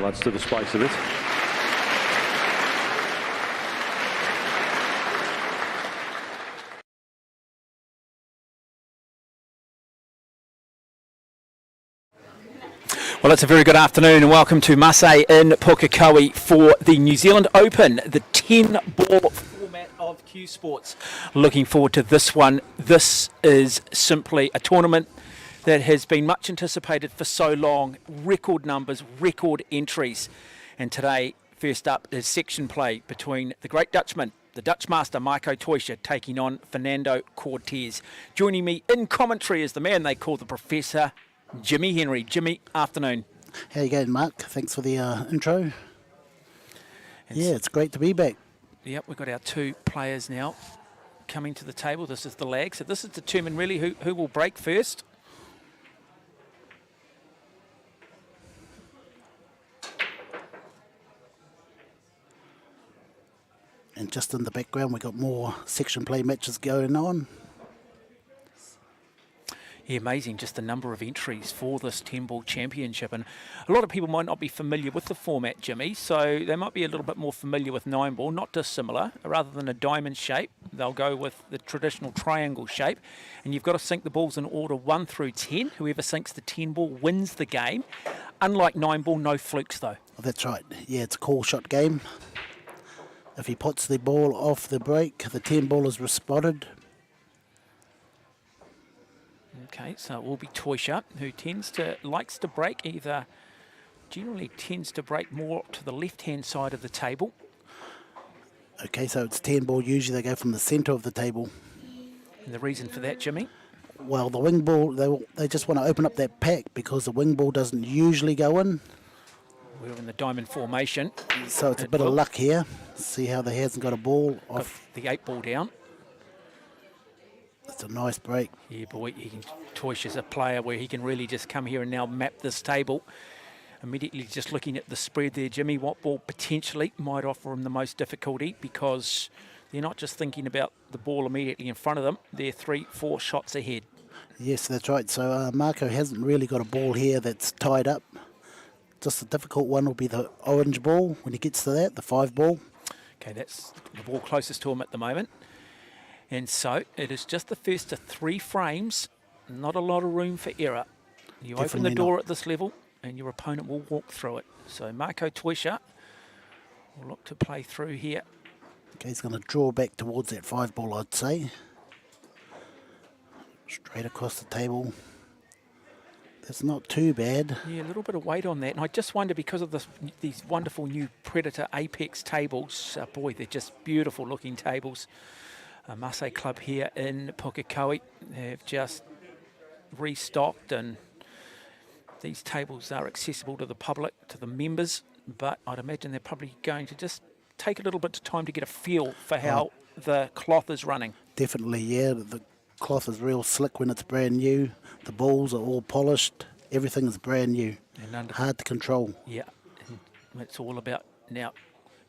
highlights to the space of it. Well, it's a very good afternoon and welcome to Masse in Pukekohe for the New Zealand Open, the 10-ball format of Q Sports. Looking forward to this one. This is simply a tournament that has been much anticipated for so long. Record numbers, record entries. And today, first up, is section play between the great Dutchman, the Dutch master, Toisha, taking on Fernando Cortez. Joining me in commentary is the man they call the Professor, Jimmy Henry. Jimmy, afternoon. How you going, Mark? Thanks for the intro. It's great to be back. Yep, we've got our two players now coming to the table. This is the lag. So this is determined really who will break first. And just in the background, we've got more section play matches going on. Yeah, amazing, just the number of entries for this 10-ball championship. And a lot of people might not be familiar with the format, Jimmy, so they might be a little bit more familiar with 9-ball, not dissimilar. Rather than a diamond shape, they'll go with the traditional triangle shape. And you've got to sink the balls in order 1 through 10. Whoever sinks the 10-ball wins the game. Unlike 9-ball, no flukes, though. Well, that's right. Yeah, it's a call shot game. If he puts the ball off the break, the 10-ball is spotted. Okay, so it will be Toisha, who likes to break generally tends to break more to the left-hand side of the table. Okay, so it's 10-ball. Usually they go from the centre of the table. And the reason for that, Jimmy? Well, the wing ball, they just want to open up that pack because the wing ball doesn't usually go in. We're in the diamond formation. So it's a bit of luck here. See how he hasn't got a ball off. Got the 8-ball down. It's a nice break. Yeah, but Toisha's a player where he can really just come here and now map this table. Immediately just looking at the spread there, Jimmy, what ball potentially might offer him the most difficulty, because they're not just thinking about the ball immediately in front of them, they're 3-4 shots ahead. Yes, that's right. So Marco hasn't really got a ball here that's tied up. Just the difficult one will be the orange ball when he gets to that, the 5-ball. Okay, that's the ball closest to him at the moment. And so it is just the first of 3 frames, not a lot of room for error. You Definitely open the door not at this level and your opponent will walk through it. So Toisha will look to play through here. Okay, he's going to draw back towards that 5-ball, I'd say. Straight across the table. That's not too bad. Yeah, a little bit of weight on that. And I just wonder, because of these wonderful new Predator Apex tables, boy, they're just beautiful looking tables. Masse Club here in Pukekohe have just restocked, and these tables are accessible to the public, to the members, but I'd imagine they're probably going to just take a little bit of time to get a feel for how the cloth is running. Definitely, yeah. The cloth is real slick when it's brand new. The balls are all polished. Everything is brand new. And hard to control. Yeah, and it's all about now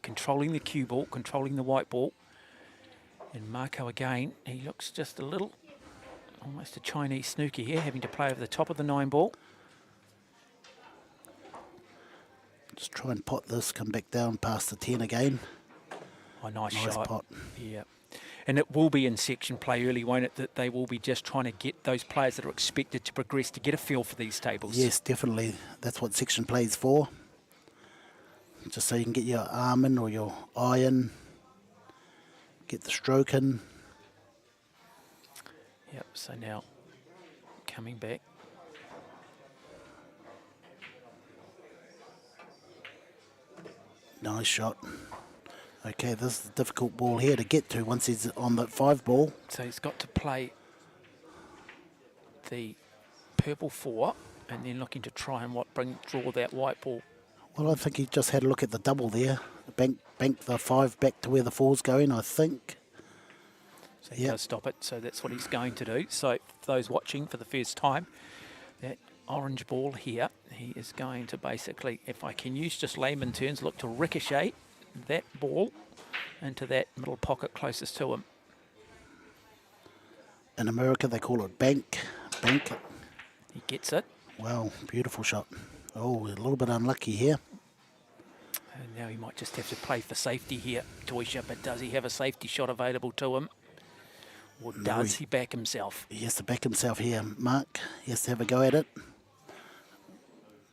controlling the cue ball, controlling the white ball. And Marco again, he looks just a little, almost a Chinese snooker here, having to play over the top of the 9-ball. Just try and pot this, come back down past the 10 again. Oh, nice shot. Pot. Yeah. And it will be in section play early, won't it, that they will be just trying to get those players that are expected to progress to get a feel for these tables. Yes, definitely. That's what section play is for. Just so you can get your arm in or your eye in. Get the stroke in. Yep, so now coming back. Nice shot. Okay, this is a difficult ball here to get to once he's on that 5-ball. So he's got to play the purple 4 and then looking to try and draw that white ball. Well, I think he just had a look at the double there. Bank the 5 back to where the 4's going, I think. So he does stop it, so that's what he's going to do. So for those watching for the first time, that orange ball here, he is going to basically, if I can use just layman terms, look to ricochet that ball into that middle pocket closest to him. In America, they call it bank. Bank it. He gets it. Wow, beautiful shot. Oh, a little bit unlucky here. And now he might just have to play for safety here, Toisha, but does he have a safety shot available to him? Or does he back himself? He has to back himself here, Mark. He has to have a go at it.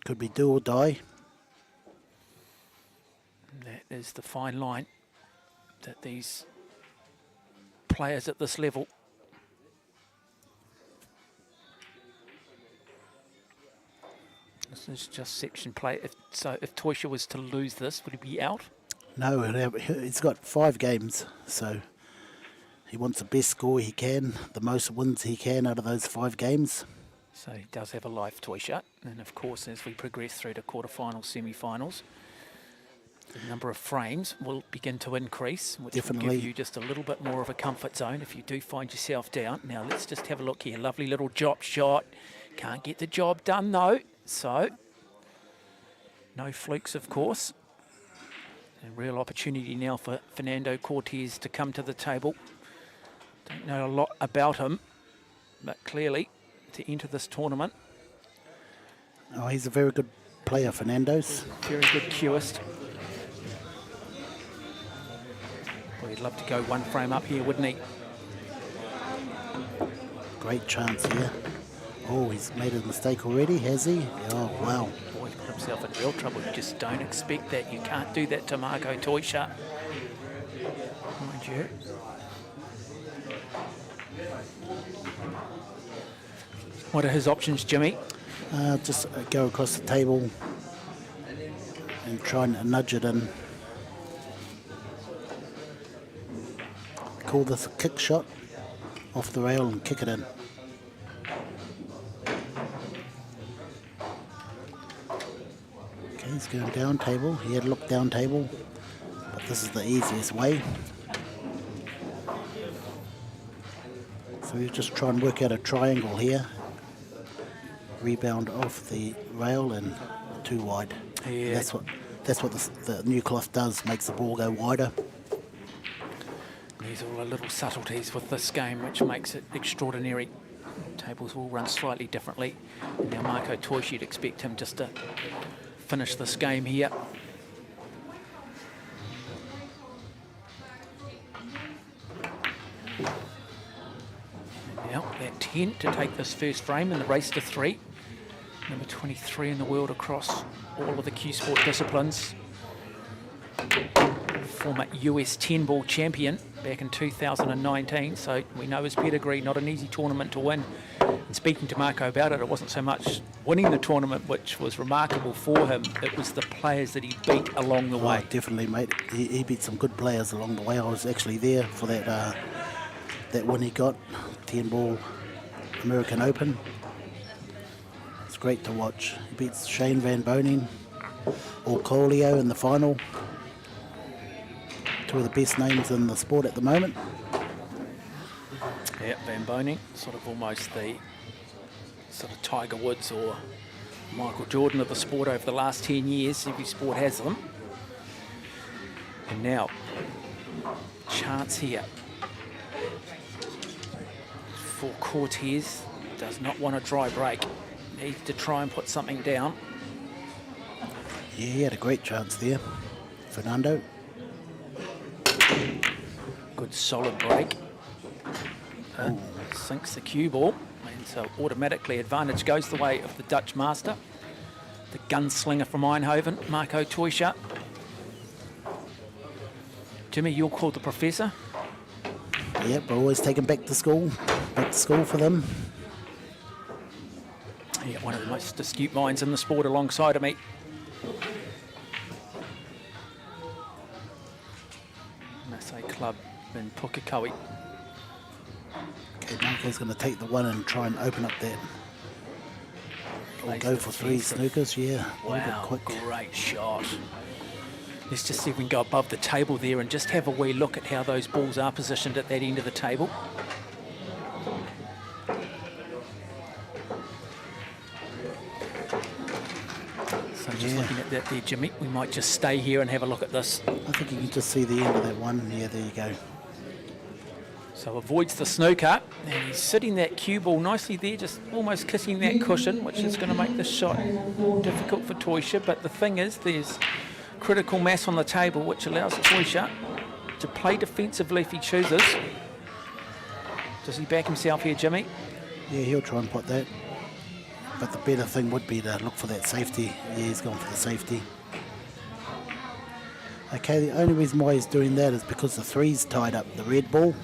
Could be do or die. That is the fine line that these players at this level This is just section play. If Toisha was to lose this, would he be out? No, he's got 5 games, so he wants the best score he can, the most wins he can out of those 5 games. So he does have a life, Toisha. And of course, as we progress through to quarterfinals, semi-finals, the number of frames will begin to increase, which will give you just a little bit more of a comfort zone if you do find yourself down. Now let's just have a look here. Lovely little drop shot. Can't get the job done though. So, no flukes, of course. A real opportunity now for Fernando Cortez to come to the table. Don't know a lot about him, but clearly to enter this tournament. Oh, he's a very good player, Fernando's. Very good cueist. Well, he'd love to go 1 frame up here, wouldn't he? Great chance here. Oh, he's made a mistake already, has he? Oh, wow. Boy, he's put himself in real trouble. You just don't expect that. You can't do that to Marco Toisha. Mind you. What are his options, Jimmy? Just go across the table and try and nudge it in. Call this a kick shot off the rail and kick it in. Okay, he's going down table. He had looked down table, but this is the easiest way. So we just try and work out a triangle here. Rebound off the rail and too wide. Yeah. That's what the new cloth does, makes the ball go wider. These are all the little subtleties with this game which makes it extraordinary. Tables will run slightly differently. And now Marco Toisha, you'd expect him just to finish this game here. And now that 10 to take this first frame in the race to 3. Number 23 in the world across all of the Q Sport disciplines. Former US 10-ball champion back in 2019, so we know his pedigree, not an easy tournament to win. And speaking to Marco about it, it wasn't so much winning the tournament which was remarkable for him, it was the players that he beat along the way. Definitely, mate. He beat some good players along the way. I was actually there for that win he got, 10-ball American Open. It's great to watch. He beats Shane Van Boning or Colio in the final. 2 of the best names in the sport at the moment. Yeah, Van Boning, sort of almost the sort of Tiger Woods or Michael Jordan of the sport over the last 10 years. Every sport has them. And now, chance here for Cortez. Does not want a dry break. Needs to try and put something down. Yeah, he had a great chance there, Fernando. Good solid break. Sinks the cue ball, and so automatically advantage goes the way of the Dutch master, the gunslinger from Eindhoven, Marco Toisha. Jimmy, you're called the professor. Yep, always take him back to school for them. Yeah, one of the most astute minds in the sport alongside of me. Masse Club in Pukekohe. Okay, Marco's going to take the 1 and try and open up that. Or go for 3 snookers, yeah. Wow, great shot. Let's just see if we can go above the table there and just have a wee look at how those balls are positioned at that end of the table. So just looking at that there, Jimmy, we might just stay here and have a look at this. I think you can just see the end of that 1. Yeah, there you go. So avoids the snooker, and he's sitting that cue ball nicely there, just almost kissing that cushion, which is going to make this shot difficult for Toisha. But the thing is, there's critical mass on the table, which allows Toisha to play defensively if he chooses. Does he back himself here, Jimmy? Yeah, he'll try and put that. But the better thing would be to look for that safety. Yeah, he's gone for the safety. Okay, the only reason why he's doing that is because the 3's tied up the red ball.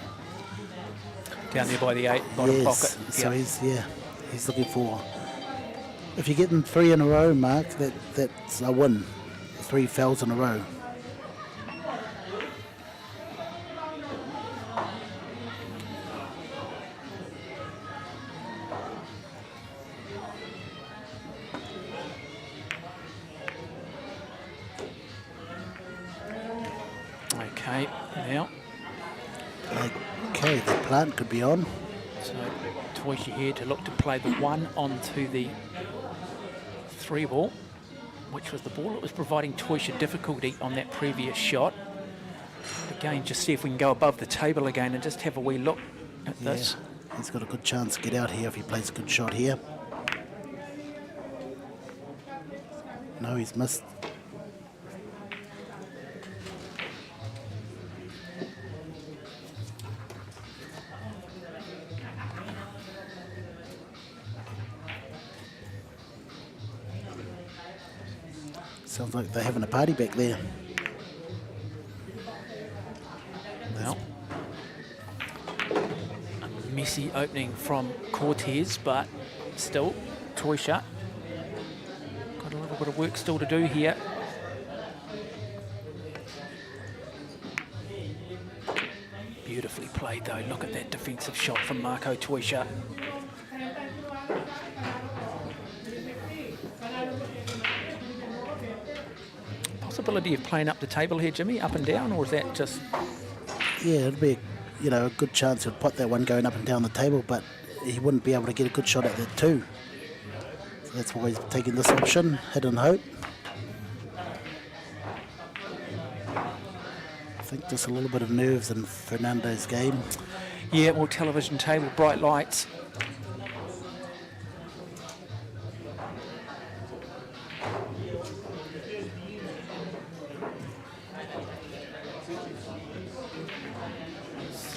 Down there by the 8, bottom pocket. So he's looking for. If you get them 3 in a row, Mark, that's a win. 3 fouls in a row. Okay, now. Okay, the plant could be on. So Toisha here to look to play the 1 onto the 3 ball, which was the ball that was providing Toisha difficulty on that previous shot. Again, just see if we can go above the table again and just have a wee look at this. He's got a good chance to get out here if he plays a good shot here. No, he's missed. Sounds like they're having a party back there. Well, a messy opening from Cortez, but still, Toisha got a little bit of work still to do here. Beautifully played though. Look at that defensive shot from Marco Toisha. Possibility of playing up the table here, Jimmy, up and down, or is that just? Yeah, it'd be a good chance to put that one going up and down the table, but he wouldn't be able to get a good shot at that 2. So that's why he's taking this option, hit and hope. I think just a little bit of nerves in Fernando's game. Yeah, more television table, bright lights.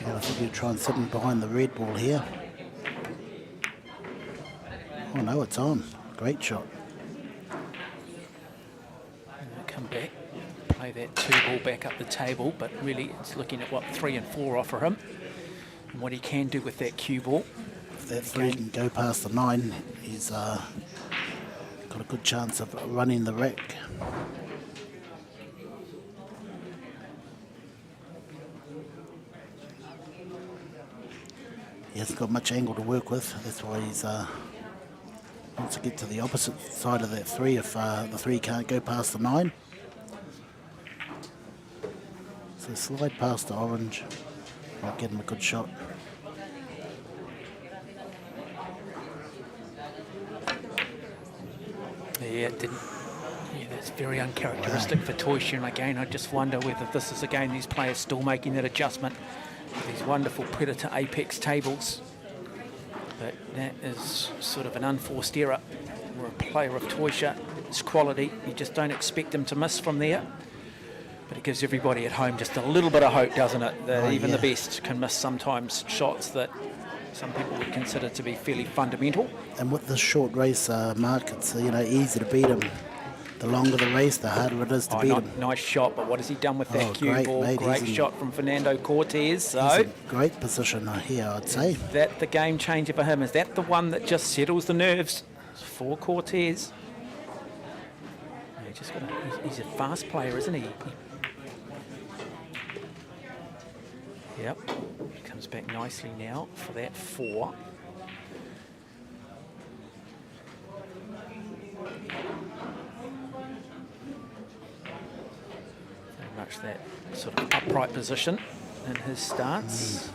I think he'll try and sit in behind the red ball here. Oh no, it's on. Great shot. Come back, play that 2 ball back up the table, but really it's looking at what 3 and 4 offer him and what he can do with that cue ball. If that 3 can go past the 9, he's got a good chance of running the rack. He hasn't got much angle to work with. That's why he's wants to get to the opposite side of that 3 if the 3 can't go past the 9. So slide past the orange. Might get him a good shot. Yeah, it didn't. Yeah, that's very uncharacteristic for Toisha. And again, I just wonder whether this is again these players still making that adjustment. These wonderful Predator Apex tables. But that is sort of an unforced error. We're a player of Toisha. It's quality. You just don't expect him to miss from there. But it gives everybody at home just a little bit of hope, doesn't it? That even the best can miss sometimes shots that some people would consider to be fairly fundamental. And with this short race, Mark, it's easy to beat him. The longer the race, the harder it is to beat him. Nice shot, but what has he done with that cue ball? Mate, great shot from Fernando Cortez. So he's in great position here, I'd say. Is that the game changer for him? Is that the one that just settles the nerves for Cortez? He's a fast player, isn't he? Yep. He comes back nicely now for that 4. Much that sort of upright position in his stance.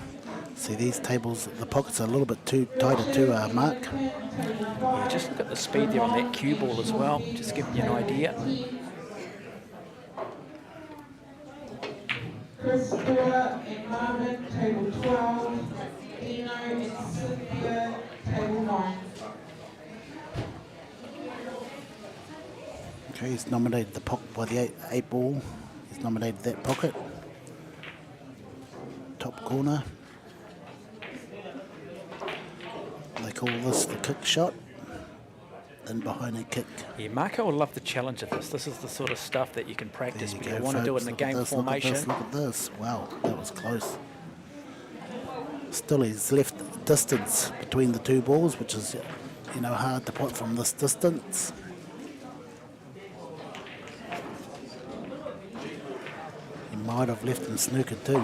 See these tables, the pockets are a little bit too tighter too, Mark. Yeah, just look at the speed there on that cue ball as well, just giving you an idea. Chris Stewart and Marvin, table 12. Dino and Cynthia, table 9. Okay, he's nominated the pocket by the eight ball. He's nominated that pocket. Top corner. They call this the kick shot. In behind a kick. Yeah, Marco will love the challenge of this. This is the sort of stuff that you can practice, but you want to do it in the game formation. Look at this. Wow, that was close. Still, he's left distance between the two balls, which is, you know, hard to put from this distance. He might have left him snookered too.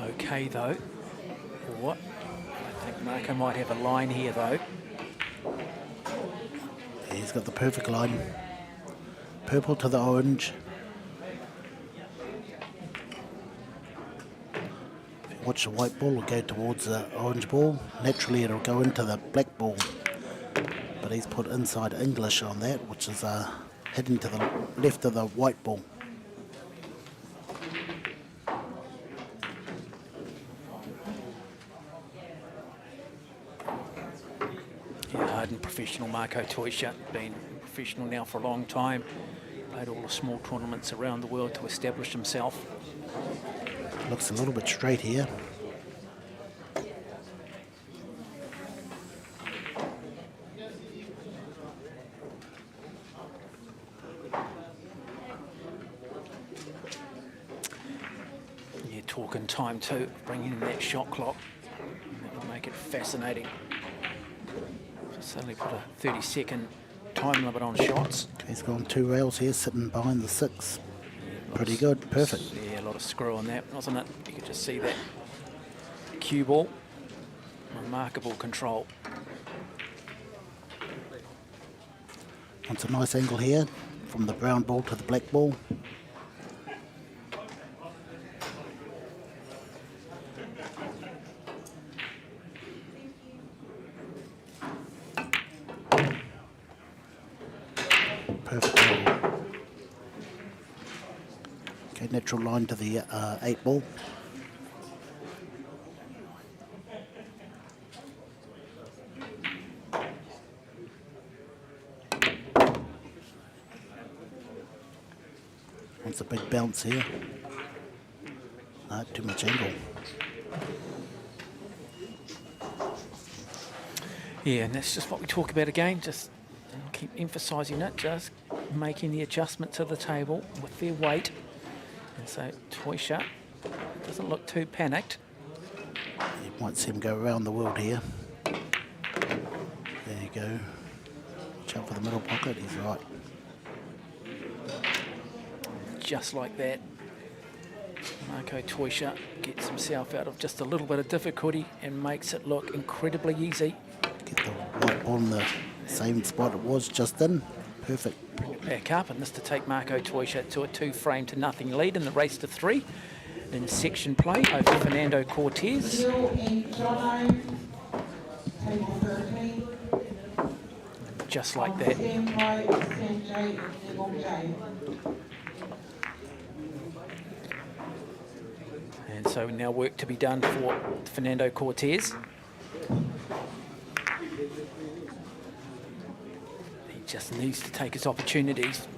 Okay though. What? I think Marco might have a line here though. He's got the perfect line. Purple to the orange. If you watch the white ball, it'll go towards the orange ball. Naturally it'll go into the black ball. But he's put inside English on that, which is heading to the left of the white ball. Professional Marco Toisha, been professional now for a long time, played all the small tournaments around the world to establish himself. Looks a little bit straight here. Yeah, talking time too, bringing in that shot clock. That will make it fascinating. Suddenly put a 30-second time limit on shots. He's gone 2 rails here, sitting behind the 6. Pretty good, perfect. Yeah, a lot of screw on that, wasn't it? You could just see that cue ball. Remarkable control. Wants a nice angle here, from the brown ball to the black ball. Natural line to the 8 ball. Wants a big bounce here. Too much angle. Yeah, and that's just what we talk about again. Just keep emphasising it. Just making the adjustment to the table with their weight. And so Toisha doesn't look too panicked. You might see him go around the world here. There you go. Watch out for the middle pocket, he's right. Just like that, Marco Toisha gets himself out of just a little bit of difficulty and makes it look incredibly easy. Get the white ball in the same spot it was just in. Perfect. Bring it back up, and this to take Marco Toisha to a 2-frame-to-nothing lead in the race to 3 in section play over Fernando Cortez. Just like that. And so now work to be done for Fernando Cortez. Just needs to take his opportunities.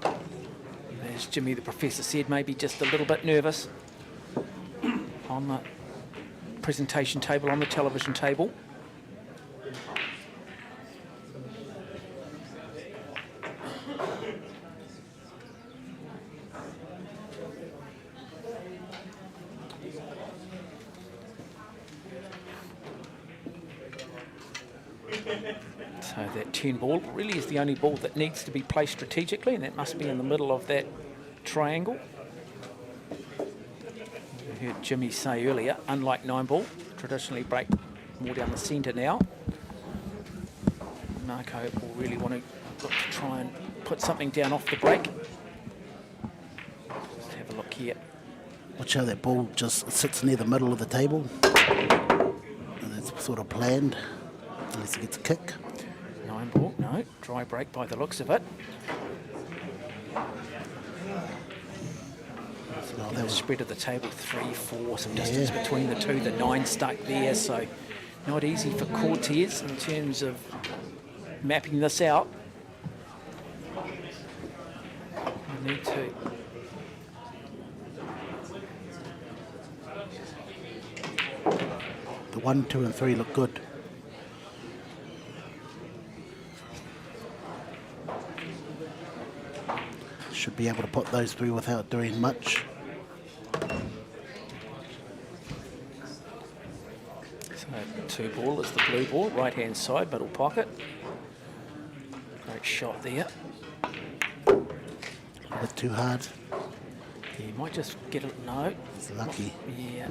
As Jimmy the Professor said, maybe just a little bit nervous on the presentation table, on the television table. So that 10 ball really is the only ball that needs to be placed strategically, and that must be in the middle of that triangle. We heard Jimmy say earlier, unlike 9 ball, traditionally break more down the centre now. Marco will really want to look to try and put something down off the break. Just have a look here. Watch how that ball just sits near the middle of the table. And it's sort of planned, unless he gets a kick. 9 ball, no, dry break by the looks of it. Well, The spread of the table, 3-4, some distance between the two, the 9 stuck there, so not easy for Cortez in terms of mapping this out. We need to. The 1, 2, and 3 look good. Should be able to put those through without doing much. So 2 ball is the blue ball, right hand side, middle pocket. Great shot there. A bit too hard. He might just get it, no. It's lucky. Yeah.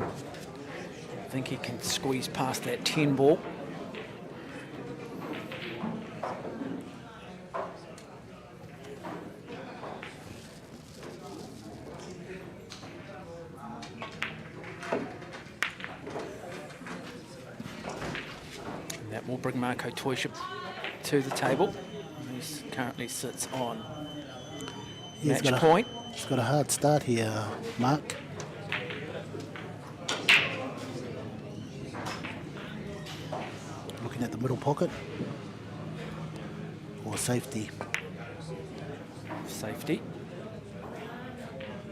I think he can squeeze past that 10 ball. And that will bring Marco Toisha to the table. He currently sits on match point. He's got a hard start here, Mark. Looking at the middle pocket. Or safety. Safety.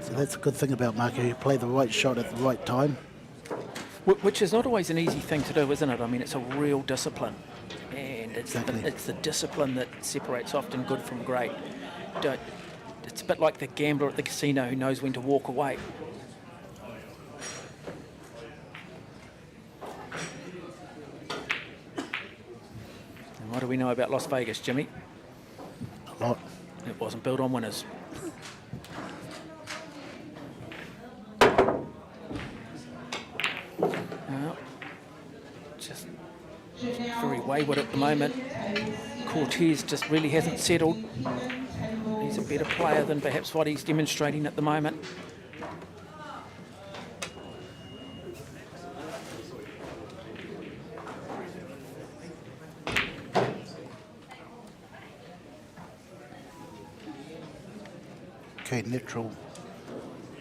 So that's a good thing about Marco. You play the right shot at the right time. Which is not always an easy thing to do, isn't it? I mean, it's a real discipline. And it's, it's the discipline that separates often good from great. It's a bit like the gambler at the casino who knows when to walk away. And what do we know about Las Vegas, Jimmy? A lot. It wasn't built on winners. Well, just very wayward at the moment. Cortez just really hasn't settled. He's a better player than perhaps what he's demonstrating at the moment. Okay, neutral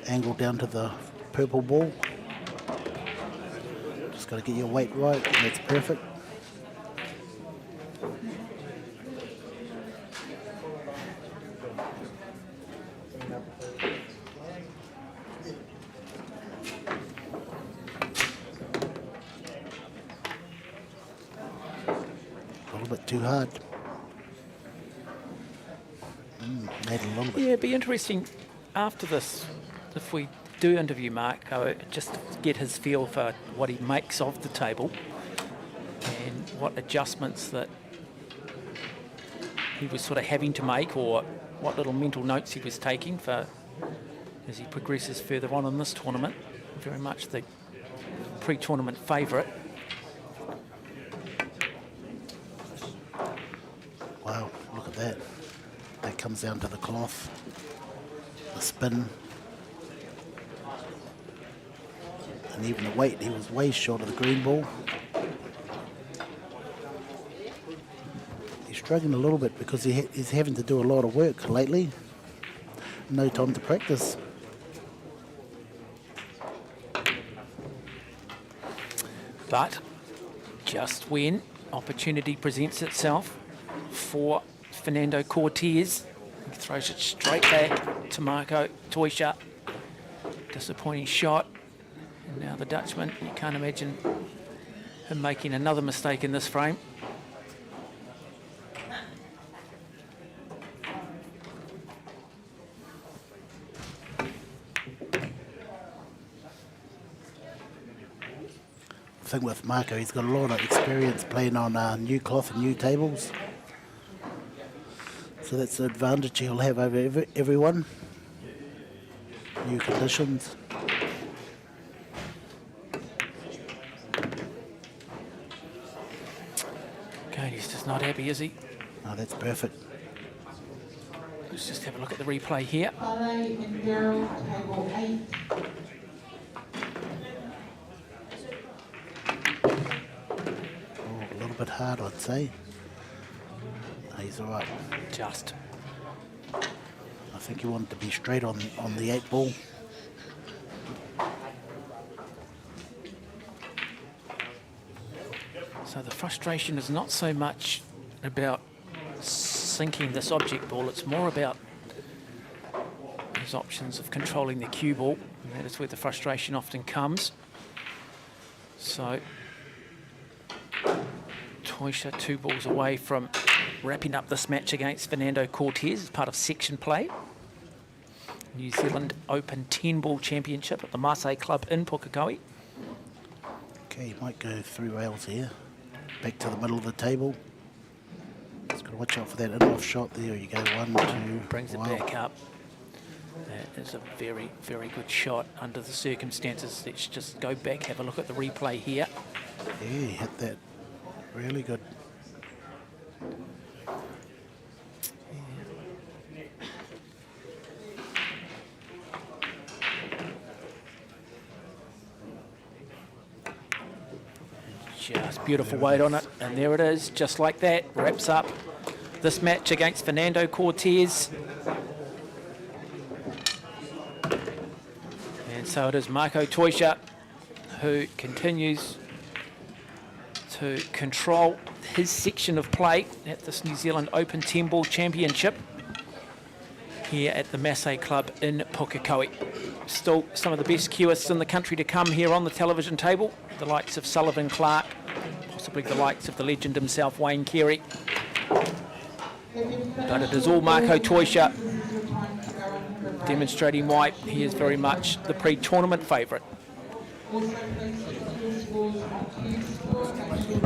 angle down to the purple ball. Just got to get your weight right, and that's perfect. A little bit too hard. Made a little bit. Yeah, it'd be interesting after this, if we do interview Marco, just to get his feel for what he makes of the table and what adjustments that he was sort of having to make, or what little mental notes he was taking for as he progresses further on in this tournament. Very much the pre-tournament favourite. Wow, look at that. That comes down to the cloth, the spin, and even the weight. He was way short of the green ball. He's struggling a little bit because he's having to do a lot of work lately. No time to practice. But just when opportunity presents itself for Fernando Cortez, he throws it straight back to Marco Toisha. Disappointing shot. And now the Dutchman, you can't imagine him making another mistake in this frame. The thing with Marco, he's got a lot of experience playing on new cloth and new tables. So that's the advantage he'll have over everyone. New conditions. Okay, he's just not happy, is he? Oh, that's perfect. Let's just have a look at the replay here. Ballet and Daryl, table 8. Oh, a little bit hard, I'd say. No, he's all right. Just. I think he wanted to be straight on the 8 ball. So the frustration is not so much about sinking this object ball, it's more about his options of controlling the cue ball, and that is where the frustration often comes. So Toisha 2 balls away from wrapping up this match against Fernando Cortez as part of section play. New Zealand Open 10-ball championship at the Masse Club in Pukekohe. Okay, he might go through rails here. Back to the middle of the table. Just got to watch out for that in-off shot. There you go, 1, 2. Brings it back up. That is a very, very good shot under the circumstances. Let's just go back, have a look at the replay here. Yeah, he hit that really good. Just beautiful weight on it, and there it is, just like that, wraps up this match against Fernando Cortez. And so it is Marco Toisha who continues to control his section of play at this New Zealand Open 10-ball championship here at the Masse Club in Pukekohe. Still some of the best cueists in the country to come here on the television table, the likes of Sullivan Clark, possibly the likes of the legend himself, Wayne Carey. But it is all Marco Toisha, demonstrating why he is very much the pre-tournament favourite. Also place your scores on Q Sport and your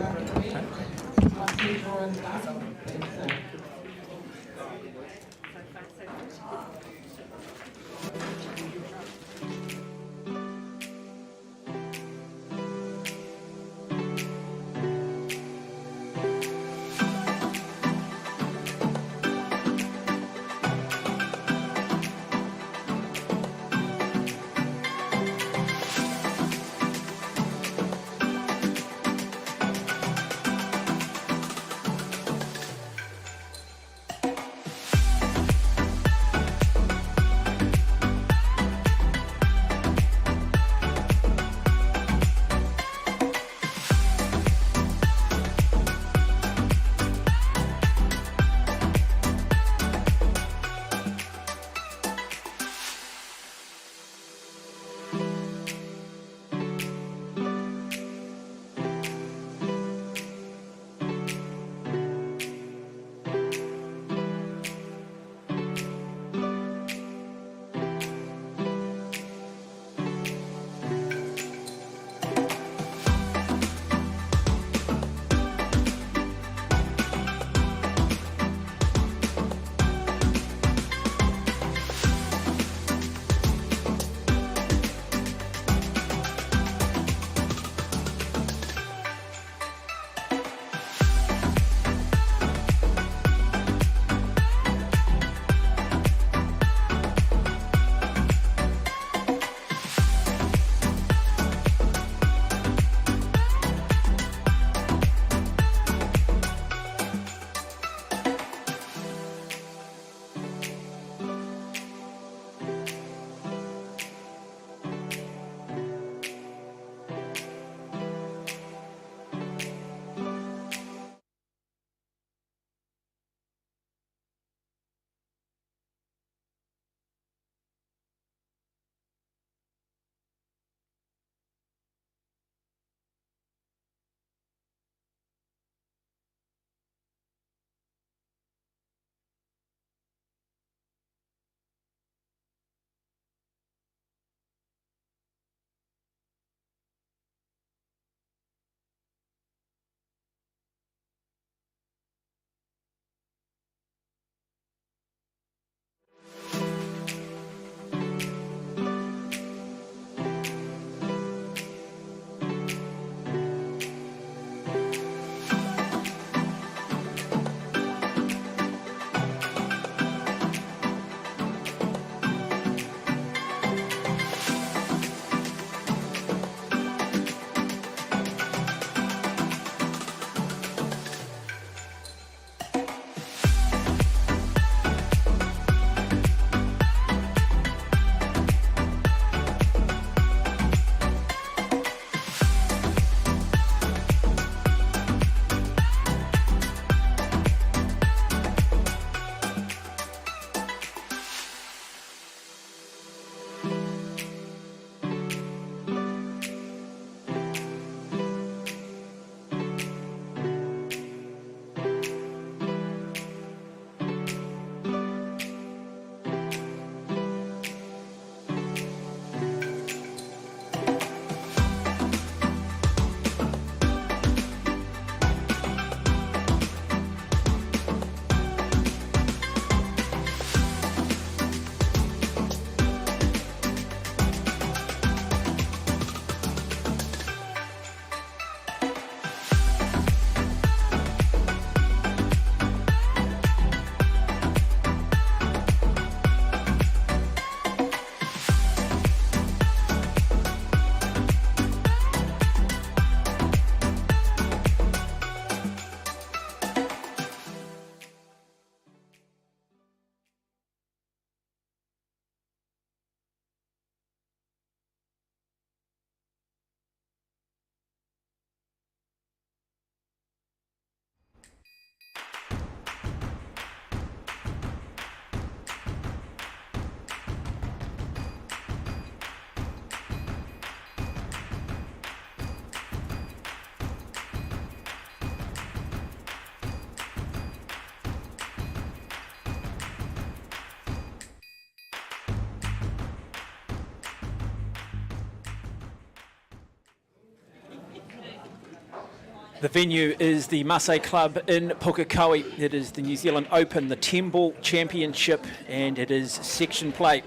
The venue is the Masse Club in Pukekohe. It is the New Zealand Open, the 10-ball championship, and it is section play.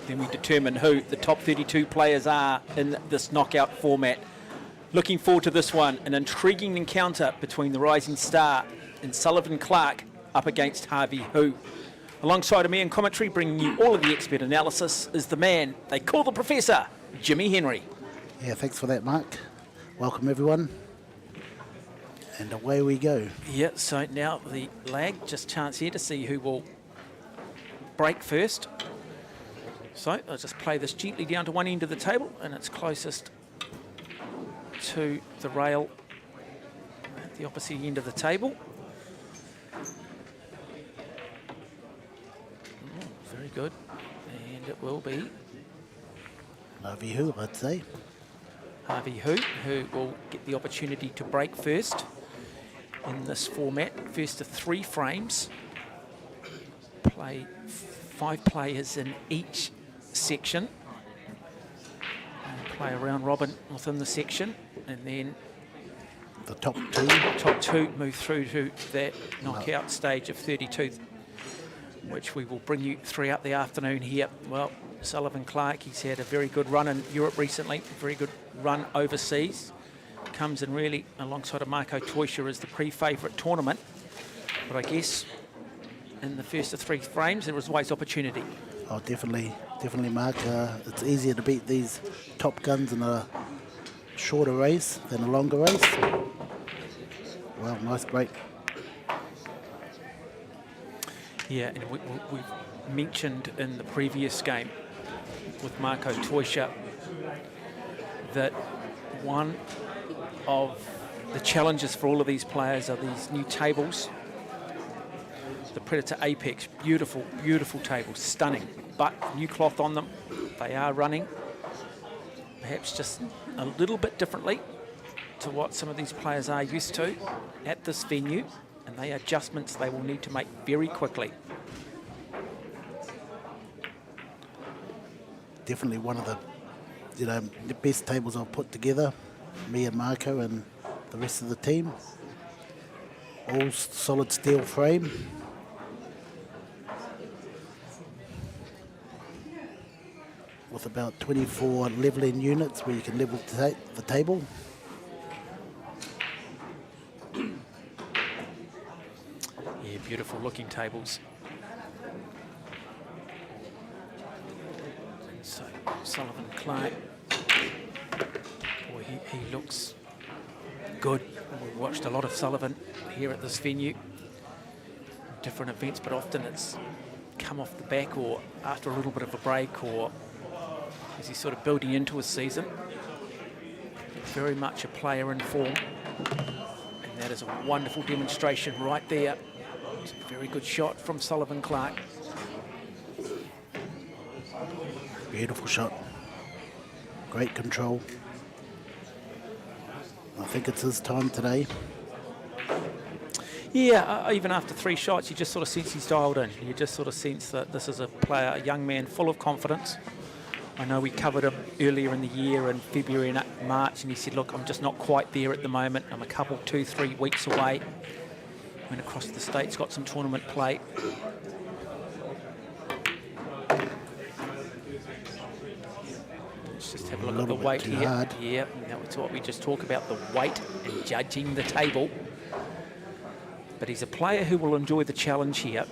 Then we determine who the top 32 players are in this knockout format. Looking forward to this one, an intriguing encounter between the rising star and Sullivan Clark up against Harvey Hu. Alongside me in commentary, bringing you all of the expert analysis, is the man they call the Professor, Jimmy Henry. Yeah, thanks for that, Mark. Welcome, everyone. And away we go. Yeah, so now the lag, just chance here to see who will break first. So I'll just play this gently down to one end of the table, and it's closest to the rail at the opposite end of the table. Very good. And it will be Harvey Hu, I'd say. Harvey Hu, who will get the opportunity to break first in this format. First of 3 frames. Play 5 players in each section. And play a round robin within the section. And then The top 2. Move through to that knockout stage of 32, which we will bring you throughout the afternoon here. Well, Sullivan Clark, he's had a very good run in Europe recently, very good run overseas. Comes in really alongside of Toisha as the pre-favourite tournament. But I guess in the first of 3 frames, there was always opportunity. Oh, definitely, Mark. It's easier to beat these top guns in a shorter race than a longer race. Well, nice break. Yeah, and we've mentioned in the previous game with Toisha that one of the challenges for all of these players are these new tables. The Predator Apex, beautiful, beautiful tables, stunning, but new cloth on them. They are running perhaps just a little bit differently to what some of these players are used to at this venue, and they are adjustments they will need to make very quickly. Definitely one of the best tables I've put together. Me and Marco and the rest of the team. All solid steel frame. With about 24 leveling units where you can level the table. Yeah, beautiful looking tables. And so Sullivan Clark, boy, he looks good. We've watched a lot of Sullivan here at this venue. Different events, but often it's come off the back or after a little bit of a break, or as he's sort of building into his season. Very much a player in form. And that is a wonderful demonstration right there. It's a very good shot from Sullivan Clark. Beautiful shot. Great control. I think it's his time today. Yeah, even after 3 shots, you just sort of sense he's dialed in. You just sort of sense that this is a player, a young man full of confidence. I know we covered him earlier in the year in February and March, and he said, look, I'm just not quite there at the moment. I'm a couple, 2-3 weeks away. Went across the States, got some tournament play. Let's just have a look at the weight here. Hard. Yeah, that's what we just talk about, the weight and judging the table. But he's a player who will enjoy the challenge here.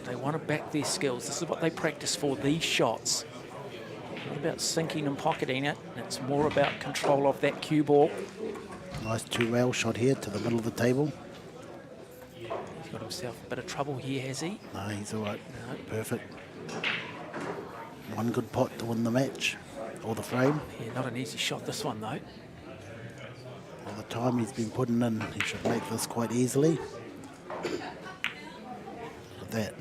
They want to back their skills. This is what they practice for, these shots. Not about sinking and pocketing it. It's more about control of that cue ball. Nice 2-rail shot here to the middle of the table. He's got himself a bit of trouble here, has he? No, he's all right. No. Perfect. One good pot to win the match, or the frame. Yeah, not an easy shot, this one, though. All the time he's been putting in, he should make this quite easily. Look at that.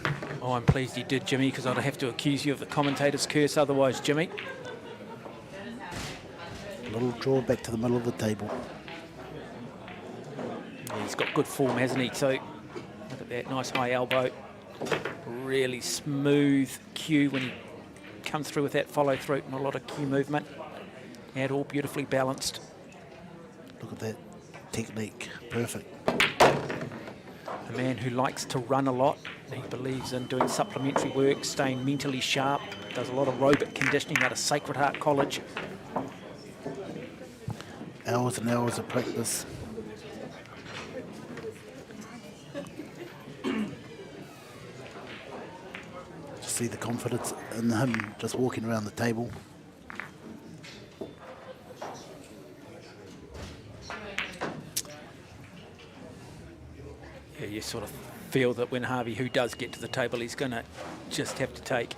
Oh, I'm pleased he did, Jimmy, because I'd have to accuse you of the commentator's curse otherwise, Jimmy. A little draw back to the middle of the table. Yeah, he's got good form, hasn't he? So, look at that, nice high elbow. Really smooth cue when he comes through with that follow through, not a lot of cue movement. And all beautifully balanced. Look at that technique, perfect. A man who likes to run a lot. He believes in doing supplementary work, staying mentally sharp, does a lot of aerobic conditioning out of Sacred Heart College. Hours and hours of practice. Just see the confidence in him just walking around the table. Yeah, you sort of feel that when Harvey, who does get to the table, he's going to just have to take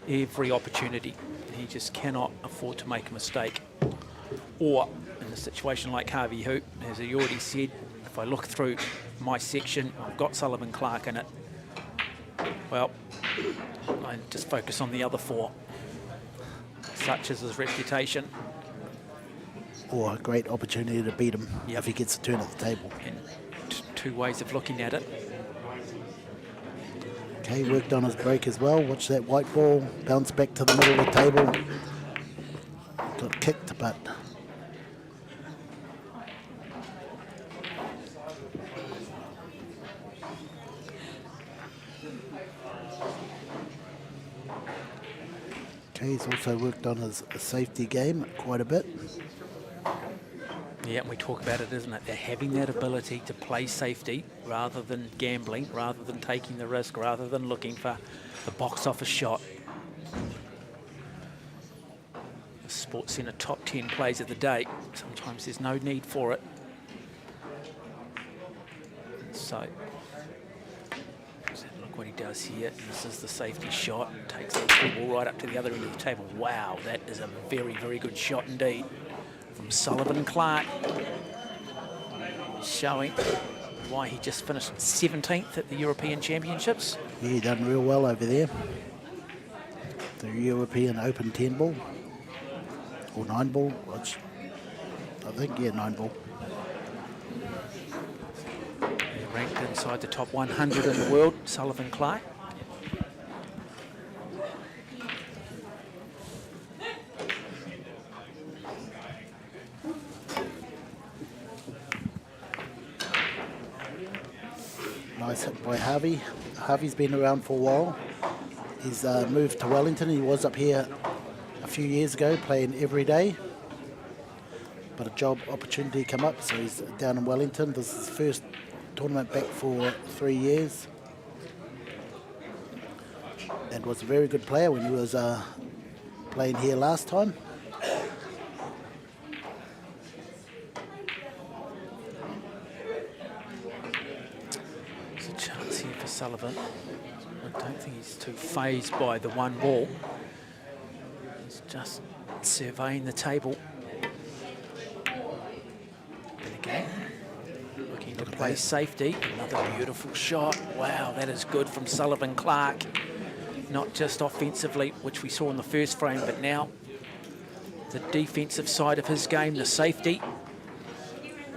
every opportunity. He just cannot afford to make a mistake. Or, in a situation like Harvey Hoop, as he already said, if I look through my section, I've got Sullivan Clark in it. Well, I just focus on the other four. Such is his reputation. Or a great opportunity to beat him if he gets a turn at the table. And two ways of looking at it. Okay, worked on his break as well. Watch that white ball bounce back to the middle of the table. Got kicked, but okay, he's also worked on his safety game quite a bit. Yeah, and we talk about it, isn't it? They're having that ability to play safety rather than gambling, rather than taking the risk, rather than looking for the box office shot. The Sports Centre top 10 plays of the day. Sometimes there's no need for it. So, look what he does here. This is the safety shot. Takes the ball right up to the other end of the table. Wow, that is a very, very good shot indeed. From Sullivan Clark, showing why he just finished 17th at the European Championships. Yeah, he done real well over there. The European Open 10 ball, or 9 ball, which I think, yeah, 9 ball. He ranked inside the top 100 in the world, Sullivan Clark. Nice hit by Harvey. Harvey's been around for a while. He's moved to Wellington. He was up here a few years ago playing every day. But a job opportunity came up, so he's down in Wellington. This is his first tournament back for 3 years. And was a very good player when he was playing here last time. Sullivan. I don't think he's too phased by the one ball. He's just surveying the table. And again, looking to play safety. Another beautiful shot. Wow, that is good from Sullivan Clark. Not just offensively, which we saw in the first frame, but now the defensive side of his game, the safety.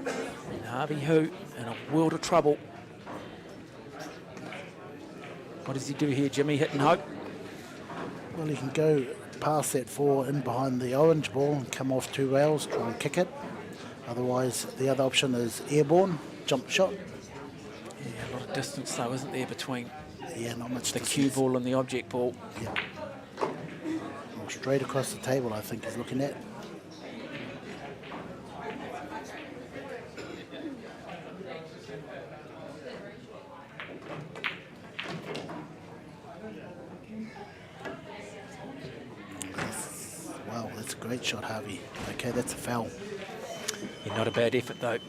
And Harvey Hu in a world of trouble. What does he do here, Jimmy? Hit and hope? Well, he can go past that 4 in behind the orange ball and come off 2 rails, try and kick it. Otherwise, the other option is airborne, jump shot. Yeah, a lot of distance though, isn't there, between not much the distance. cue ball and the object ball. Yeah. Well, straight across the table, I think he's looking at. Great shot, Harvey. Okay, that's a foul. Yeah, not a bad effort, though.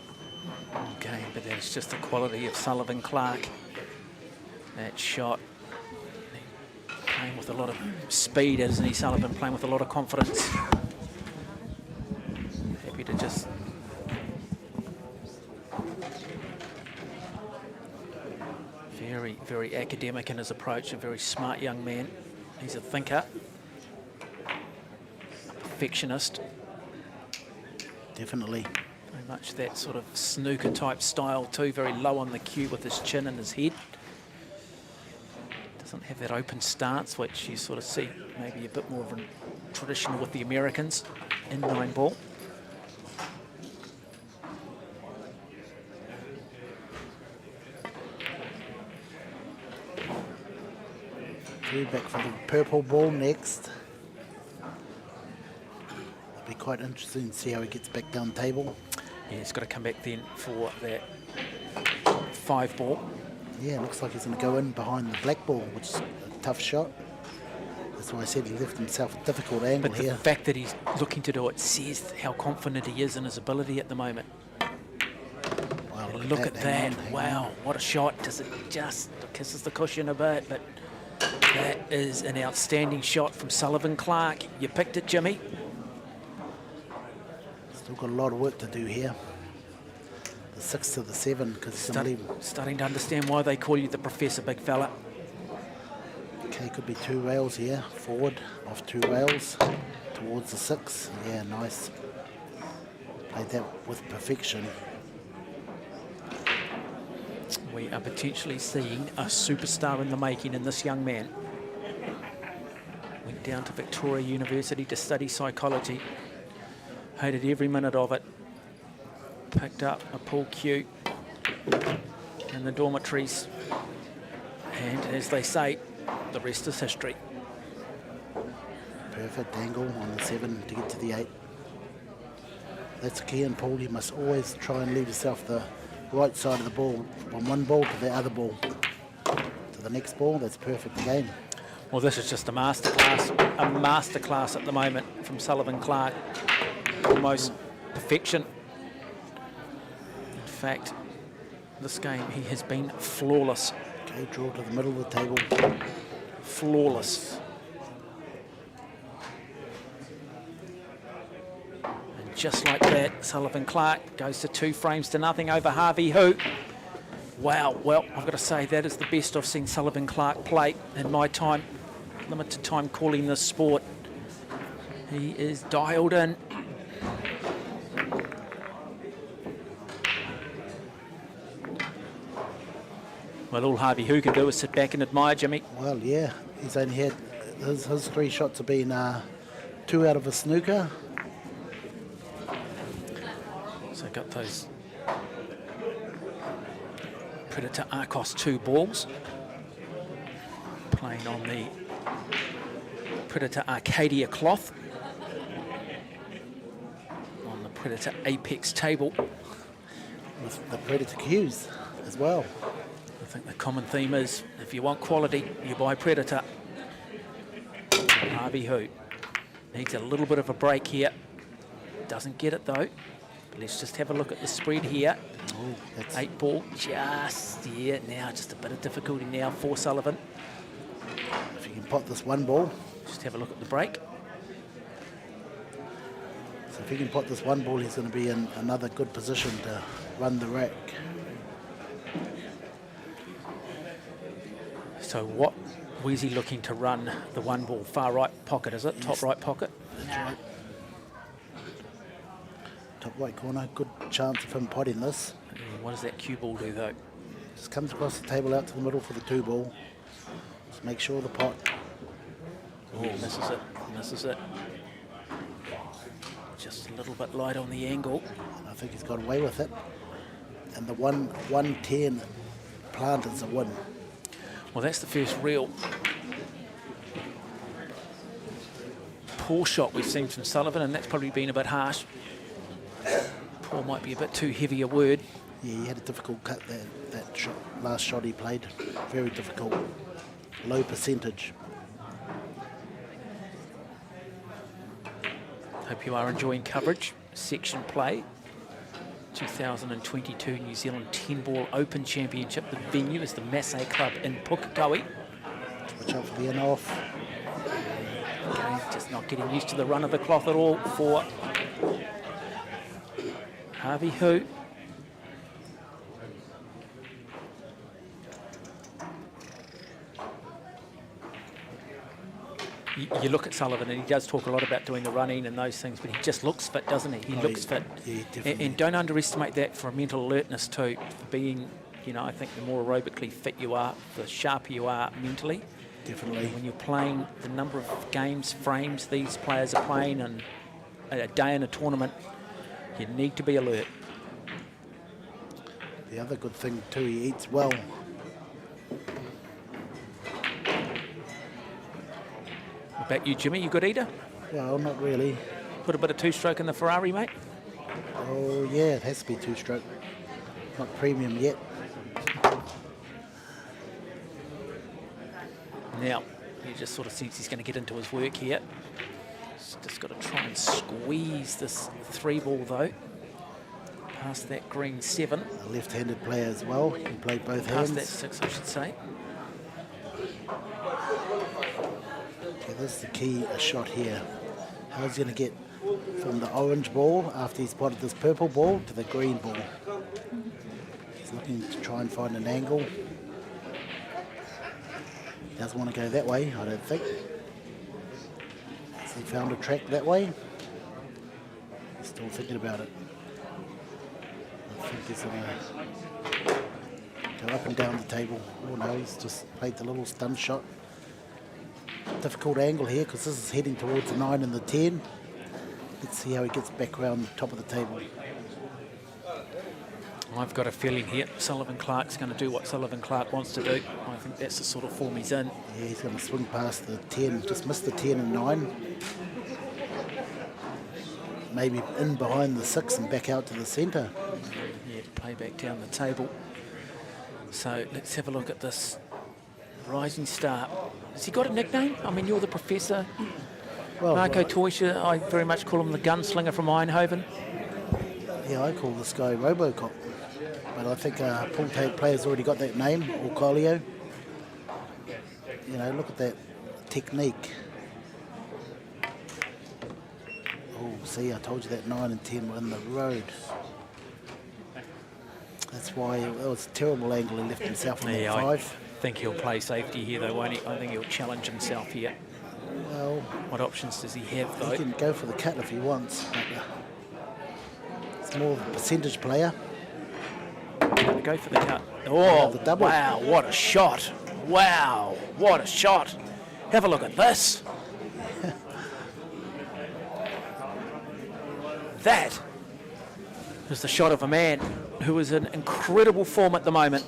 Okay, but that's just the quality of Sullivan Clark. That shot. Playing with a lot of speed, isn't he, Sullivan? Playing with a lot of confidence. Happy to just... Very, very academic in his approach. A very smart young man. He's a thinker. Perfectionist. Definitely. Very much that sort of snooker type style too, very low on the cue with his chin and his head. Doesn't have that open stance, which you sort of see maybe a bit more of a traditional with the Americans in 9 ball. Two back for the purple ball next. It'll be quite interesting to see how he gets back down table. Yeah, he's got to come back then for that 5 ball. Yeah, looks like he's going to go in behind the black ball, which is a tough shot. That's why I said he left himself a difficult angle But the here. fact that he's looking to do it says how confident he is in his ability at the moment. Wow, Look at that. hang Wow, on. what a shot. Does it just kisses the cushion a bit, but that is an outstanding shot from Sullivan Clark. You picked it, Jimmy. Still got a lot of work to do here. The 6 to the 7, because it's unbelievable. Starting to understand why they call you the professor, big fella. Okay, could be 2 rails here. Forward, off 2 rails, towards the 6. Yeah, nice. Played that with perfection. We are potentially seeing a superstar in the making in this young man. Went down to Victoria University to study psychology. Hated every minute of it. Picked up a pool cue in the dormitories. And as they say, the rest is history. Perfect angle on the 7 to get to the 8. That's a key in pool. You must always try and leave yourself the right side of the ball, from one ball to the other ball. To the next ball, that's perfect game. Well, this is just a masterclass at the moment from Sullivan Clark. Almost perfection. In fact, this game he has been flawless. Okay, draw to the middle of the table. Flawless. And just like that, Sullivan Clark goes to 2 frames to nothing over Harvey Hu. Wow, well, I've got to say that is the best I've seen Sullivan Clark play in my time, limited time calling this sport. He is dialed in. Well, all Harvey Hu can do is sit back and admire, Jimmy. Well, yeah, he's only had, his 3 shots have been 2 out of a snooker. So got those Predator Arcos 2 balls. Playing on the Predator Arcadia cloth. On the Predator Apex table. With the Predator cues as well. I think the common theme is, if you want quality, you buy Predator. Harvey Hu needs a little bit of a break here. Doesn't get it though. But let's just have a look at the spread here. Oh, that's 8 ball, just, yeah, now just a bit of difficulty now for Sullivan. if you can pot this 1 ball. Just have a look at the break. So if he can pot this 1 ball, he's going to be in another good position to run the rack. So what was he looking to run the 1 ball? Far right pocket, is it? Yes. Top right pocket? That's right. Top right corner, good chance of him potting this. What does that cue ball do though? Just comes across the table out to the middle for the 2 ball. Just make sure the pot. Oh, misses it, misses it. Just a little bit light on the angle. And I think he's got away with it. And the 110 plant is a win. Well, that's the first real poor shot we've seen from Sullivan, and that's probably been a bit harsh. Poor might be a bit too heavy a word. Yeah, he had a difficult cut that shot, last shot he played. Very difficult. Low percentage. Hope you are enjoying coverage. Section play. 2022 New Zealand 10-ball Open Championship. The venue is the Masse Club in Pukekohe. Watch out for the in-off. Again, just not getting used to the run of the cloth at all for Harvey Hu. You look at Sullivan and he does talk a lot about doing the running and those things, but he just looks fit, doesn't he? He looks fit. Yeah, definitely. And don't underestimate that for mental alertness too, for being, you know, I think the more aerobically fit you are, the sharper you are mentally. Definitely. When you're playing the number of games, frames these players are playing and a day in a tournament, you need to be alert. The other good thing too, he eats well. about you, Jimmy? You good eater? Well, not really. Put a bit of two-stroke in the Ferrari, mate? Oh, yeah, it has to be two-stroke. Not premium yet. Now, you just sort of sense he's going to get into his work here. He's just got to try and squeeze this 3-ball, though. Past that green 7. A left-handed player as well. He can play both hands. Past that 6, I should say. Okay, this is the key shot here. How's he going to get from the orange ball after he's spotted this purple ball to the green ball? He's looking to try and find an angle. Doesn't want to go that way, I don't think. Has he found a track that way? Still thinking about it. I think he's going to go up and down the table. Oh no, he's just played the little stun shot. Difficult angle here because this is heading towards the 9 and the 10. Let's see how he gets back around the top of the table. I've got a feeling here Sullivan Clark's going to do what Sullivan Clark wants to do. I think that's the sort of form he's in. Yeah, he's going to swing past the 10, just missed the 10 and 9. Maybe in behind the 6 and back out to the centre. Yeah, play back down the table. So let's have a look at this rising star. Has he got a nickname? I mean, you're the professor. Well, Marco Toisha, I very much call him the gunslinger from Eindhoven. Yeah, I call this guy Robocop. But I think pool table player's already got that name, or Colio. You know, look at that technique. Oh, see, I told you that 9 and 10 were in the road. That's why it was a terrible angle he left himself on that 5. I think he'll play safety here, though, won't he? I think he'll challenge himself here. Well, what options does he have, though? He can go for the cut if he wants. But, it's more of a percentage player. Go for the cut. Oh, the double. Wow, what a shot. Wow, what a shot. Have a look at this. That is the shot of a man who is in incredible form at the moment.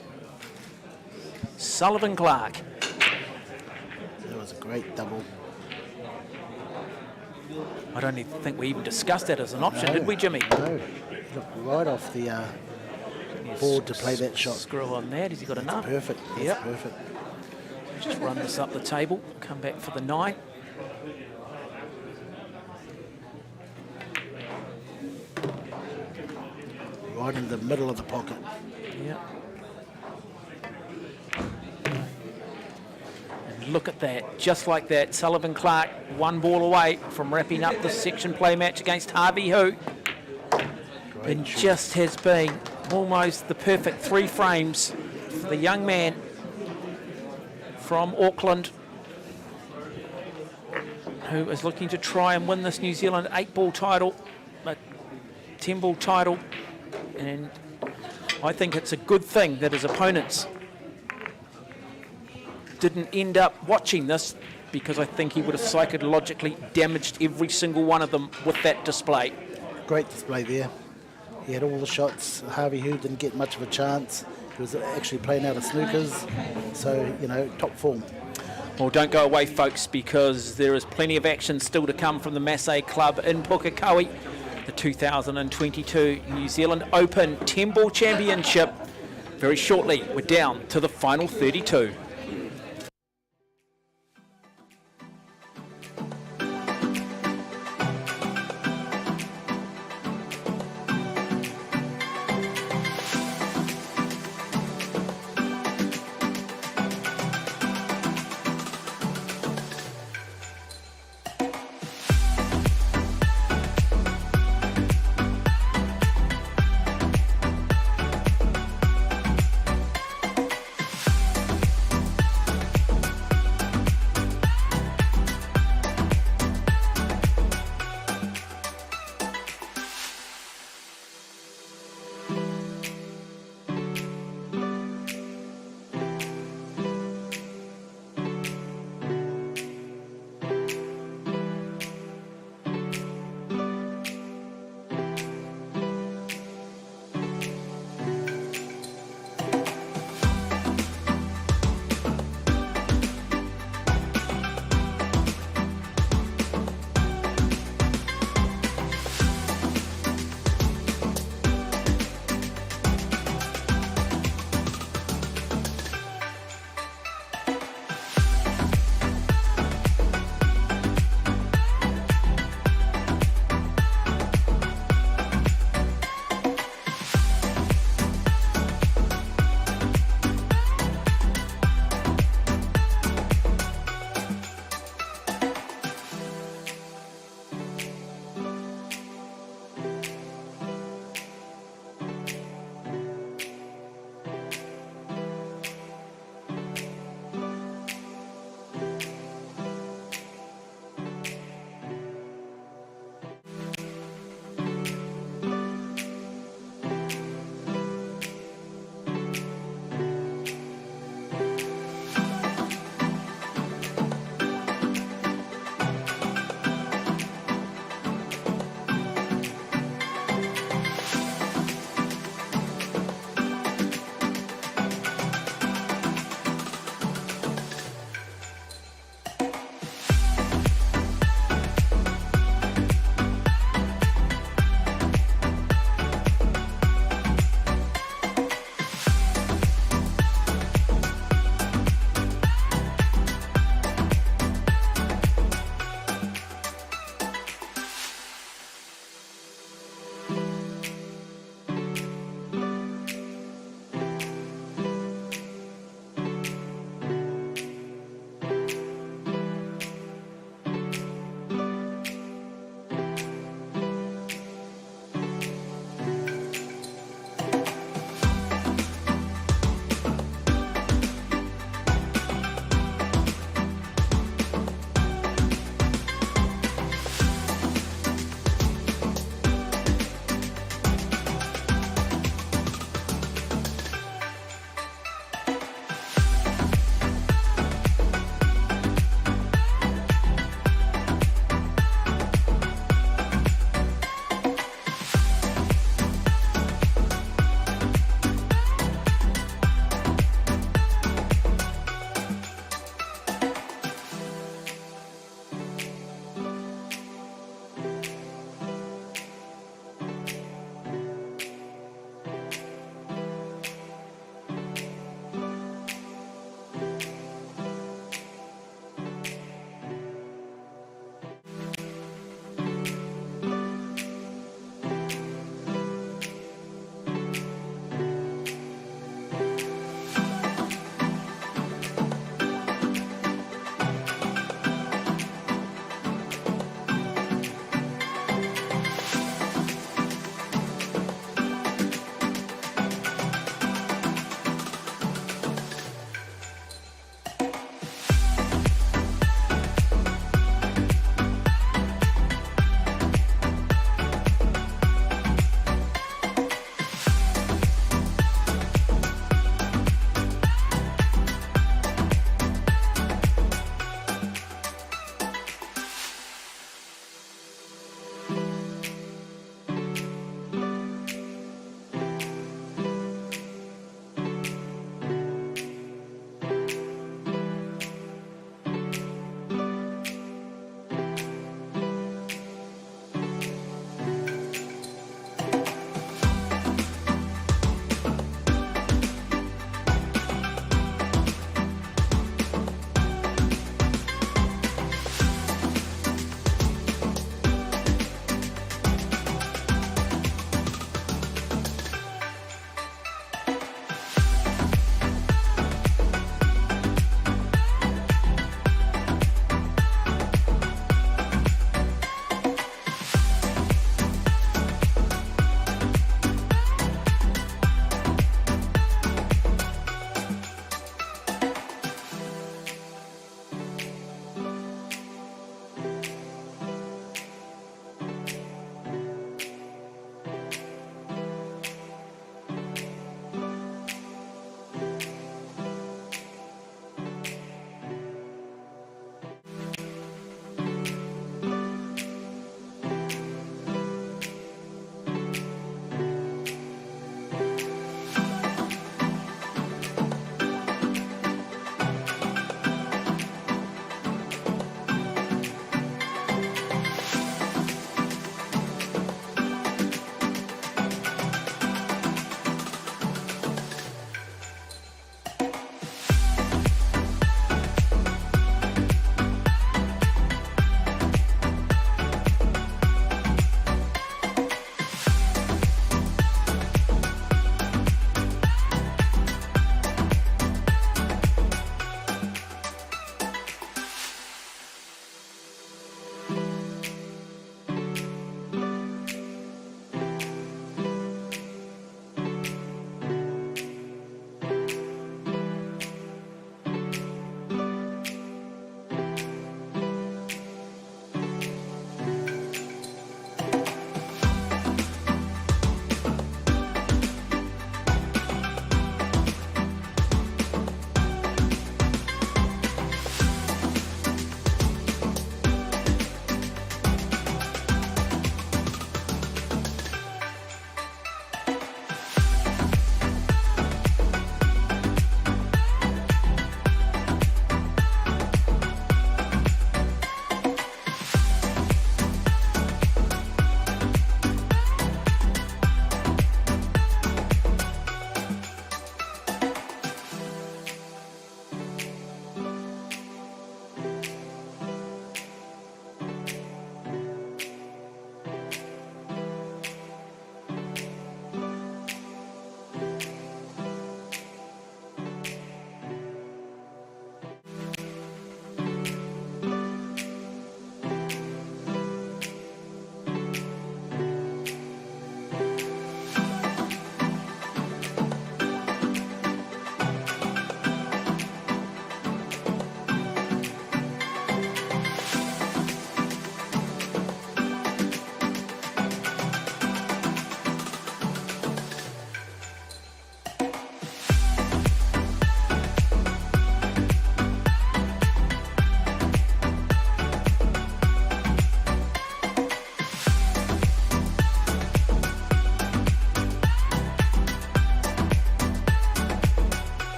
Sullivan Clark. That was a great double. I don't even think we even discussed that as an option, did we, Jimmy? No. Look right off the board to play that shot. Screw on that. Has he got enough? Perfect. That's perfect. Just run this up the table. Come back for the 9. Right in the middle of the pocket. Yeah. And look at that. Just like that, Sullivan Clark 1 ball away from wrapping up the section play match against Harvey Hu. And just has been almost the perfect 3 frames for the young man from Auckland who is looking to try and win this New Zealand 8-ball title, a 10-ball title. And I think it's a good thing that his opponents didn't end up watching this, because I think he would have psychologically damaged every single one of them with that display. Great display there. He had all the shots. Harvey Hu didn't get much of a chance. He was actually playing out of snookers. So, you know, top form. Well, don't go away, folks, because there is plenty of action still to come from the Masse Club in Pukekohe. The 2022 New Zealand Open 10-ball championship. Very shortly, we're down to the final 32.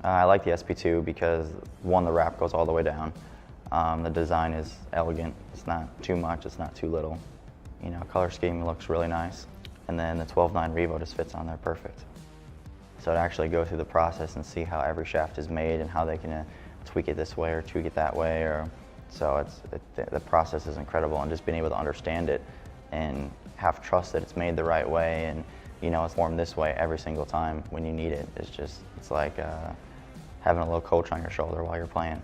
I like the SP2 because, one, the wrap goes all the way down. The design is elegant. It's not too much, it's not too little. You know, color scheme looks really nice. And then the 12.9 Revo just fits on there perfect. So to actually go through the process and see how every shaft is made and how they can tweak it this way or tweak it that way, so the process is incredible, and just being able to understand it and have trust that it's made the right way, and you know it's formed this way every single time when you need it. It's like having a little coach on your shoulder while you're playing.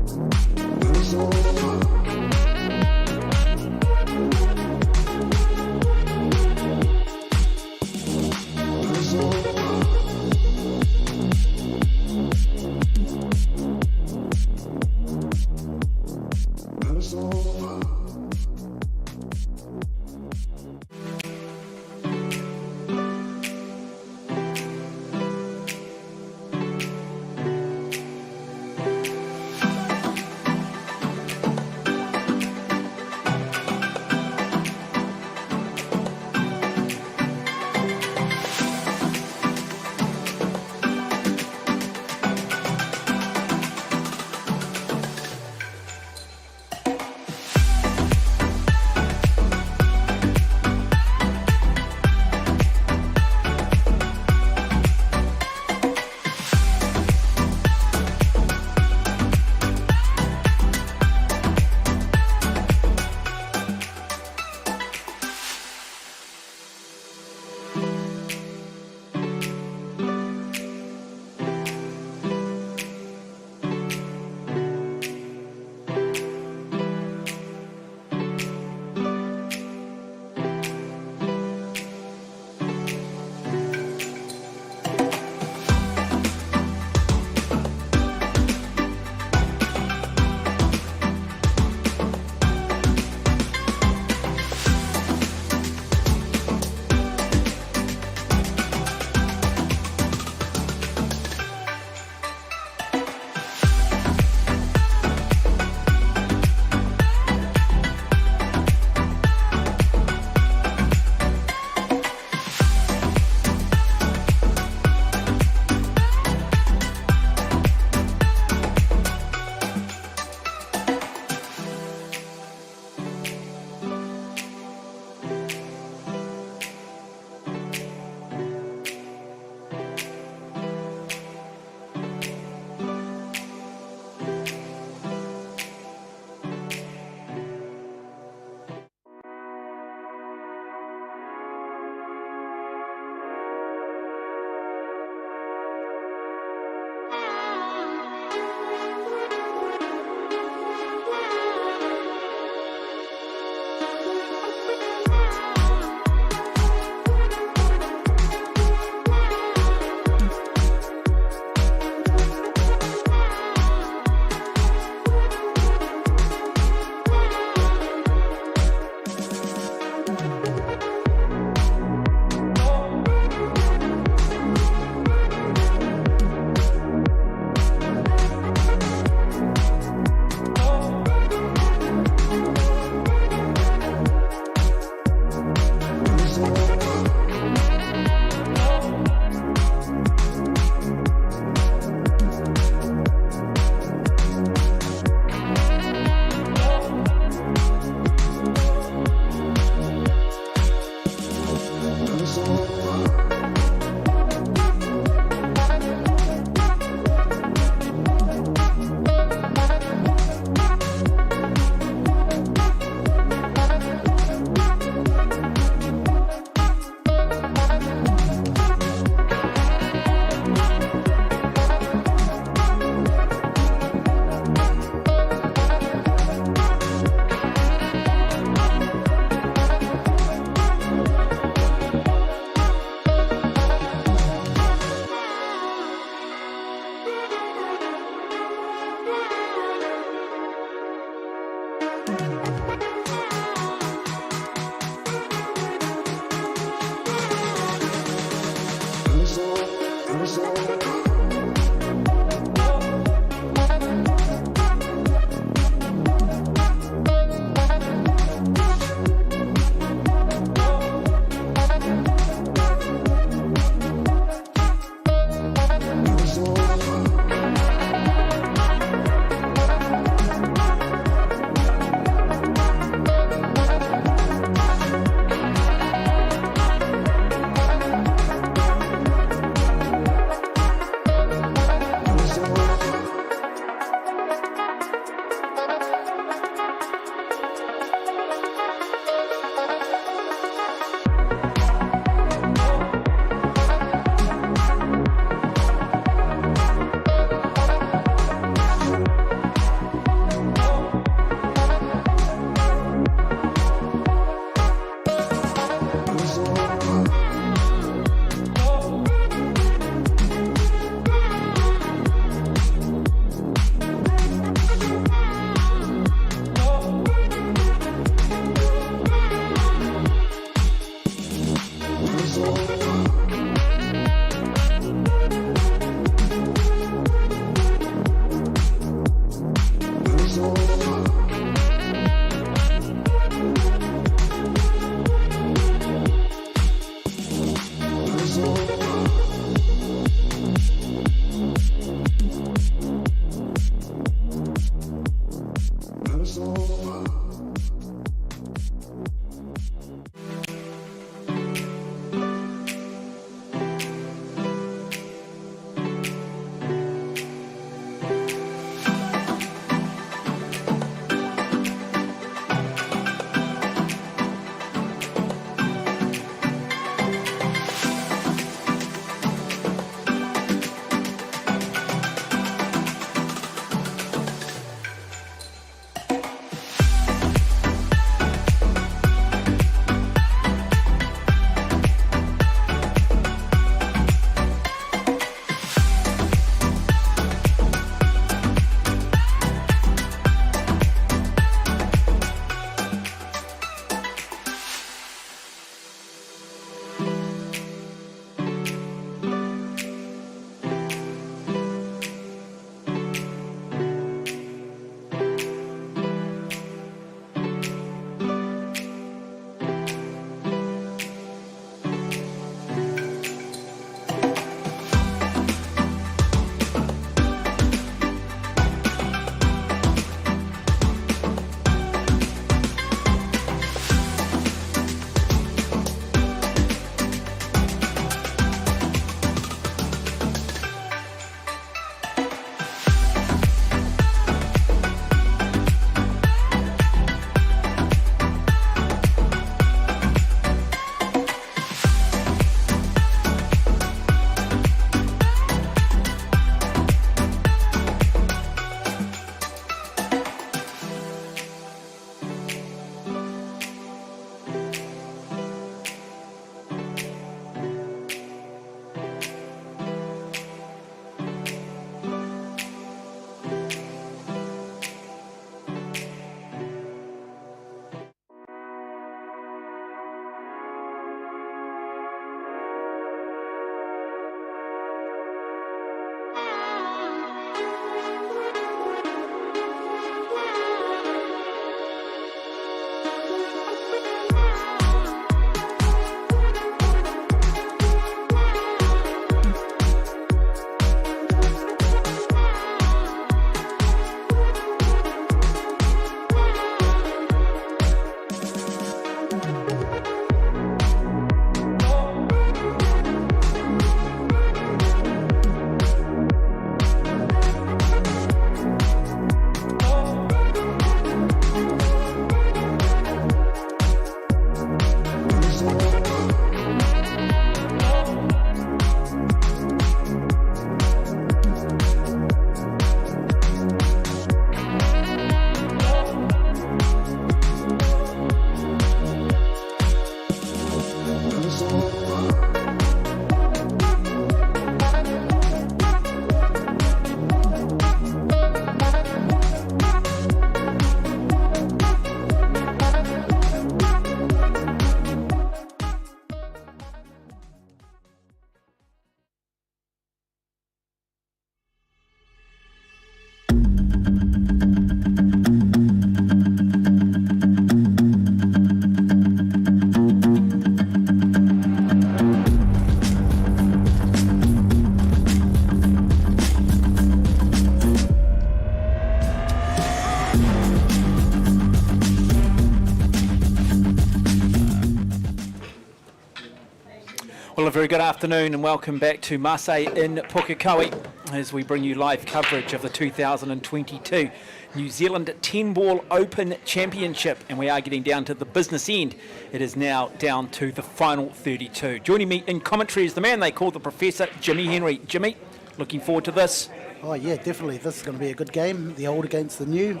Well, a very good afternoon and welcome back to Masse in Pukekohe as we bring you live coverage of the 2022 New Zealand 10-ball Open Championship, and we are getting down to the business end. It is now down to the final 32. Joining me in commentary is the man they call the Professor, Jimmy Henry. Jimmy, looking forward to this. Oh yeah, definitely. This is going to be a good game. The old against the new.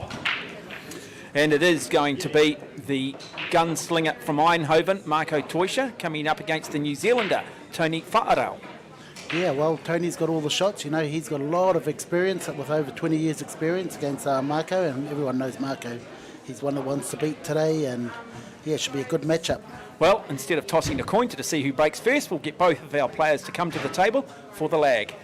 And it is going to be the gunslinger from Eindhoven, Marco Toisha, coming up against the New Zealander, Tony Whaaarau. Yeah, well, Tony's got all the shots. You know, he's got a lot of experience with over 20 years experience against Marco, and everyone knows Marco. He's one of the ones to beat today, and yeah, it should be a good matchup. Well, instead of tossing a coin to see who breaks first, we'll get both of our players to come to the table for the lag.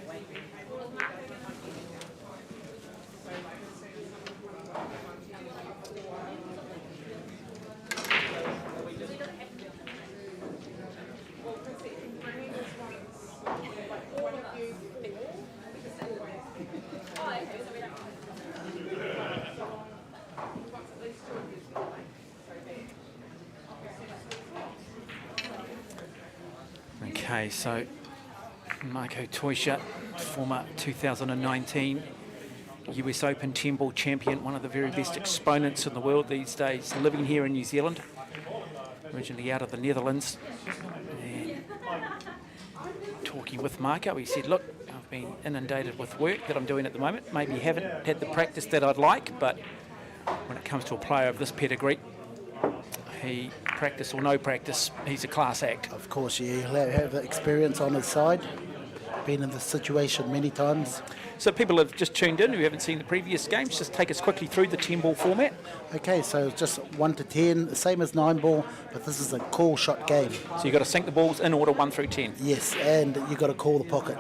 Okay, so Marco Toisha, former 2019 US Open 10-ball champion, one of the very best exponents in the world these days, living here in New Zealand, originally out of the Netherlands. And talking with Marco, he said, look, I've been inundated with work that I'm doing at the moment. Maybe haven't had the practice that I'd like, but when it comes to a player of this pedigree, he, practice or no practice, he's a class act. Of course, yeah, he'll have the experience on his side. Been in this situation many times. So people have just tuned in who haven't seen the previous games. Just take us quickly through the 10-ball format. Okay, so just 1 to 10, the same as 9-ball, but this is a call shot game. So you've got to sink the balls in order 1 through 10. Yes, and you've got to call the pocket.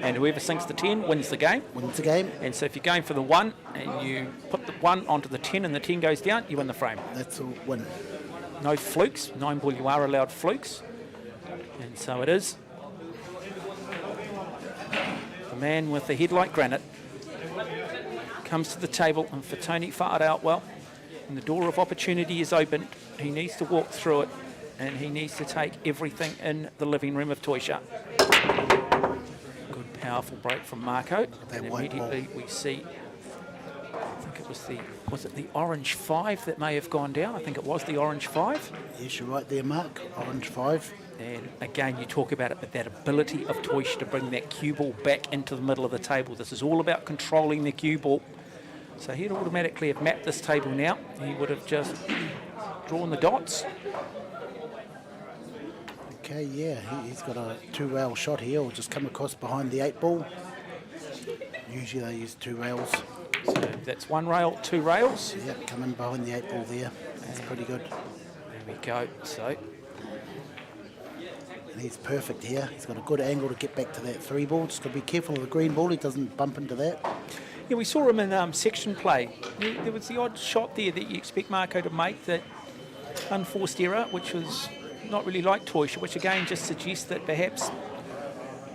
And whoever sinks the 10 wins the game. Wins the game. And so if you're going for the 1 and you put the 1 onto the 10 and the 10 goes down, you win the frame. That's a win. No flukes. 9-ball you are allowed flukes. And so it is. The man with the head like granite comes to the table, and for Tony Whaaarau, well, when the door of opportunity is open, he needs to walk through it, and he needs to take everything in the living room of Toisha. Good, powerful break from Marco, and immediately we see, I think it was it the orange 5 that may have gone down? I think it was the orange 5. Yes, you're right there, Mark. Orange 5. And again, you talk about it, but that ability of Toisha to bring that cue ball back into the middle of the table. This is all about controlling the cue ball. So he'd automatically have mapped this table now. He would have just drawn the dots. Okay, yeah, he's got a 2-rail shot here. Will just come across behind the 8-ball. Usually they use 2 rails. So that's 1 rail, 2 rails. Yep, come in behind the 8-ball there. That's pretty good. There we go. So. And he's perfect here. He's got a good angle to get back to that 3-ball. Just got to be careful of the green ball. He doesn't bump into that. Yeah, we saw him in section play. There was the odd shot there that you expect Marco to make, that unforced error, which was not really like Toisha, which again just suggests that perhaps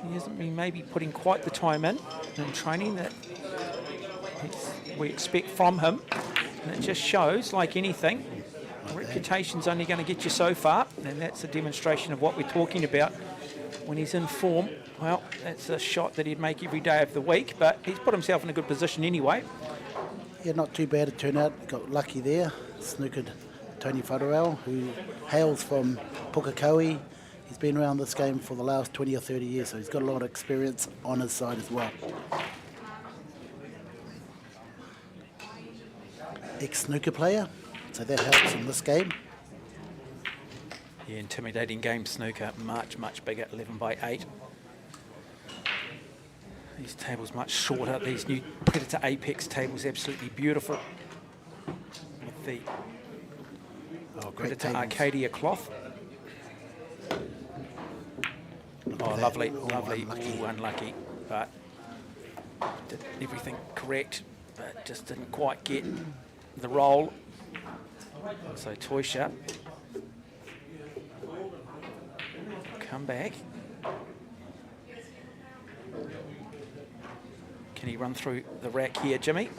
he hasn't been maybe putting quite the time in training that we expect from him. And it just shows, like anything, reputation's only going to get you so far, and that's a demonstration of what we're talking about. When he's in form, well, that's a shot that he'd make every day of the week, but he's put himself in a good position anyway. Yeah, not too bad a turnout. Got lucky there. Snookered Tony Whaaarau, who hails from Pukekohe. He's been around this game for the last 20 or 30 years, so he's got a lot of experience on his side as well. Ex-snooker player, so that helps in this game. Yeah, intimidating game snooker, much bigger, 11 by 8. These tables much shorter. These new Predator Apex tables absolutely beautiful with the Predator Arcadia cloth. Oh, lovely, lovely. Unlucky. Ooh, unlucky, but did everything correct, but just didn't quite get the roll. So Toisha come back. Can he run through the rack here, Jimmy?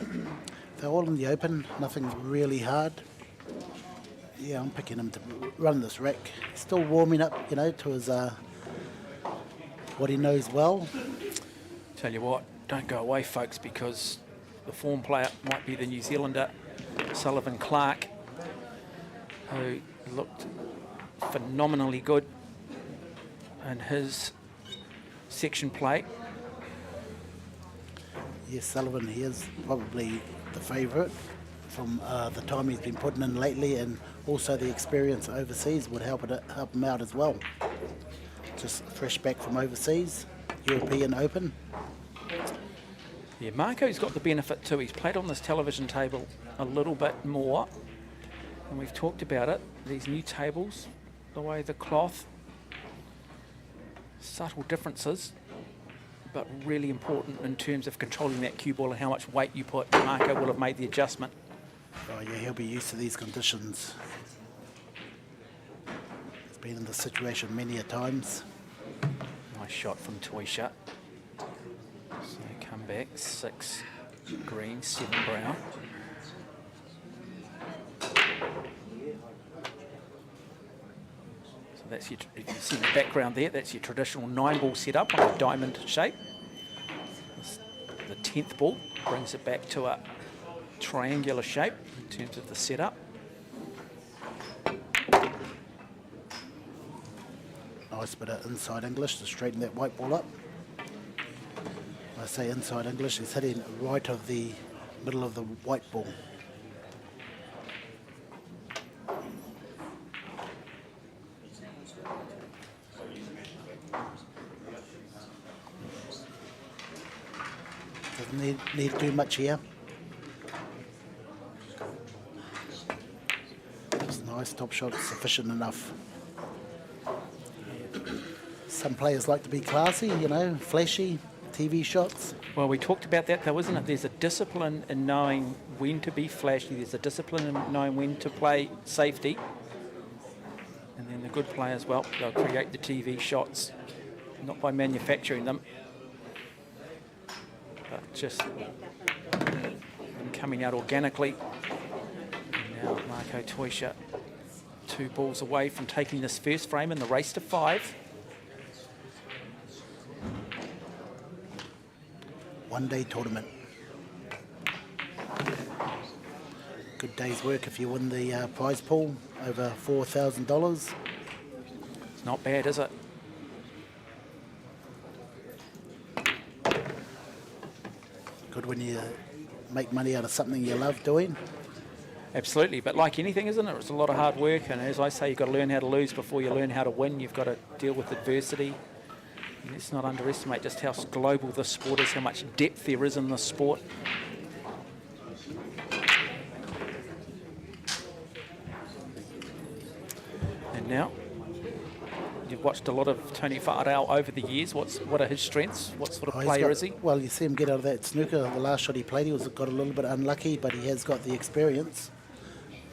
They're all in the open, nothing really hard. Yeah, I'm picking him to run this rack. Still warming up, you know, to his what he knows well. Tell you what, don't go away, folks, because the form player might be the New Zealander, Sullivan Clark, who looked phenomenally good in his section play. Yes, Sullivan, he is probably the favourite from the time he's been putting in lately, and also the experience overseas would help him out as well. Just fresh back from overseas, European Open. Yeah, Marco's got the benefit too. He's played on this television table a little bit more, and we've talked about it. These new tables, the way the cloth, subtle differences, but really important in terms of controlling that cue ball and how much weight you put. Marco will have made the adjustment. Oh yeah, he'll be used to these conditions. He's been in this situation many a times. Nice shot from Toisha. So come back, 6 green, 7 brown. So that's your, if you see the background there, that's your traditional 9-ball setup on a diamond shape. The 10th ball brings it back to a triangular shape in terms of the setup. Nice bit of inside English to straighten that white ball up. When I say inside English, he's hitting right of the middle of the white ball. Doesn't need to do much here. It's nice, top shot, sufficient enough. Some players like to be classy, you know, flashy, TV shots. Well, we talked about that though, isn't it? There's a discipline in knowing when to be flashy. There's a discipline in knowing when to play safety. And then the good players, well, they'll create the TV shots, not by manufacturing them, but just them coming out organically. And now Marco Toisha, 2 balls away from taking this first frame in the race to 5. One-day tournament. Good day's work if you win the prize pool, over $4,000. It's not bad, is it? Good when you make money out of something you love doing. Absolutely, but like anything, isn't it? It's a lot of hard work, and as I say, you've got to learn how to lose before you learn how to win. You've got to deal with adversity. And let's not underestimate just how global this sport is, how much depth there is in this sport. And now, you've watched a lot of Tony Whaarau over the years. What are his strengths? What sort of player is he? Well, you see him get out of that snooker. The last shot he played, he got a little bit unlucky, but he has got the experience.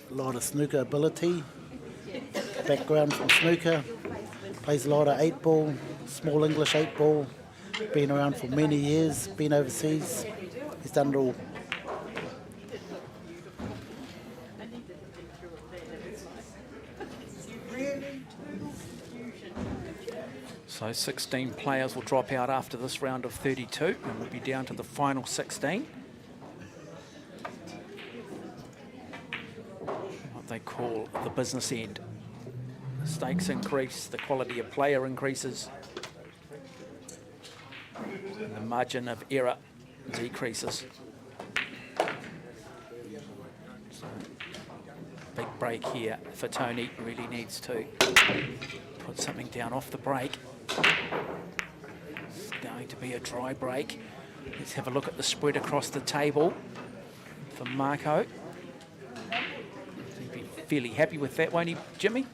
A lot of snooker ability, background from snooker. Plays a lot of 8-ball, small English 8-ball. Been around for many years, been overseas. He's done it all. So 16 players will drop out after this round of 32, and we'll be down to the final 16. What they call the business end. Stakes increase, the quality of player increases, and the margin of error decreases. So, big break here for Tony. Really needs to put something down off the break. It's going to be a dry break. Let's have a look at the spread across the table for Marco. He'll be fairly happy with that, won't he, Jimmy?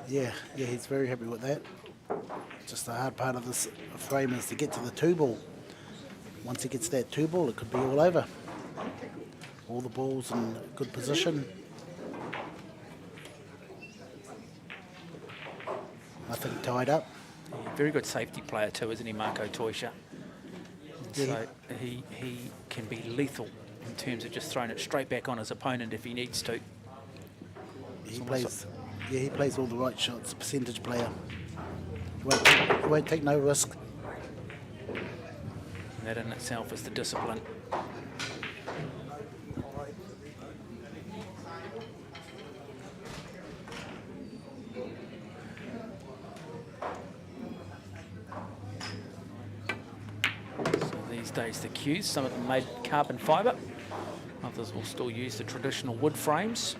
Yeah, he's very happy with that. Just the hard part of this frame is to get to the 2-ball. Once he gets that 2-ball, it could be all over. All the balls in good position. Nothing tied up. Yeah, very good safety player too, isn't he, Marco Toisha? Yeah. So he can be lethal in terms of just throwing it straight back on his opponent if he needs to. He plays all the right shots, percentage player. He won't take no risk. That in itself is the discipline. So these days the cues, some of them made carbon fibre, others will still use the traditional wood frames.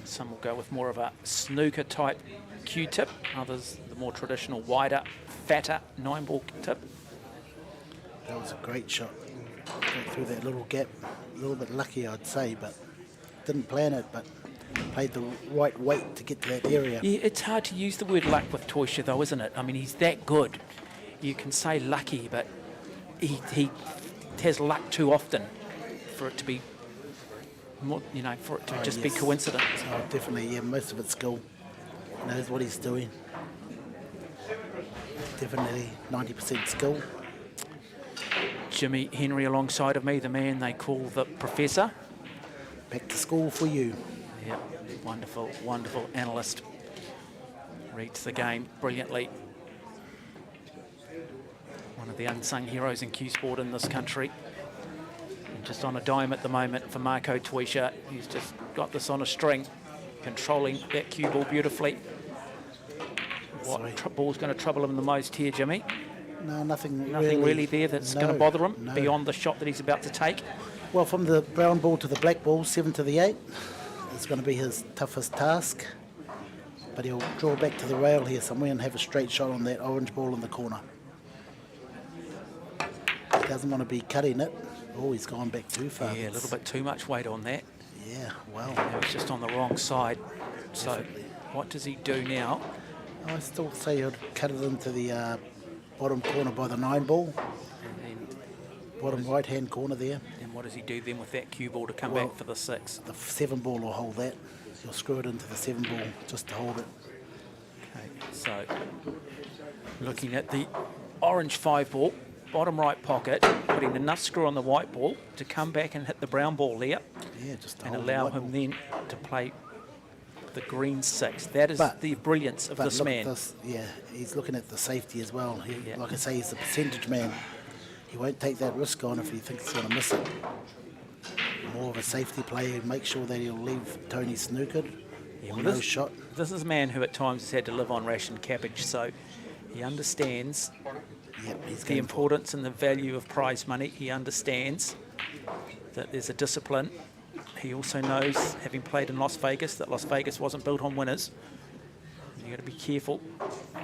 Some will go with more of a snooker type cue tip, others the more traditional wider, fatter 9-ball tip. That was a great shot. Got through that little gap. A little bit lucky, I'd say, but didn't plan it, but played the right weight to get to that area. Yeah, it's hard to use the word luck with Toisha though, isn't it? I mean, he's that good. You can say lucky, but he has luck too often for it to be more, you know, for it to just be coincidence. Oh, definitely, yeah, most of it's skill. Knows what he's doing. Definitely 90% skill. Jimmy Henry alongside of me, the man they call the Professor. Back to school for you. Yeah, wonderful, wonderful analyst. Reads the game brilliantly. One of the unsung heroes in cue sport in this country. And just on a dime at the moment for Marco Toisha. He's just got this on a string, controlling that cue ball beautifully. What ball's going to trouble him the most here, Jimmy? No, nothing really there that's going to bother him no. beyond the shot that he's about to take. Well, from the brown ball to the black ball, 7 to the 8, is going to be his toughest task. But he'll draw back to the rail here somewhere and have a straight shot on that orange ball in the corner. He doesn't want to be cutting it. Oh, he's gone back too far. Yeah, a little bit too much weight on that. Yeah, well. It was just on the wrong side. So what does he do now? I still say he'd cut it into the bottom corner by the 9 ball. And then, Bottom right-hand corner there. and what does he do then with that cue ball to come back for the 6? The 7 ball will hold that. He'll screw it into the 7 ball just to hold it. Okay, so looking at the orange 5 ball, bottom right pocket, putting enough screw on the white ball to come back and hit the brown ball there, Yeah, just to and hold the allow white him ball. then to play the green 6. That is But- the brilliance of But this look at man. this, yeah, he's looking at the safety as well. Yeah. Like I say, he's a percentage man. He won't take that risk on if he thinks he's going to miss it. More of a safety play, make sure that he'll leave Tony snookered Yeah, or well, no this- shot. This is a man who at times has had to live on ration cabbage, so he understands Yep, he's the going importance and the value of prize money. He understands that there's a discipline. He also knows, having played in Las Vegas, that Las Vegas wasn't built on winners. You've got to be careful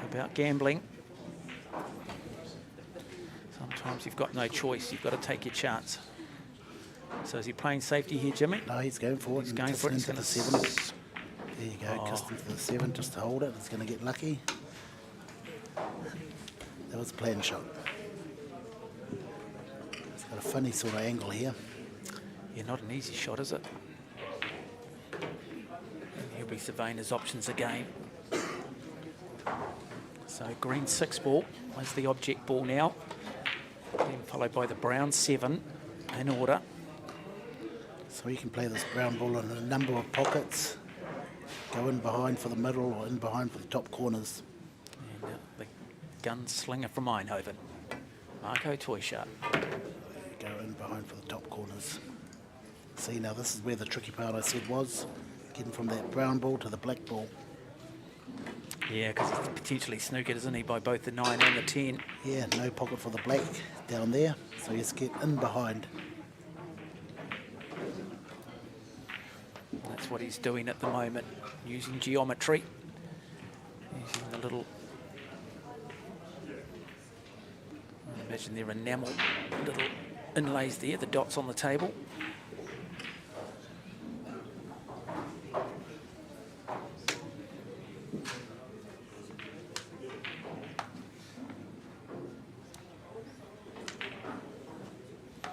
about gambling. Sometimes you've got no choice. You've got to take your chance. So is he playing safety here, Jimmy? No, he's going for it. He's and going for it. kissing He's into going the to 7. There you go, kissed into the 7 just to hold it. He's going to get lucky. That was a planned shot. It's got a funny sort of angle here. Yeah, not an easy shot, is it? And he'll be surveying his options again. So green 6 ball is the object ball now. Then followed by the brown 7 in order. So you can play this brown ball in a number of pockets. Go in behind for the middle or in behind for the top corners. And the gunslinger from Eindhoven, Marco Toisha. Go in behind for the top corners. See, now this is where the tricky part I said was. Getting from that brown ball to the black ball. Yeah, because he's potentially snookered, isn't he, by both the 9 and the 10. Yeah, no pocket for the black down there. So you just get in behind. That's what he's doing at the moment, using geometry, using the little, I imagine they're enamel little inlays there, the dots on the table.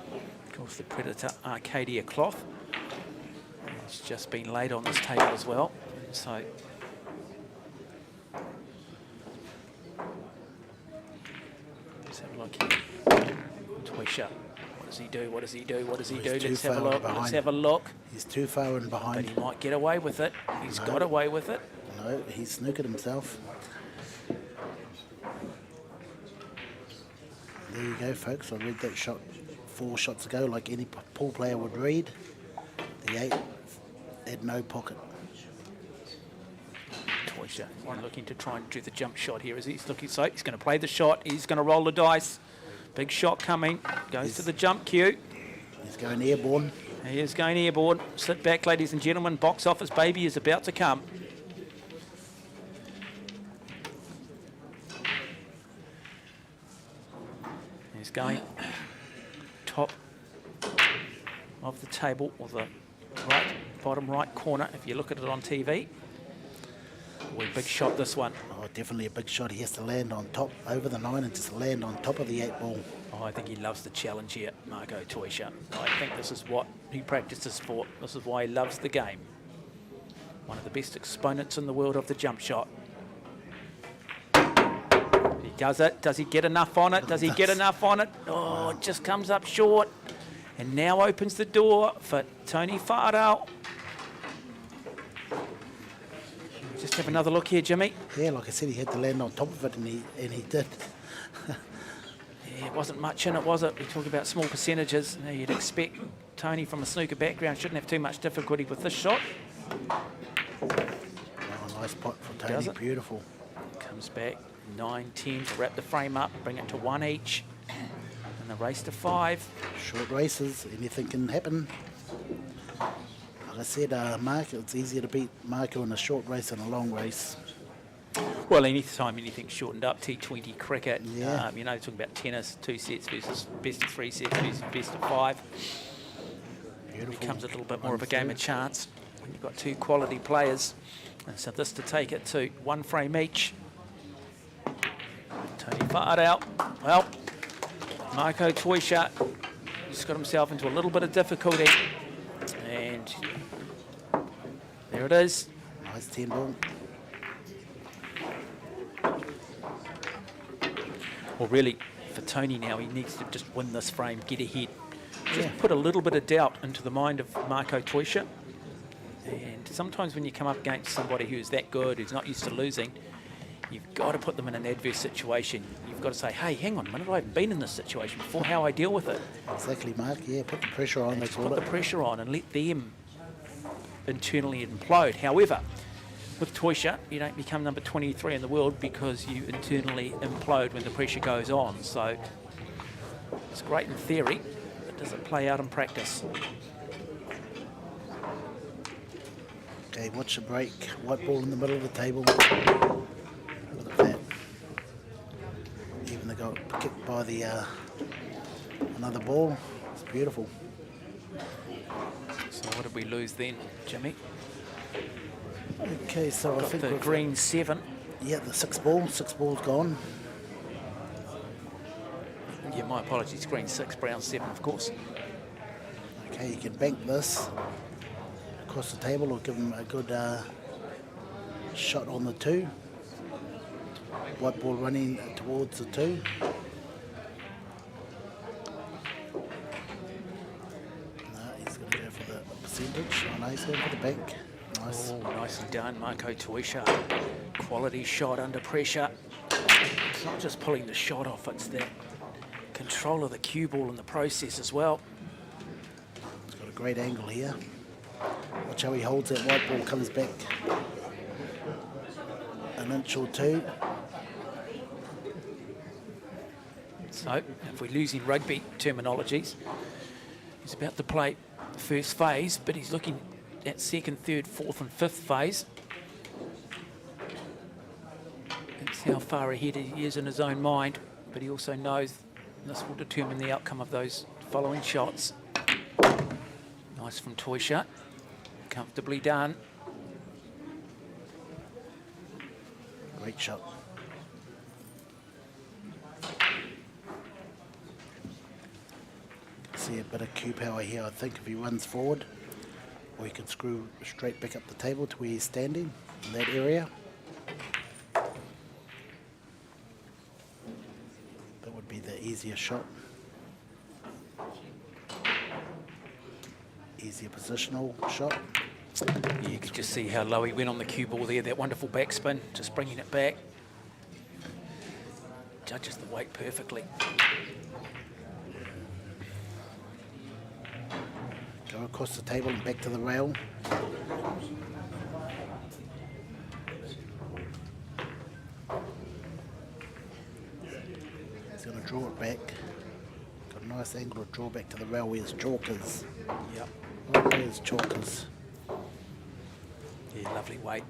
Of course, the Predator Arcadia cloth. It's just been laid on this table as well. So let's have a look here. Toisha. What does he do? What does he do? What does he He's do? too Let's have a far look. Let's behind. have a look. He's too far in But behind. he might get away with it. He's No. got away with it. No, he's snookered himself. There you go, folks. I read that shot 4 shots ago like any pool player would read. The 8 had no pocket. Toisha looking to try and do the jump shot here as he's looking. So he's going to play the shot. He's going to roll the dice. Big shot coming. Goes to the jump cue. He's going airborne. He is going airborne. Sit back, ladies and gentlemen. Box office baby is about to come. He's going top of the table, or the bottom right corner if you look at it on TV. Oh, big shot this one. Oh, definitely a big shot. He has to land on top, over the 9, and just land on top of the 8 ball. Oh, I think he loves the challenge here, Marco Toisha. I think this is what he practices for. This is why he loves the game. One of the best exponents in the world of the jump shot. He does it. Does he get enough on it? Does he get enough on it? Oh, it just comes up short. And now opens the door for Tony Farrell. Just have another look here, Jimmy. Yeah, like I said, he had to land on top of it, and he did. Yeah, it wasn't much in it, was it? We talk about small percentages. Now you'd expect Tony from a snooker background shouldn't have too much difficulty with this shot. Oh, nice pot for Tony. Does it? Beautiful. Comes back 9-10 to wrap the frame up, bring it to 1 each. And the race to 5. Short races, anything can happen. Like I said, Marco, it's easier to beat Marco in a short race than a long race. Well, anytime anything's shortened up, T20 cricket, Yeah. you know, talking about tennis, 2 sets versus best of 3 sets versus best of 5. Beautiful. It becomes a little bit more of a game of chance when you've got 2 quality players. And so this to take it to 1 frame each. Tony Farrell. Well, Marco Toisha just got himself into a little bit of difficulty. And there it is. Nice 10 ball. Well, really, for Tony now, he needs to just win this frame, get ahead. Just Yeah. put a little bit of doubt into the mind of Marco Toisha. And sometimes when you come up against somebody who's that good, who's not used to losing, you've got to put them in an adverse situation. You've got to say, hey, hang on a minute, I haven't been in this situation before, how I deal with it. Exactly, Mark. Yeah, put the pressure on, And they just call put the it. pressure on and let them internally implode. However, with Toisha, you don't become number 23 in the world because you internally implode when the pressure goes on. So it's great in theory, but does it play out in practice? Okay, watch the break. White ball in the middle of the table. Look at that. Even they got kicked by the another ball. It's beautiful. So what did we lose then, Jimmy? Okay, so I Got think the we've- green 7. Yeah, the 6 ball. 6 ball's gone. Yeah, my apologies, green 6, brown 7, of course. Okay, you can bank this across the table or give him a good shot on the 2. White ball running towards the 2. No, he's going to go for the percentage. Oh, no, he's going for the bank. Nice. Oh, nicely done, Marco Toisha. Quality shot under pressure. It's not just pulling the shot off, it's that control of the cue ball in the process as well. He's got a great angle here. Watch how he holds that white ball, comes back an inch or 2. So, if we're losing rugby terminologies, he's about to play the first phase, but he's looking at 2nd, 3rd, 4th and 5th phase. That's how far ahead he is in his own mind, but he also knows this will determine the outcome of those following shots. Nice from Toisha, comfortably done. Great shot. See a bit of cue power here, I think, if he runs forward. Or he can screw straight back up the table to where he's standing in that area. That would be the easier shot. Easier positional shot. You could just see how low he went on the cue ball there, that wonderful backspin, just bringing it back. judges the weight perfectly. Go across the table and back to the rail. He's going to draw it back. Got a nice angle to draw back to the rail where his chalk is. Yep. Right where his chalk is. Yeah, lovely weight.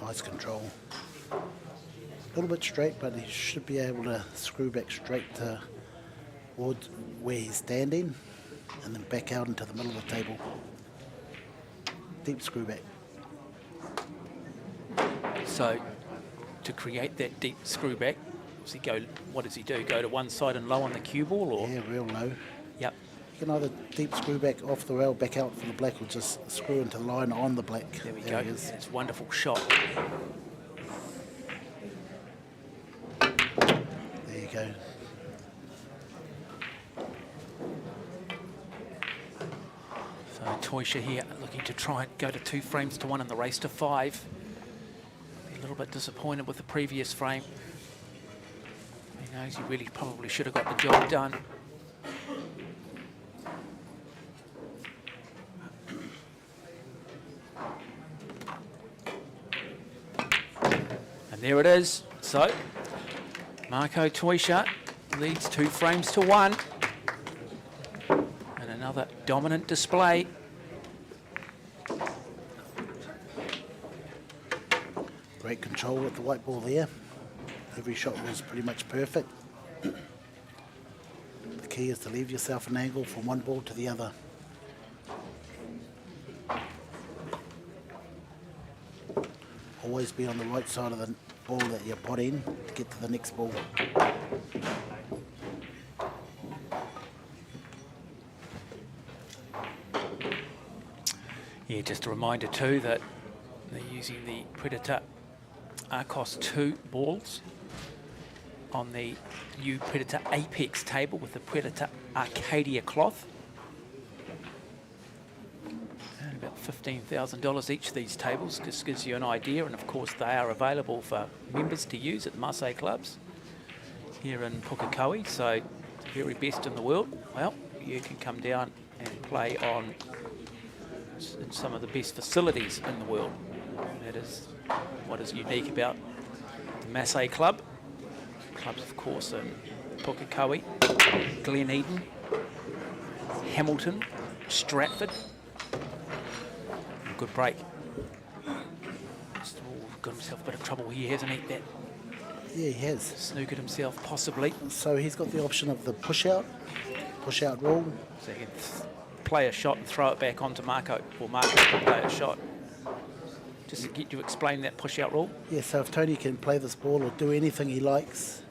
Nice control. A little bit straight, but he should be able to screw back straight towards where he's standing and then back out into the middle of the table. Deep screw back. So to create that deep screw back, does he go, what does he do? Go to one side and low on the cue ball, or? Yeah, real low. Yep. You can either deep screw back off the rail, back out for the black, or just screw into the line on the black. There we go. It is. It's a wonderful shot. There you go. So Toisha here looking to try and go to 2 frames to 1 in the race to 5. A little bit disappointed with the previous frame. He knows he really probably should have got the job done. And there it is. So Marco Toisha leads 2 frames to 1. And another dominant display. Great control with the white ball there. Every shot was pretty much perfect. The key is to leave yourself an angle from one ball to the other. Always be on the right side of the ball that you're potting to get to the next ball. Yeah, just a reminder too that they're using the Predator Arcos 2 balls on the new Predator Apex table with the Predator Arcadia cloth. And about $15,000 each, these tables. Just gives you an idea, and of course they are available for members to use at the Masse clubs here in Pukekohe, so the very best in the world. Well, you can come down and play on in some of the best facilities in the world. That is what is unique about the Masse Club. Clubs, of course, in Pukekohe, Glen Eden, Hamilton, Stratford. Good break. Still got himself a bit of trouble here, hasn't he? That Yeah, he has. snookered himself, possibly. So he's got the option of the push out rule. So he can play a shot and throw it back onto Marco, or Marco can play a shot. Just to get you to explain that push-out rule. Yeah, so if Tony can play this ball or do anything he likes,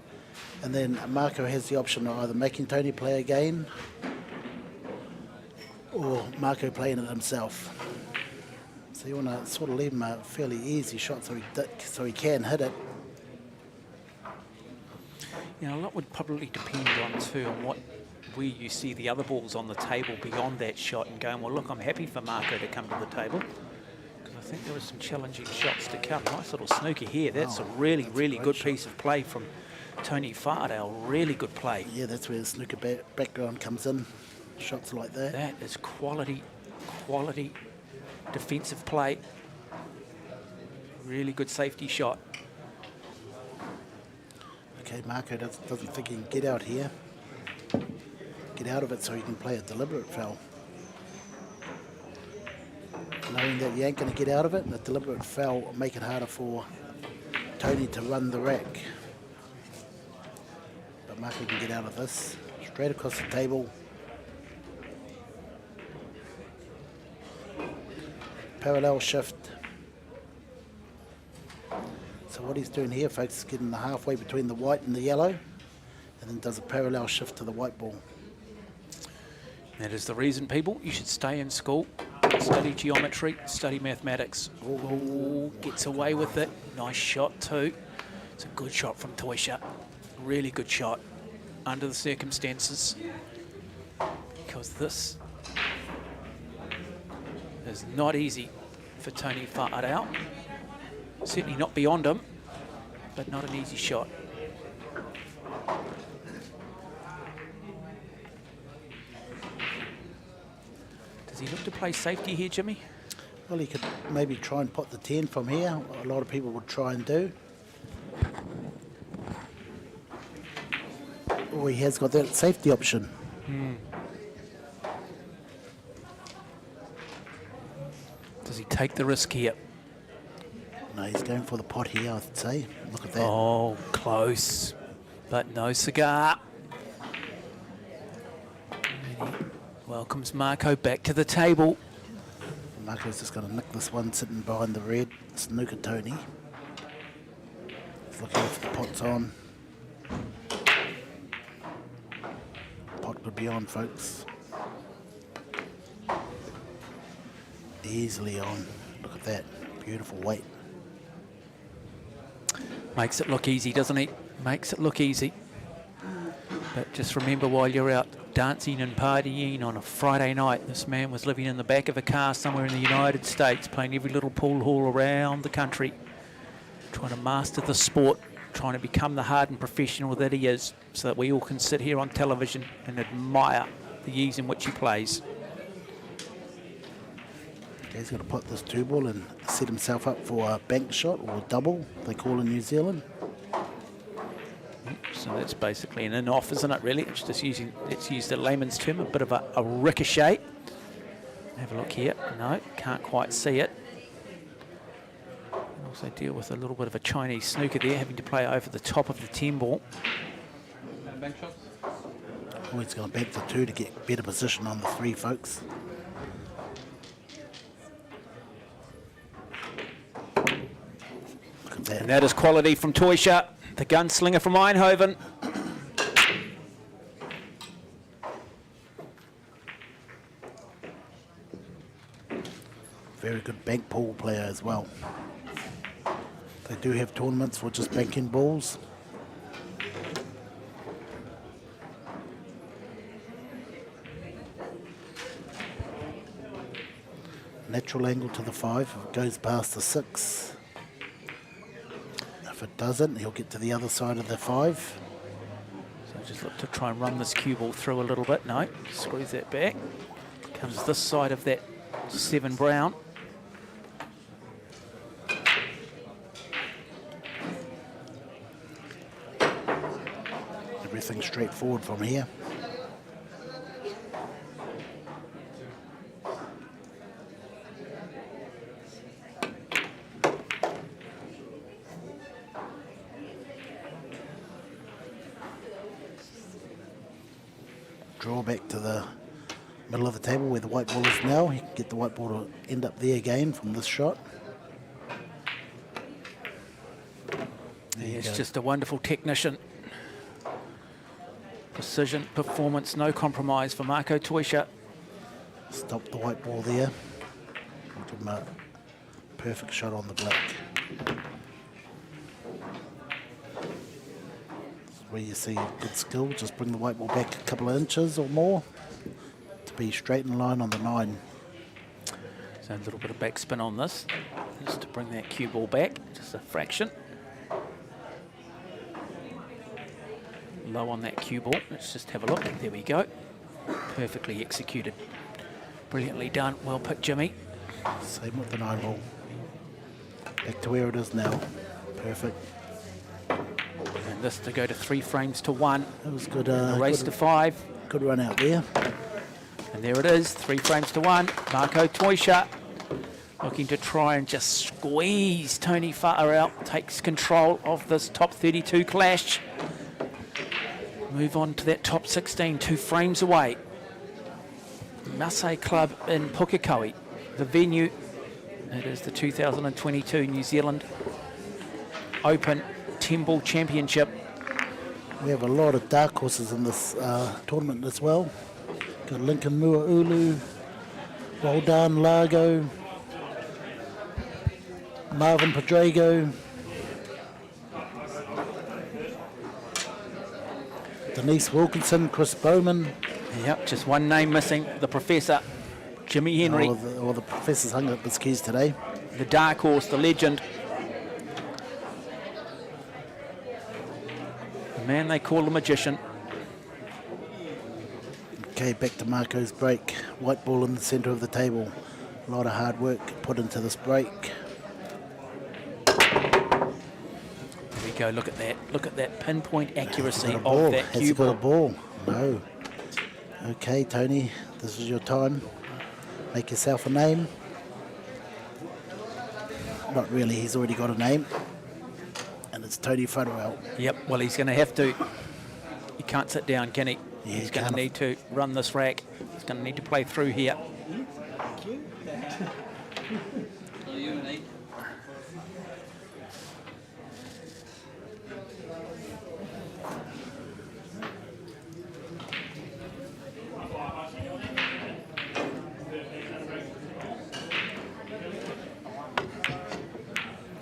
and then Marco has the option of either making Tony play again or Marco playing it himself. So you want to sort of leave him a fairly easy shot so he can hit it. You know, a lot would probably depend on too on where you see the other balls on the table beyond that shot and going, well, look, I'm happy for Marco to come to the table. I think there are some challenging shots to come. Nice little snooker here. That's a really good shot. piece of play from Tony Fardale. Really good play. Yeah, that's where the snooker background comes in. Shots like that. That is quality defensive play. Really good safety shot. Okay, Marco doesn't think he can get out here. Get out of it so he can play a deliberate foul. Knowing that you ain't going to get out of it, the deliberate foul will make it harder for Tony to run the rack. But Marco can get out of this. Straight across the table. Parallel shift. So what he's doing here, folks, is getting the halfway between the white and the yellow, and then does a parallel shift to the white ball. That is the reason, people, you should stay in school, study geometry, study mathematics. Oh, gets away with it. Nice shot too. It's a good shot from Toisha. Really good shot under the circumstances. Because this is not easy for Tony Whaarau. Certainly not beyond him, but not an easy shot. Does he look to play safety here, Jimmy? Well, he could maybe try and pot the 10 from here. A lot of people would try and do. Or he has got that safety option. Does he take the risk here? No, he's going for the pot here, I'd say. Look at that. Oh, close, but no cigar. And he welcomes Marco back to the table. Marco's just going to nick this one sitting behind the red. Snooker Tony. He's looking if the pot's on. Pot could be on, folks. Easily on. Look at that. Beautiful weight. Makes it look easy, doesn't he? Makes it look easy. But just remember, while you're out dancing and partying on a Friday night, this man was living in the back of a car somewhere in the United States, playing every little pool hall around the country, trying to master the sport, trying to become the hardened professional that he is, so that we all can sit here on television and admire the ease in which he plays. Okay, he's going to put this 2-ball and set himself up for a bank shot, or double, they call in New Zealand. So that's basically an in-off, isn't it, really? It's just using, let's use the layman's term, a bit of a ricochet. Have a look here. No, can't quite see it. Also deal with a little bit of a Chinese snooker there, having to play over the top of the 10-ball. Oh, he's going to bank the 2 to get better position on the 3, folks. Look at that. And that is quality from Toisha, the gunslinger from Eindhoven. Very good bank pool player as well. They do have tournaments for just banking balls. Natural angle to the 5. If it goes past the 6. If it doesn't, he'll get to the other side of the 5. So just look to try and run this cue ball through a little bit. No, screws that back. Comes this side of that 7 brown. Everything straightforward from here. Draw back to the middle of the table where the white ball is now. He can get the white ball to end up there again from this shot. He's just a wonderful technician. Precision, performance, no compromise for Marco Toisha. Stop the white ball there. Give him a perfect shot on the black. Where you see good skill, just bring the white ball back a couple of inches or more to be straight in line on the 9. So a little bit of backspin on this, just to bring that cue ball back, just a fraction. Low on that cue ball, let's just have a look, there we go. Perfectly executed. Brilliantly done, well picked, Jimmy. Same with the 9 ball. Back to where it is now. Perfect. And this to go to 3 frames to 1. That was good. Race to 5. Good run out there. And there it is, 3 frames to 1. Marco Toisha looking to try and just squeeze Tony Whaarau out. Takes control of this top 32 clash. Move on to that top 16, 2 frames away. Masse Club in Pukekohe, the venue. It is the 2022 New Zealand Open 10-ball championship. We have a lot of dark horses in this tournament as well. Got Lincoln Muaulu, Roldan Largo, Marvin Pedrago, Denise Wilkinson, Chris Bowman. Yep, just one name missing, the Professor, Jimmy Henry. All the professors hung up his keys today. The dark horse, the legend. The man they call a magician. Okay, back to Marco's break. White ball in the centre of the table. A lot of hard work put into this break. There we go, look at that. Look at that pinpoint accuracy of that Has cue he got a ball. ball? No. Okay, Tony, this is your time. Make yourself a name. Not really, he's already got a name. And it's Tony Whanawau. Yep, well, he's going to have to. He can't sit down, can he? Yeah, He's he going to can't. need to run this rack. He's going to need to play through here.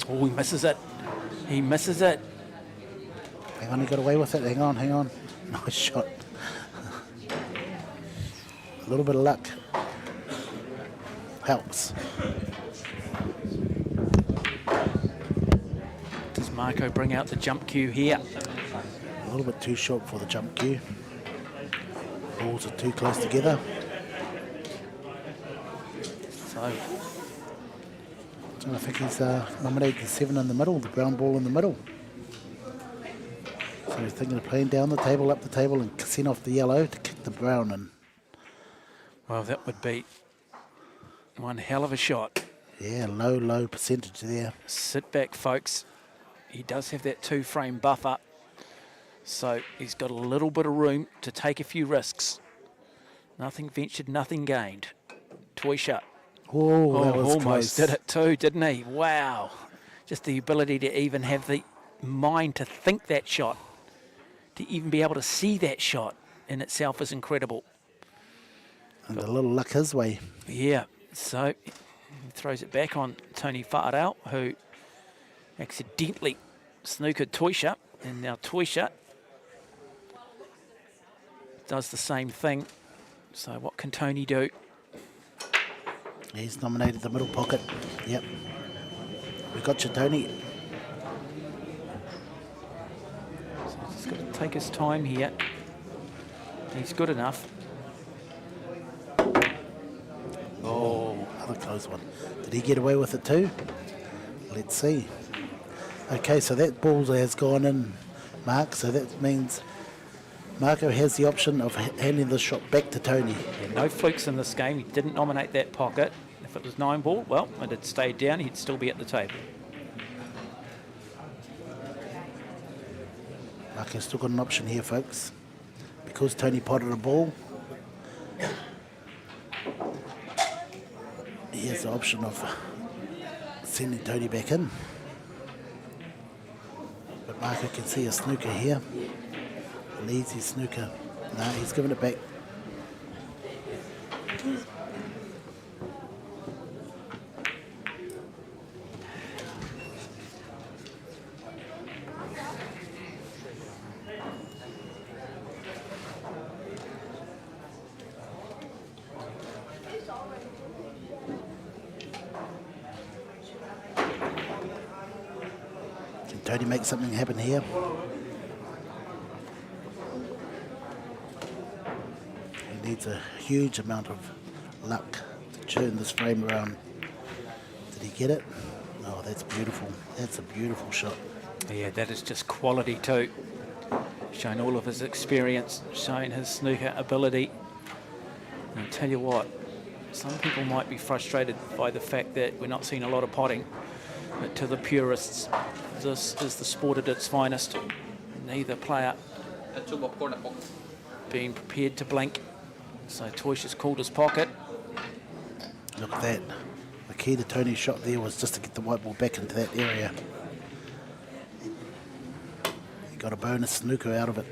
Oh, he misses it. He misses it. Hang on, he got away with it. Hang on, hang on. Nice shot. A little bit of luck helps. Does Marco bring out the jump cue here? A little bit too short for the jump cue. Balls are too close together. So, So I think he's nominated the 7 in the middle, the brown ball in the middle. So he's thinking of playing down the table, up the table, and send off the yellow to kick the brown in. well, that would be one hell of a shot. Yeah, low percentage there. Sit back, folks. He does have that 2-frame buffer, so he's got a little bit of room to take a few risks. Nothing ventured, nothing gained. Toisha. Oh, that was almost close. did it too, didn't he? Wow. Just the ability to even have the mind to think that shot, to even be able to see that shot in itself is incredible. And a little luck his way. Yeah, so he throws it back on Tony Whanawau, who accidentally snookered Toisha, and now Toisha does the same thing. So what can Tony do? He's nominated the middle pocket. Yep. We got you, Tony. So he's just got to take his time here. He's good enough. Oh, another close one. Did he get away with it too? Let's see. Okay, so that ball has gone in, Mark. So that means Marco has the option of handing the shot back to Tony. Yeah, no flukes in this game. He didn't nominate that pocket. If it was 9-ball, well, it had stayed down, he'd still be at the table. Marco's still got an option here, folks. Because Tony potted a ball, he has the option of sending Tony back in. But Marco can see a snooker here. Leads his snooker. No, he's given it back. Can Tony make something happen here? He needs a huge amount of luck to turn this frame around. Did he get it? Oh, that's beautiful. That's a beautiful shot. Yeah, that is just quality too. Showing all of his experience, showing his snooker ability. And I tell you what, some people might be frustrated by the fact that we're not seeing a lot of potting, but to the purists, this is the sport at its finest. Neither player being prepared to blink. So Toisha's called his pocket. Look at that. The key to Tony's shot there was just to get the white ball back into that area. got a bonus snooker out of it.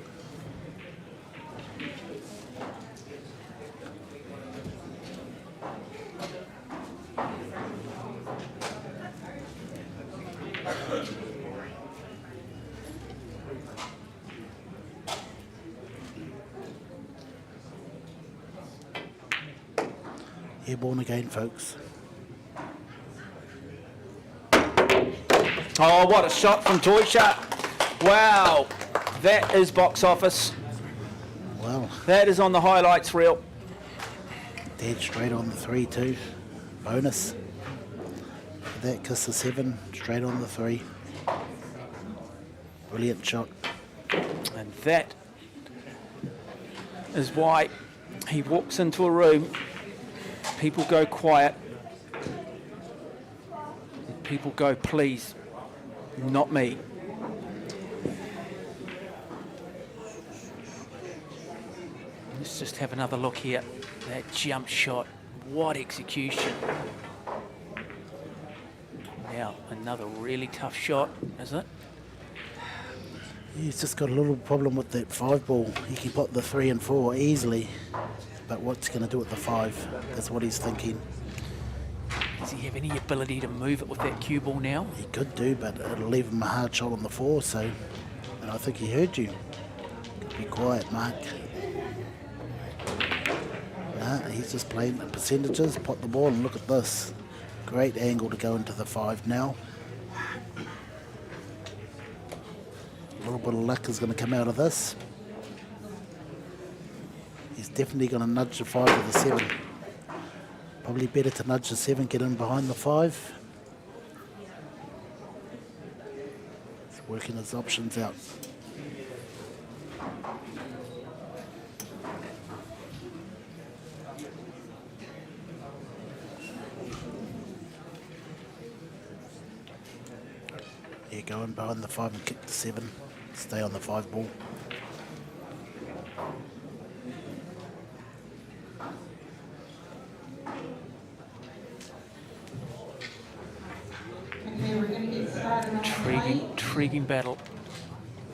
Airborne again, folks. Oh, what a shot from Toisha. Wow, that is box office. Well, That is on the highlights reel. dead straight on the 3 too. Bonus. That kiss the 7, straight on the 3. Brilliant shot. And that is why he walks into a room, people go quiet, people go, please, not me. Let's just have another look here. That jump shot, what execution. Now, another really tough shot, isn't it? He's just got a little problem with that 5 ball. He can put the 3 and 4 easily, but what's he going to do with the 5? That's what he's thinking. Does he have any ability to move it with that cue ball now? He could do, but it'll leave him a hard shot on the 4, so... And I think he heard you. Be quiet, Mark. Nah, he's just playing the percentages, pot the ball, and look at this. Great angle to go into the 5 now. A little bit of luck is going to come out of this. He's definitely going to nudge the 5 to the 7. Probably better to nudge the 7, get in behind the 5. He's working his options out. Yeah, go in behind the 5 and kick the 7. Stay on the 5 ball. Okay, we're going to get started on the plate. Intriguing battle.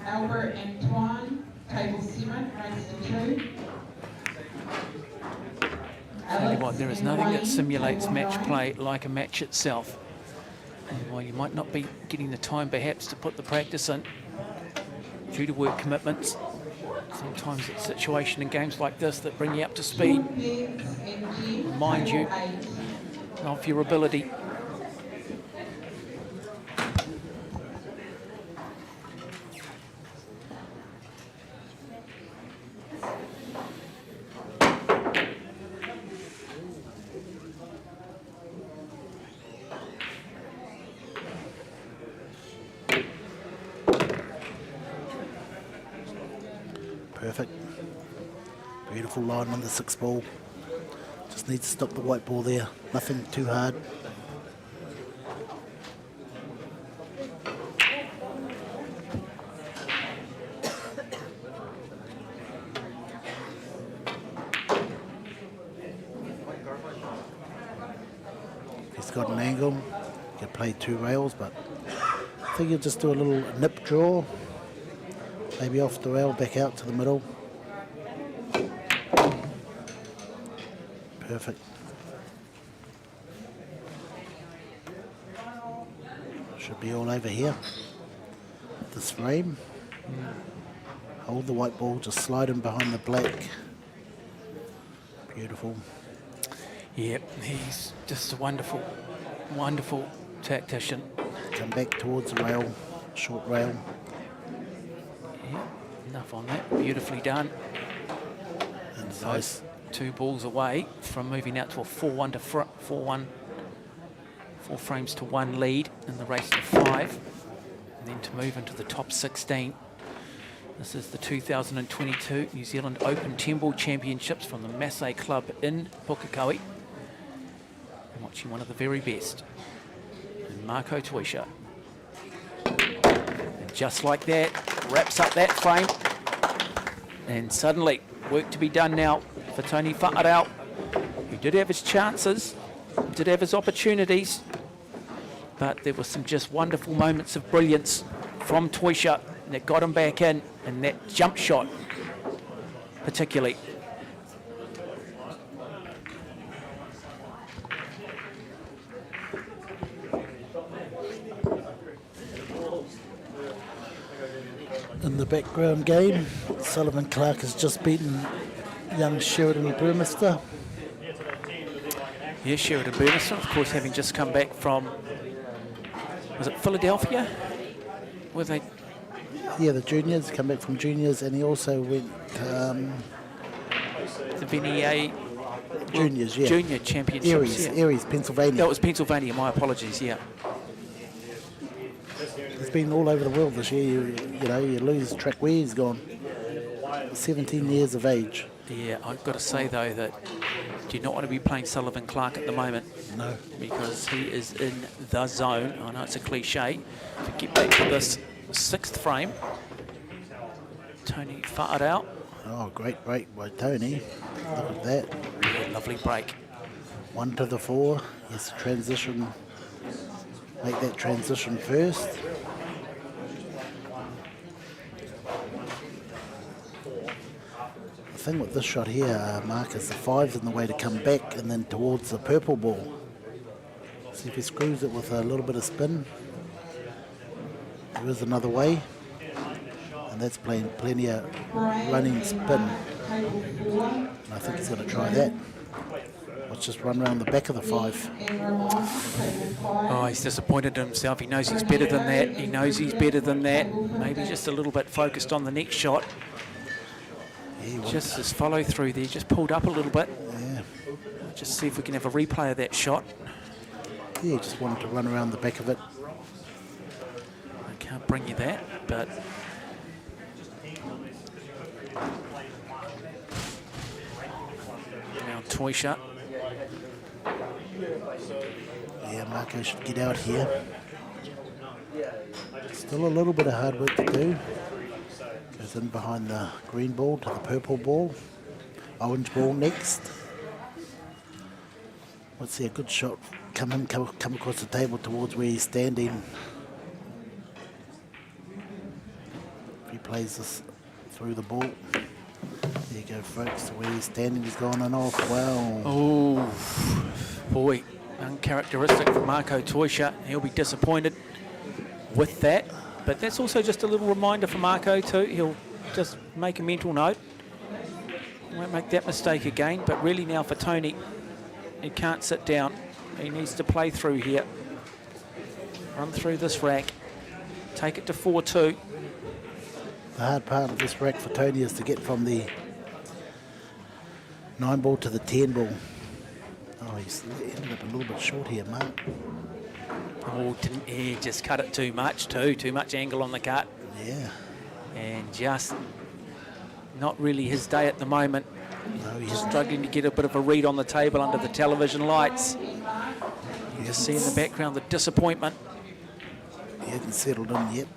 Albert and Tuan, table 7, race to 2. Tell you what, there is nothing that simulates match play like a match itself. And while you might not be getting the time perhaps to put the practice in due to work commitments, sometimes it's a situation in games like this that bring you up to speed, remind you of your ability. Perfect. Beautiful line on the 6 ball. Just need to stop the white ball there. Nothing too hard. He's got an angle. He can play 2 rails, but I think he'll just do a little nip draw. Maybe off the rail, back out to the middle. Perfect. Should be all over here. This frame. Hold the white ball, just slide him behind the black. Beautiful. Yep, he's just a wonderful, wonderful tactician. Come back towards the rail, short rail. Enough on that, beautifully done. And So nice. 2 balls away from moving out to a 4-1 to 4-1, 4 frames to 1 lead in the race to 5, and then to move into the top 16. This is the 2022 New Zealand Open 10 Ball Championships from the Masse Club in Pukekohe. I'm watching one of the very best, Marco Toisha. And just like that, wraps up that frame, and suddenly work to be done now for Tony Whakatau, who did have his chances, did have his opportunities, but there were some just wonderful moments of brilliance from Toisha and that got him back in, and that jump shot particularly. In the background game, Sullivan Clark has just beaten young Sheridan Burmester. Yeah, Sheridan Burmester, of course, having just come back from, was it Philadelphia? Were they? Yeah, the juniors, come back from juniors, and he also went The VNA juniors, yeah. Junior Championships. Eries, Pennsylvania. That was Pennsylvania, my apologies, yeah. He's been all over the world this year. You know, you lose track where he's gone. 17 years of age. Yeah, I've got to say, though, that do you not want to be playing Sullivan Clark at the moment? No. Because he is in the zone. I know it's a cliche. To get back to this 6th frame, Tony farted out. Oh, great break by Tony. Look at that. Yeah, lovely break. 1 to the 4. Yes, transition. Make that transition first. The thing with this shot here, Mark, is the 5's in the way to come back and then towards the purple ball. See if he screws it with a little bit of spin. There is another way. And that's playing plenty of running spin. And I think he's going to try that. Let's just run around the back of the 5. Oh, he's disappointed in himself. He knows he's better than that. He knows he's better than that. Maybe just a little bit focused on the next shot. Just his follow through there, just pulled up a little bit. Yeah. Just see if we can have a replay of that shot. Yeah, just wanted to run around the back of it. I can't bring you that, but now Toisha. Yeah, Marco should get out here. Still a little bit of hard work to do. Goes in behind the green ball to the purple ball. Orange ball next. Let's see a good shot come across the table towards where he's standing. If he plays this through the ball. There you go, folks. So where he's standing, he's gone and off. Wow. Oh, boy. Uncharacteristic for Marco Toisha. He'll be disappointed with that. But that's also just a little reminder for Marco too. He'll just make a mental note. Won't make that mistake again. But really now for Tony, he can't sit down. He needs to play through here. Run through this rack. Take it to 4-2. The hard part of this rack for Tony is to get from the 9 ball to the 10 ball. Oh, he's ended up a little bit short here, Mark. Oh, didn't he just cut it too much too? Too much angle on the cut. Yeah. And just not really his day at the moment. No, he's Struggling to get a bit of a read on the table under the television lights. You can see in the background the disappointment. He hasn't settled in yet.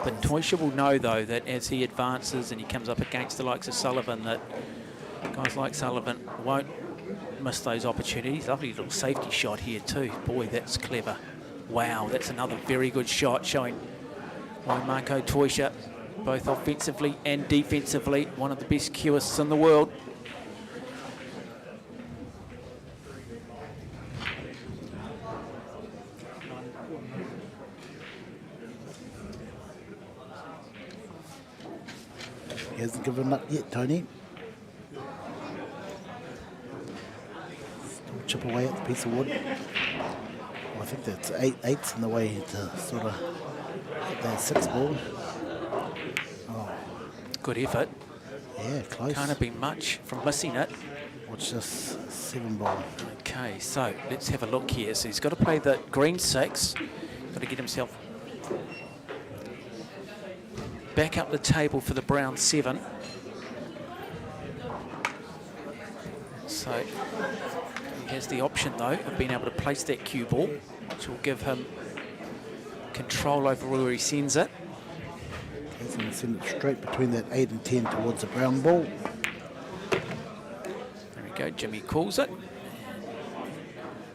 But Toisha will know, though, that as he advances and he comes up against the likes of Sullivan, that guys like Sullivan won't miss those opportunities. Lovely little safety shot here too. Boy, that's clever. Wow, that's another very good shot showing why Marco Toisha, both offensively and defensively, one of the best cueists in the world. He hasn't given up yet, Tony. Still chip away at the piece of wood. Well, I think that's 8's in the way to sort of hit that 6 ball. Oh. Good effort. Yeah, close. Can't have been much from missing it. Watch this 7 ball. Okay, so let's have a look here. So he's got to play the green 6. Got to get himself back up the table for the brown 7. So he has the option, though, of being able to place that cue ball, which will give him control over where he sends it. He's going to send it straight between that 8 and 10 towards the brown ball. There we go, Jimmy calls it.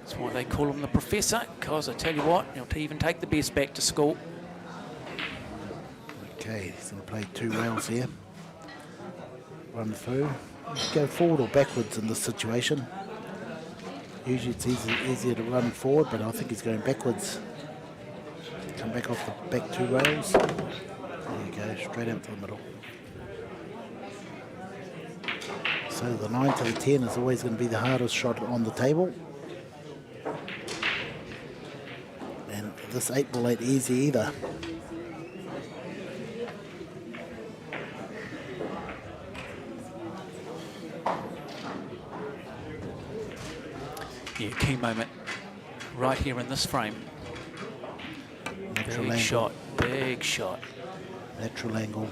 That's why they call him the professor, because I tell you what, he'll even take the best back to school. Okay, he's going to play 2 rails here. Run through. Go forward or backwards in this situation. Usually it's easier to run forward, but I think he's going backwards. Come back off the back 2 rails. There you go, straight out to the middle. So the 9 to the 10 is always going to be the hardest shot on the table. And this 8 ball ain't easy either. Yeah, key moment right here in this frame. Natural Big angle. shot, big shot. Natural angle.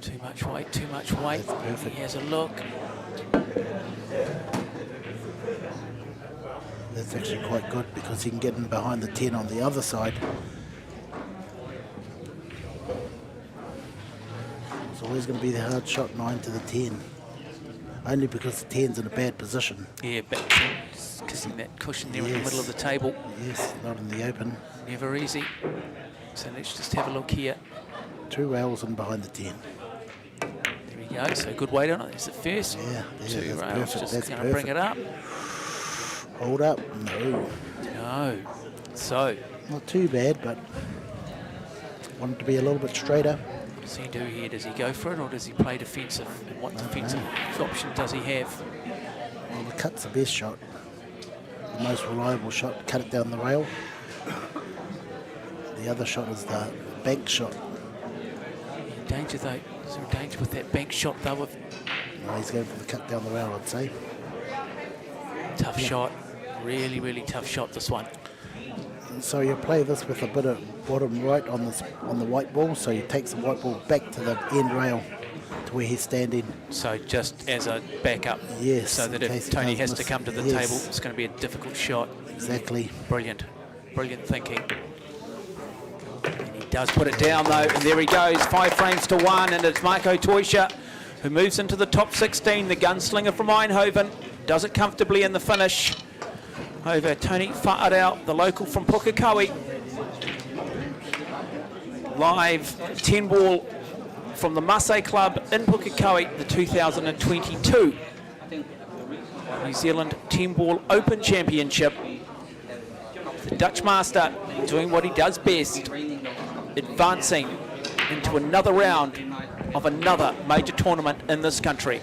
Too much weight, too much weight. That's perfect. He has a look. That's actually quite good because he can get in behind the 10 on the other side. It's always going to be the hard shot, 9 to the 10. Only because the 10's in a bad position. Yeah, but kissing that cushion there in the Yes. middle of the table. Yes, not in the open. Never easy. So let's just have a look here. 2 rails in behind the 10. There we go. So good weight on it. There's the first. Yeah, 2 that's rails. perfect. Just That's going to bring it up. Hold up. No. No. So, Not too bad, but want it to be a little bit straighter. what does he do here? Does he go for it or does he play defensive? And what defensive option does he have? Well, the cut's the best shot. The most reliable shot, cut it down the rail. The other shot is the bank shot. Danger though. Is there a danger with that bank shot though? Of No, he's going for the cut down the rail, I'd say. tough shot. Really, really tough shot, this one. And so you play this with a bit of bottom right on the white ball, so he takes the white ball back to the end rail to where he's standing. So just as a backup. Yes, So that in if case he Tony can't has to miss. come to the Yes. table, it's going to be a difficult shot. Exactly. Brilliant. Brilliant thinking. And he does put it down though, and there he goes. 5 frames to 1, and it's Marco Toisha who moves into the top 16. The gunslinger from Eindhoven does it comfortably in the finish over Tony Whaarau, the local from Pukekohe. Live 10 ball from the Masse club in Pukekohe, the 2022 New Zealand 10 ball Open Championship. The Dutch master doing what he does best, advancing into another round of another major tournament in this country.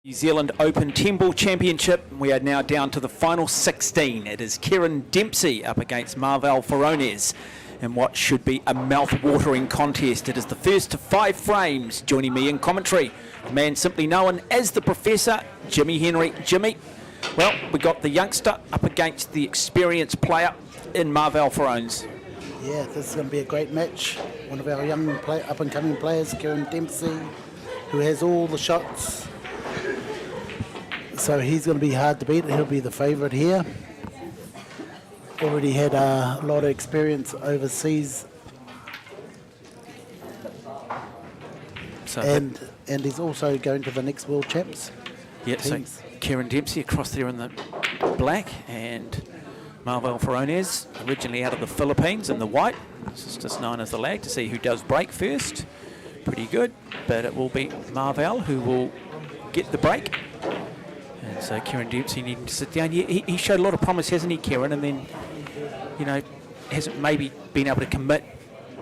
New Zealand Open 10-ball championship. We are now down to the final 16. It is Kieran Dempsey up against Ferronese in what should be a mouth-watering contest. It is the first 5 frames. Joining me in commentary, the man simply known as the Professor, Jimmy Henry. Jimmy, well, we got the youngster up against the experienced player in Ferronese. Yeah, this is going to be a great match. One of our young up-and-coming players, Kieran Dempsey, who has all the shots. So he's going to be hard to beat. He'll be the favourite here. Already had a lot of experience overseas. So and he's also going to the next World Champs. Yeah, so Kieran Dempsey across there in the black, and Ferronese, originally out of the Philippines in the white. This is just known as the lag to see who does break first. Pretty good, but it will be Marvell who will get the break. And so Kieran Dempsey needing to sit down. He showed a lot of promise, hasn't he, Kieran? And then, you know, hasn't maybe been able to commit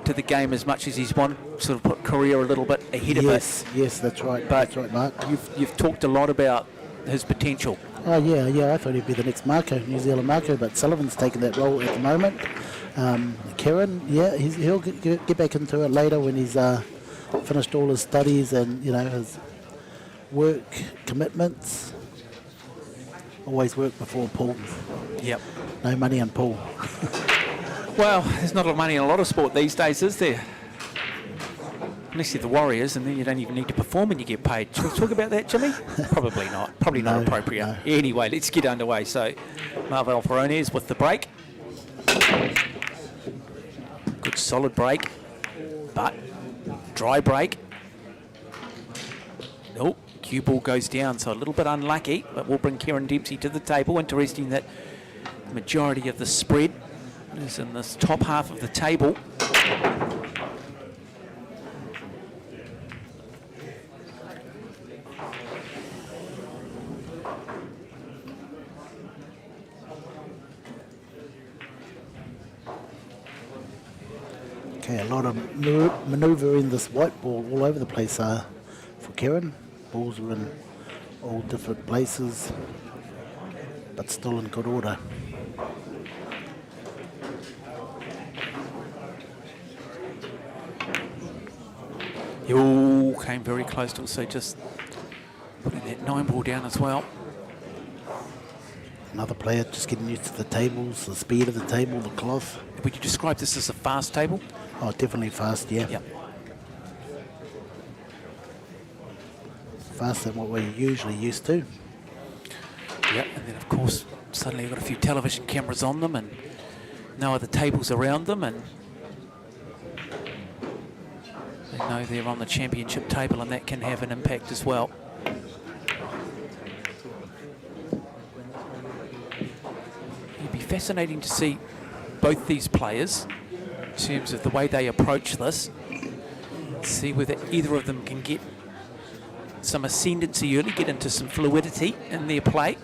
to the game as much as he's wanted, sort of put career a little bit ahead of it. Yes, that's right. But that's right, Mark. You've talked a lot about his potential. Oh, yeah, I thought he'd be the next New Zealand Marco, but Sullivan's taken that role at the moment. Kieran, yeah, he'll get back into it later when he's finished all his studies and, you know, his work commitments. Always work before pool. Yep. No money in pool. Well, there's not a lot of money in a lot of sport these days, is there? Unless you're the Warriors, and then you don't even need to perform and you get paid. Should we talk about that, Jimmy? Probably not. Probably not appropriate. No. Anyway, let's get underway. So, Ferronese with the break. Good solid break, but dry break. Nope. Cue ball goes down, so a little bit unlucky, but we'll bring Kieran Dempsey to the table. Interesting that the majority of the spread is in this top half of the table. Okay, a lot of manoeuvre in this white ball all over the place for Kieran. Balls are in all different places, but still in good order. He all came very close to also just putting that 9 ball down as well. Another player just getting used to the tables, the speed of the table, the cloth. Would you describe this as a fast table? Oh, definitely fast, yeah. Yep. Faster than what we're usually used to. Yep, and then of course suddenly you've got a few television cameras on them and no other tables around them, and they know they're on the championship table, and that can have an impact as well. It'd be fascinating to see both these players in terms of the way they approach this, see whether either of them can get some ascendancy early, get into some fluidity in their play.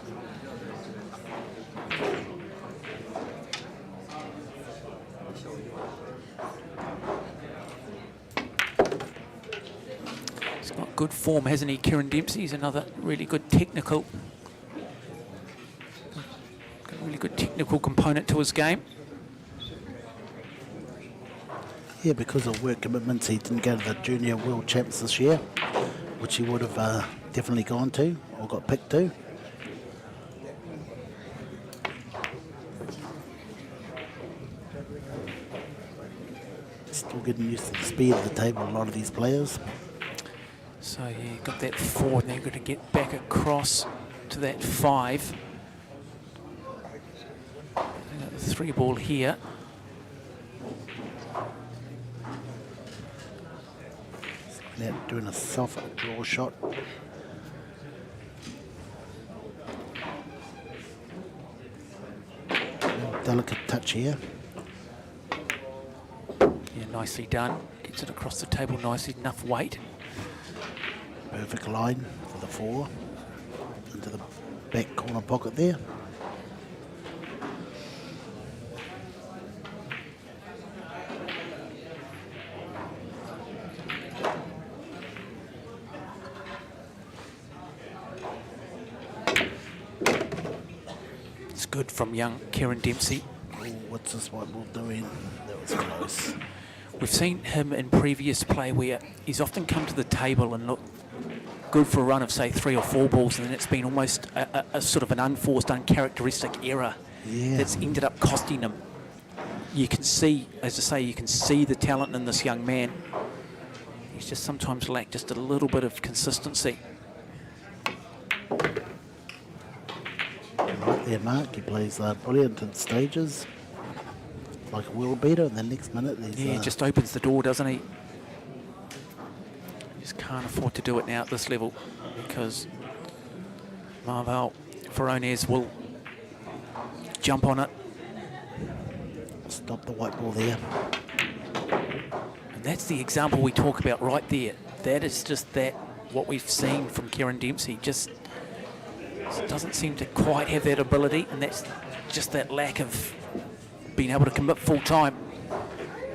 He's got good form, hasn't he, Kieran Dempsey? He's another really good technical component to his game. Yeah, because of work commitments, he didn't go to the Junior World Champs this year, which he would have definitely gone to or got picked to. Still getting used to the speed of the table, a lot of these players. So yeah, got that 4, and they're going to get back across to that 5. They got the 3 ball here. Now doing a soft draw shot. Delicate touch here. Yeah, nicely done. Gets it across the table nicely, enough weight. Perfect line for the 4. Into the back corner pocket there. good from young Kieran Dempsey. Oh, what's this white ball doing? That was close. We've seen him in previous play where he's often come to the table and looked good for a run of, say, 3 or 4 balls, and then it's been almost a sort of an unforced, uncharacteristic error that's ended up costing him. You can see, as I say, you can see the talent in this young man. He's just sometimes lacked just a little bit of consistency. Right there, Mark. He plays brilliant in stages, like a world beater, and the next minute he's... Yeah, just opens the door, doesn't he? Just can't afford to do it now at this level because Ferronese will jump on it. Stop the white ball there. And that's the example we talk about right there. That is just what we've seen from Kieran Dempsey. Just doesn't seem to quite have that ability, and that's just that lack of being able to commit full time.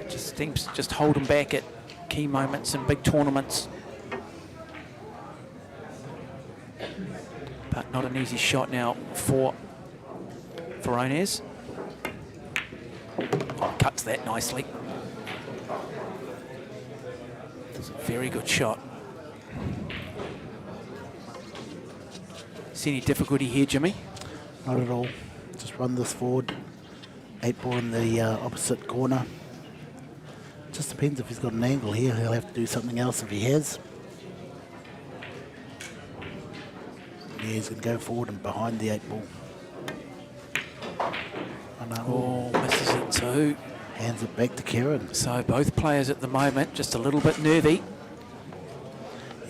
Just seems to just hold him back at key moments and big tournaments. But not an easy shot now for Ferronese. Oh, cuts that nicely. It's a very good shot. See any difficulty here, Jimmy? Not at all. Just run this forward. 8 ball in the opposite corner. Just depends if he's got an angle here. He'll have to do something else if he has. Yeah, he's going to go forward and behind the 8 ball. Oh, misses it too. Hands it back to Kieran. So both players at the moment just a little bit nervy.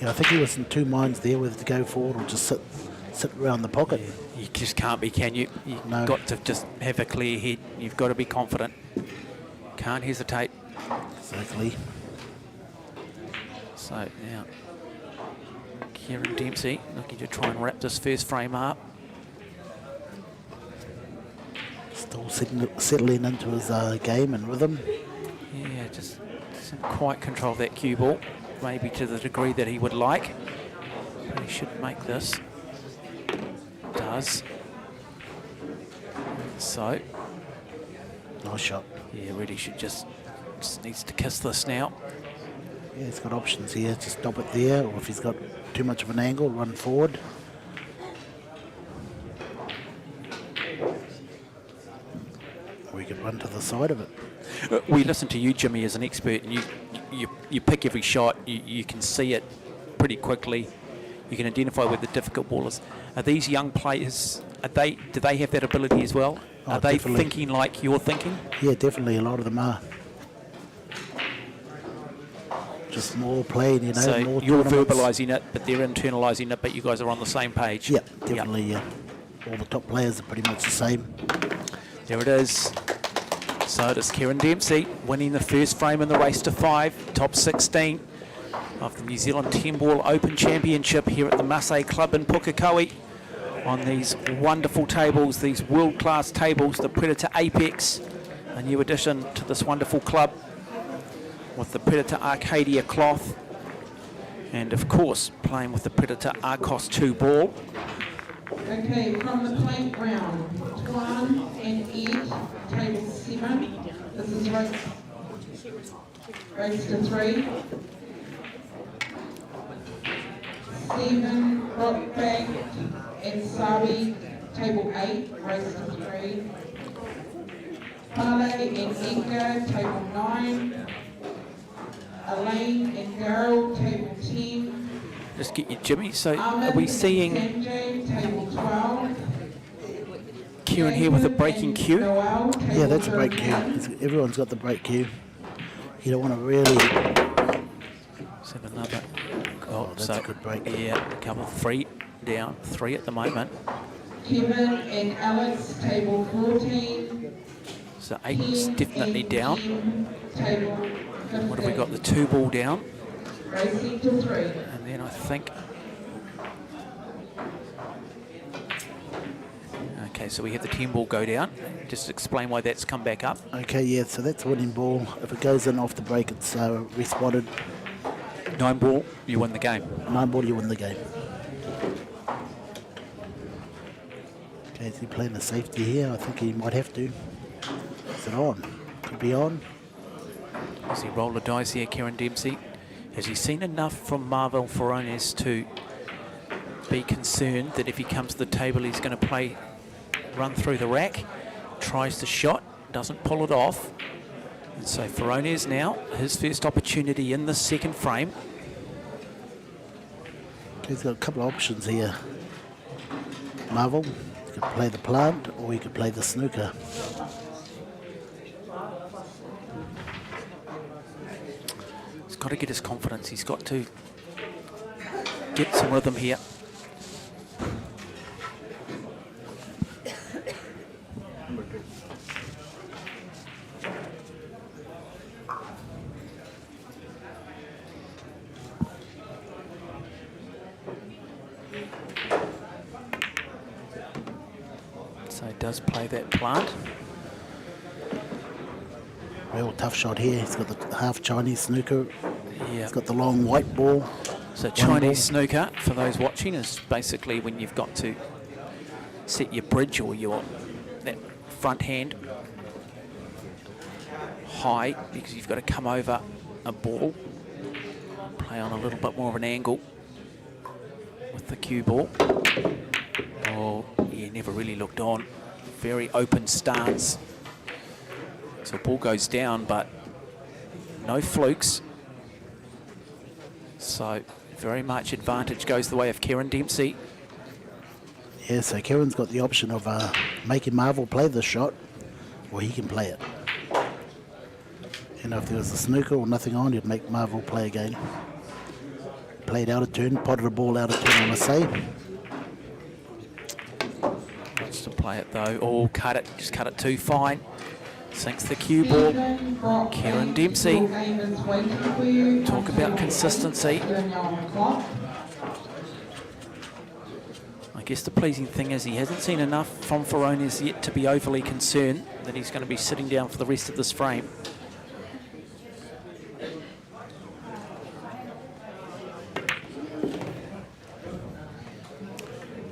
Yeah, I think he was in 2 minds there whether to go forward or just sit around the pocket. You just can't be, can you? You've No. got to just have a clear head. You've got to be confident. Can't hesitate. Exactly. So now, Kieran Dempsey looking to try and wrap this first frame up. Still settling into his game and rhythm. Yeah, just doesn't quite control that cue ball, maybe to the degree that he would like. But he should make this. Does. So, Nice shot. yeah, really should just needs to kiss this now. Yeah, he's got options here. Just stop it there, or if he's got too much of an angle, run forward. Or he could run to the side of it. We listen to you, Jimmy, as an expert, and you pick every shot. You can see it pretty quickly. You can identify where the difficult ball is. Are these young players? Do they have that ability as well? Oh, Are they definitely. thinking like you're thinking? Yeah, definitely. A lot of them are. Just more playing, you know. So more you're tournaments. verbalising it, but they're internalising it. But you guys are on the same page. Yeah, definitely. Yeah. All the top players are pretty much the same. There it is. So it is Kieran Dempsey winning the first frame in the race to 5, top 16 of the New Zealand 10-ball Open Championship here at the Masse Club in Pukekohe on these wonderful tables, these world-class tables, the Predator Apex, a new addition to this wonderful club with the Predator Arcadia cloth and, of course, playing with the Predator Arcos 2 ball. Okay, from the playground, Tuan and Ed, table 7. This is race to 3. 7, Brockbank and Sabi, table 8, race to 3. Pale and Edgar, table 9. Elaine and Daryl, table 10. Just get you, Jimmy. So are Ahmed we and seeing Sanjay, table 12. Kieran here with a breaking cue? Noel, Yeah, table that's a break cue. 31. Everyone's got the break cue. You don't want to really... Let's have another. Oh, that's a good break. Yeah, a couple, 3 down, 3 at the moment. Kevin and Alex, table 14. So 8 is definitely and down. Tim, table 15. What have we got? The 2 ball down. Racing to 3. And then I think... Okay, so we have the 10 ball go down. Just explain why that's come back up. Okay, yeah, so that's a winning ball. If it goes in off the break, it's respotted. 9 ball, you win the game. 9 ball, you win the game. Okay, is he playing the safety here? I think he might have to. Is it on? Could be on. Does he roll the dice here, Kieran Dempsey? Has he seen enough from Marvel Ferronese to be concerned that if he comes to the table he's going to run through the rack? Tries the shot, doesn't pull it off. And so Ferronese now, his first opportunity in the second frame. He's got a couple of options here. Marvel, he could play the plant or he could play the snooker. He's got to get his confidence. He's got to get some rhythm here. So he does play that plant. Real tough shot here. He's got the half Chinese snooker. Yeah. He's got the long white ball. So Chinese snooker, for those watching, is basically when you've got to set your bridge or that front hand high because you've got to come over a ball, play on a little bit more of an angle with the cue ball. Oh, yeah, never really looked on. Very open stance. So ball goes down, but no flukes. So very much advantage goes the way of Kieran Dempsey. Yeah, so Kieran's got the option of making Marvel play this shot, or he can play it. You know, if there was a snooker or nothing on, he'd make Marvel play again. Played out of turn, potted a ball out of turn, I must say. Wants to play it though. Oh, cut it, just cut it too fine. Sinks the cue ball. Kieran Dempsey. Talk about consistency. I guess the pleasing thing is he hasn't seen enough from Ferronese yet to be overly concerned that he's going to be sitting down for the rest of this frame.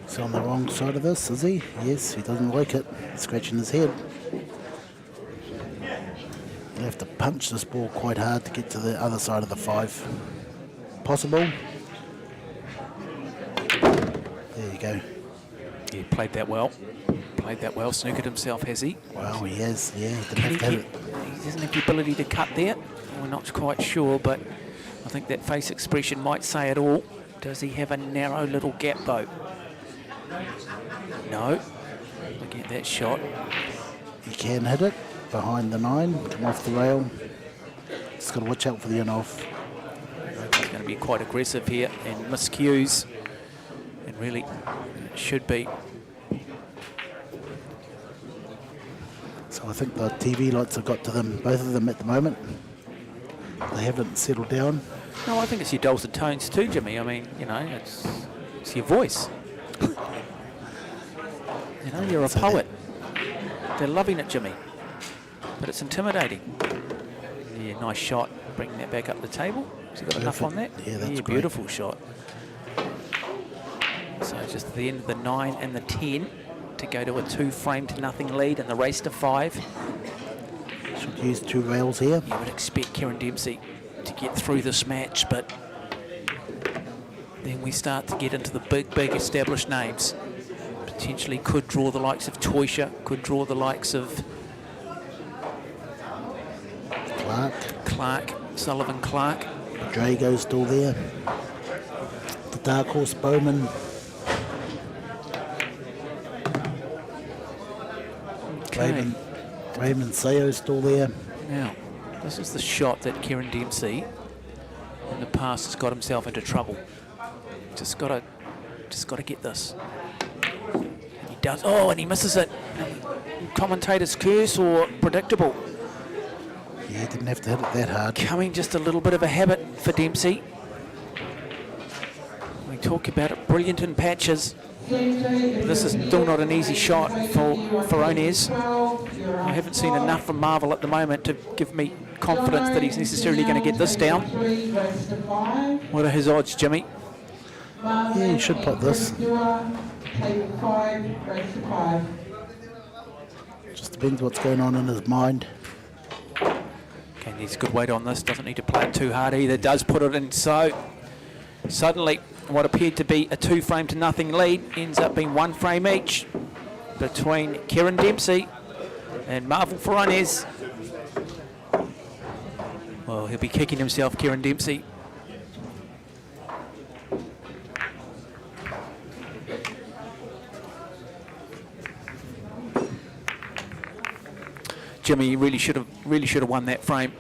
He's on the wrong side of this, is he? Yes, he doesn't like it. He's scratching his head. You have to punch this ball quite hard to get to the other side of the 5. Possible. There you go. Yeah, played that well. Played that well. Snookered himself, has he? Well, he has, yeah. He didn't Can have to he have it. He doesn't have the ability to cut there. We're not quite sure, but I think that face expression might say it all. Does he have a narrow little gap, though? No. Look at that shot. He can hit it behind the 9, come off the rail. Just got to watch out for the in-off. He's going to be quite aggressive here and miscues. And really should be. So I think the TV lights have got to them, both of them at the moment. They haven't settled down. No, I think it's your dulcet tones too, Jimmy. I mean, you know, it's your voice. You know, you're a poet. They're loving it, Jimmy. But it's intimidating. Yeah, nice shot. Bringing that back up the table. Has he got enough on that? Yeah, that's great. Beautiful shot. So just the end of the 9 and the 10 to go to a 2-frame-to-nothing lead in the race to 5. Should use 2 rails here. You would expect Kieran Dempsey to get through this match, but then we start to get into the big established names. Potentially could draw the likes of Toisha, could draw the likes of Clark, Sullivan Clark. Drago's still there. The dark horse Bowman. Okay. Raymond Sayo's still there. Now, this is the shot that Kieran Dempsey in the past has got himself into trouble. Just got to get this. And he does. Oh, and he misses it. Commentator's curse or predictable. Yeah, he didn't have to hit it that hard. Becoming just a little bit of a habit for Dempsey. We talk about it, brilliant in patches. This is still not an easy shot for Ferronese. I haven't seen enough from Marvel at the moment to give me confidence that he's necessarily going to get this down. What are his odds, Jimmy? Marvin Yeah, he should put this. Table 5, race to 5. Just depends what's going on in his mind. Okay, needs good weight on this. Doesn't need to play it too hard either. Does put it in. So suddenly, what appeared to be a 2-frame to nothing lead ends up being 1 frame each between Kieran Dempsey and Marvel Ferronese. Well, he'll be kicking himself, Kieran Dempsey. Jimmy really should have won that frame.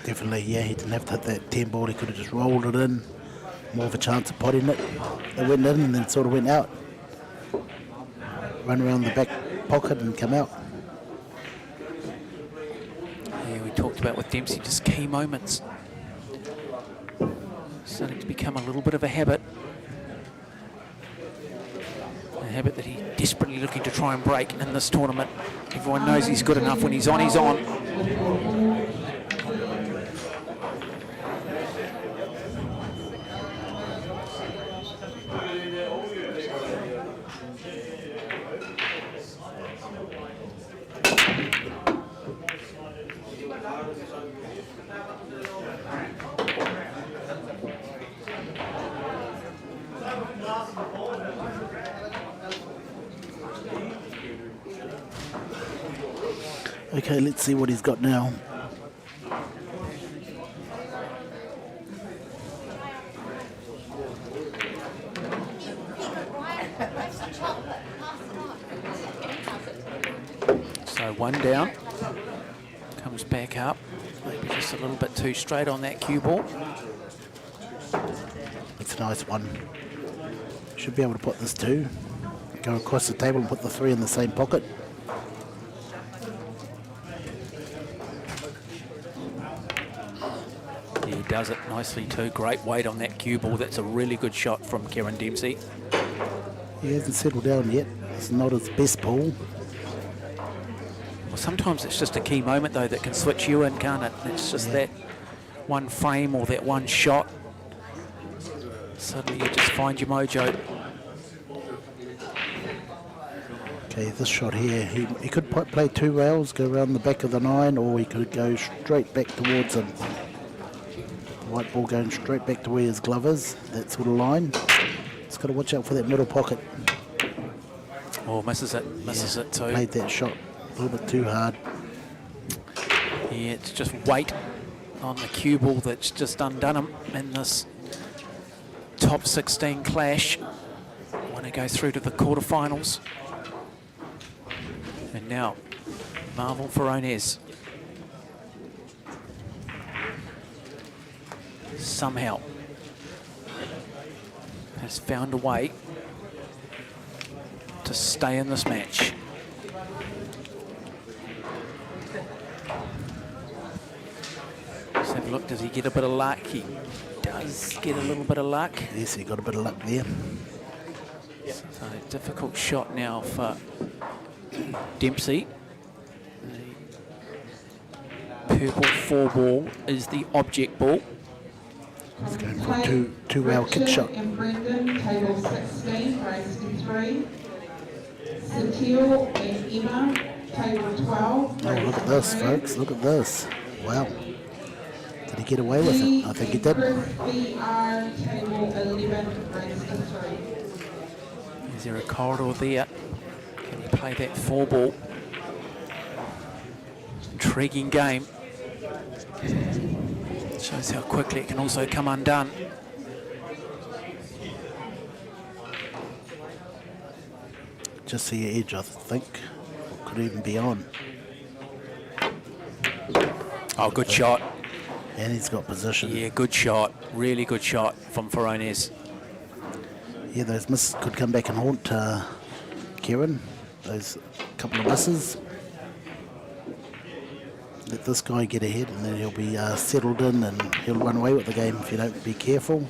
Definitely, yeah, he didn't have to hit that 10 ball. He could have just rolled it in. More of a chance of potting it. It went in and then sort of went out. Run around the back pocket and come out. Yeah, we talked about with Dempsey, just key moments. Starting to become a little bit of a habit. A habit that he's desperately looking to try and break in this tournament. Everyone knows he's good enough. When he's on, he's on. Okay, let's see what he's got now. So 1 down. Comes back up. Maybe just a little bit too straight on that cue ball. It's a nice one. Should be able to put this 2. Go across the table and put the 3 in the same pocket. He does it nicely too. Great weight on that cue ball. That's a really good shot from Kieran Dempsey. He hasn't settled down yet. It's not his best ball. Well, sometimes it's just a key moment though that can switch you in, can't it? It's just that 1 frame or that 1 shot. Suddenly you just find your mojo. Okay, this shot here, he could play 2 rails, go around the back of the 9, or he could go straight back towards him. White ball going straight back to where his glove is, that sort of line. Just got to watch out for that middle pocket. Oh, misses it too. Played that shot a little bit too hard. Yeah, it's just weight on the cue ball that's just undone him in this top 16 clash. Want to go through to the quarterfinals. And now, Marvel Ferronese somehow has found a way to stay in this match. Let's have a look. Does he get a bit of luck? He does get a little bit of luck. Yes, he got a bit of luck there. So a difficult shot now for Dempsey. The purple 4 ball is the object ball. He's going for a two rail kick shot. And Brendan, table 16, race to 3. Satil and Emma, table 12. Oh, look at this, folks. Look at this. Wow. Did he get away with it? I think he did. VR, table 11, race to 3. Is there a corridor there? Can he play that 4 ball? Intriguing game. Shows how quickly it can also come undone. Just the edge, I think. Could even be on. Oh, good shot. And he's got position. Yeah, good shot. Really good shot from Ferronese. Yeah, those misses could come back and haunt Kieran. Those couple of misses. Let this guy get ahead and then he'll be settled in and he'll run away with the game if you don't be careful.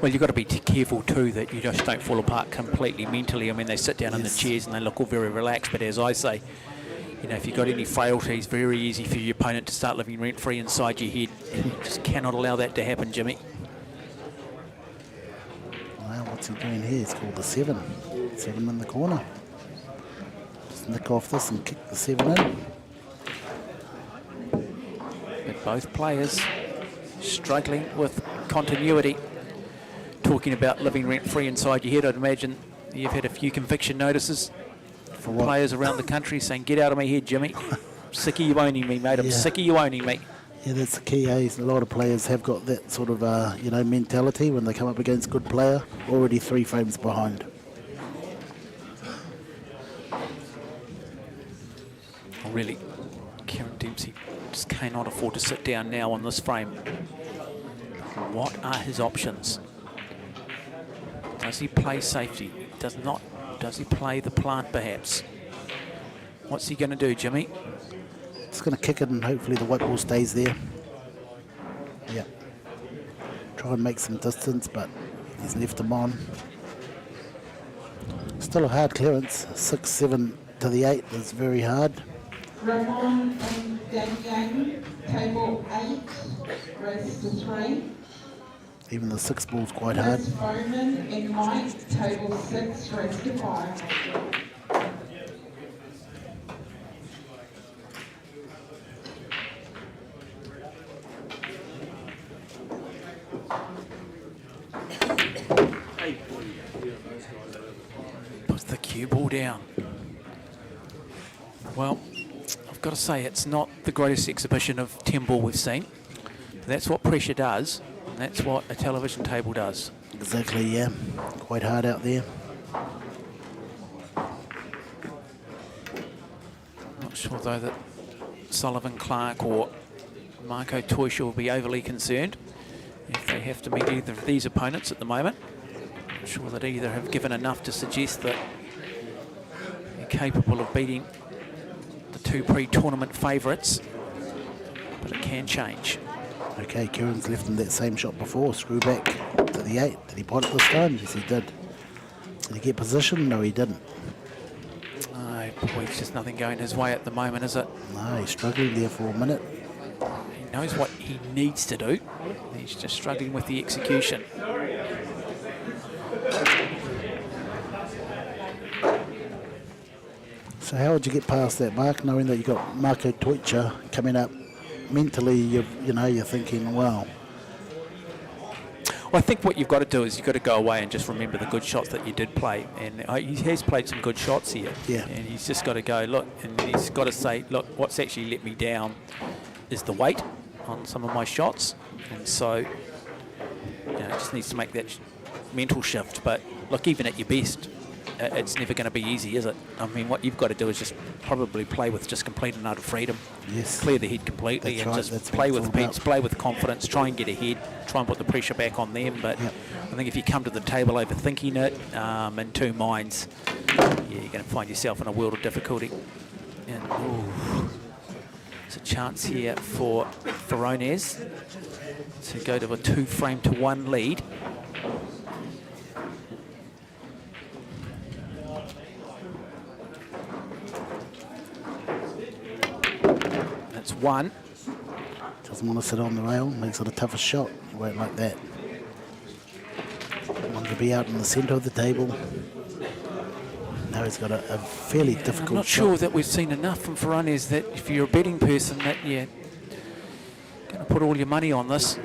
Well, you've got to be careful too that you just don't fall apart completely mentally. I mean, they sit down in the chairs and they look all very relaxed, but as I say, you know, if you've got any frailties, very easy for your opponent to start living rent-free inside your head. You just cannot allow that to happen, Jimmy. What's he doing here? He's called the 7. 7 in the corner. Just nick off this and kick the 7 in. But both players struggling with continuity. Talking about living rent-free inside your head, I'd imagine you've had a few conviction notices from players around the country saying, "Get out of my head, Jimmy. I'm sick of you owning me, mate. I'm sick of you owning me." Yeah, that's the key. A lot of players have got that sort of, mentality when they come up against a good player, already 3 frames behind. Really, Kieran Dempsey just cannot afford to sit down now on this frame. What are his options? Does he play safety? Does not. Does he play the plant perhaps? What's he going to do, Jimmy? Just going to kick it and hopefully the white ball stays there. Yeah. Try and make some distance, but he's left him on. Still a hard clearance. 6-7 to the 8 is very hard. Ramon and Daniel, table 8, race to 3. Even the 6 ball's quite hard. Chris Bowman and Mike, table 6, race to 5. Puts the cue ball down. Well, I've got to say it's not the greatest exhibition of 10 ball we've seen. But that's what pressure does, and that's what a television table does. Exactly, yeah. Quite hard out there. Not sure though that Sullivan Clark or Marco Toisha will be overly concerned if they have to meet either of these opponents at the moment. Not sure that either have given enough to suggest that they're capable of beating the 2 pre-tournament favourites, but it can change. Okay, Kieran's left him that same shot before. Screw back to the 8. Did he pot it this time? Yes, he did. Did he get position? No, he didn't. Oh, boy, it's just nothing going his way at the moment, is it? No, he's struggling there for a minute. He knows what he needs to do. He's just struggling with the execution. So how would you get past that mark, knowing that you've got Marco Toisha coming up? Mentally, you're thinking, wow. Well, I think what you've got to do is you've got to go away and just remember the good shots that you did play. And he has played some good shots here. Yeah. And he's just got to go, look, and he's got to say, look, what's actually let me down is the weight on some of my shots. And so, just needs to make that mental shift. But look, even at your best, it's never going to be easy, is it? I mean, what you've got to do is just probably play with just complete and utter freedom. Yes. Clear the head completely. That's and right. just play with peace, play with confidence, try and get ahead, try and put the pressure back on them. But Yep. I think if you come to the table overthinking it, in 2 minds, you're going to find yourself in a world of difficulty. And there's a chance here for Ferronese to go to a 2-frame-to-1 lead. That's 1. Doesn't want to sit on the rail, makes it a tougher shot. You won't like that. Want to be out in the centre of the table. Now he's got a fairly difficult I'm not shot. sure that we've seen enough from Ferronese that if you're a betting person that you're going to put all your money on this.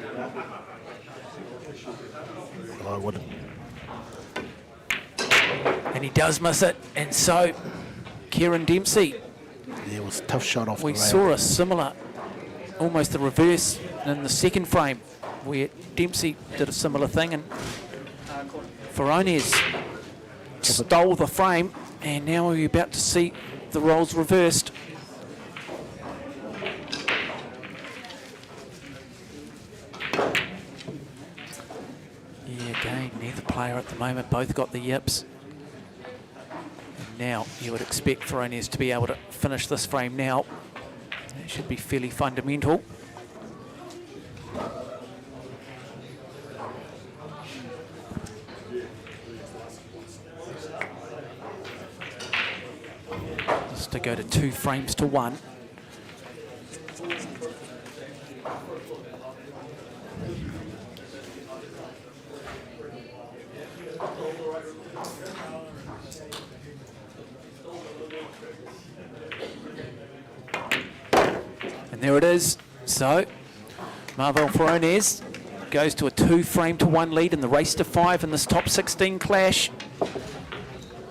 I wouldn't. And he does miss it. And so, Kieran Dempsey, Yeah, it was a tough shot off we the rail. saw a similar, almost the reverse in the second frame, where Dempsey did a similar thing, and Ferronese stole the frame, and now we're about to see the roles reversed. Yeah, again, neither player at the moment, both got the yips. And now you would expect Ferronese to be able to finish this frame now. It should be fairly fundamental. Just to go to 2-frames-to-1. And there it is. So, Marvel Ferronese goes to a 2-frame-to-1 lead in the race to 5 in this top 16 clash.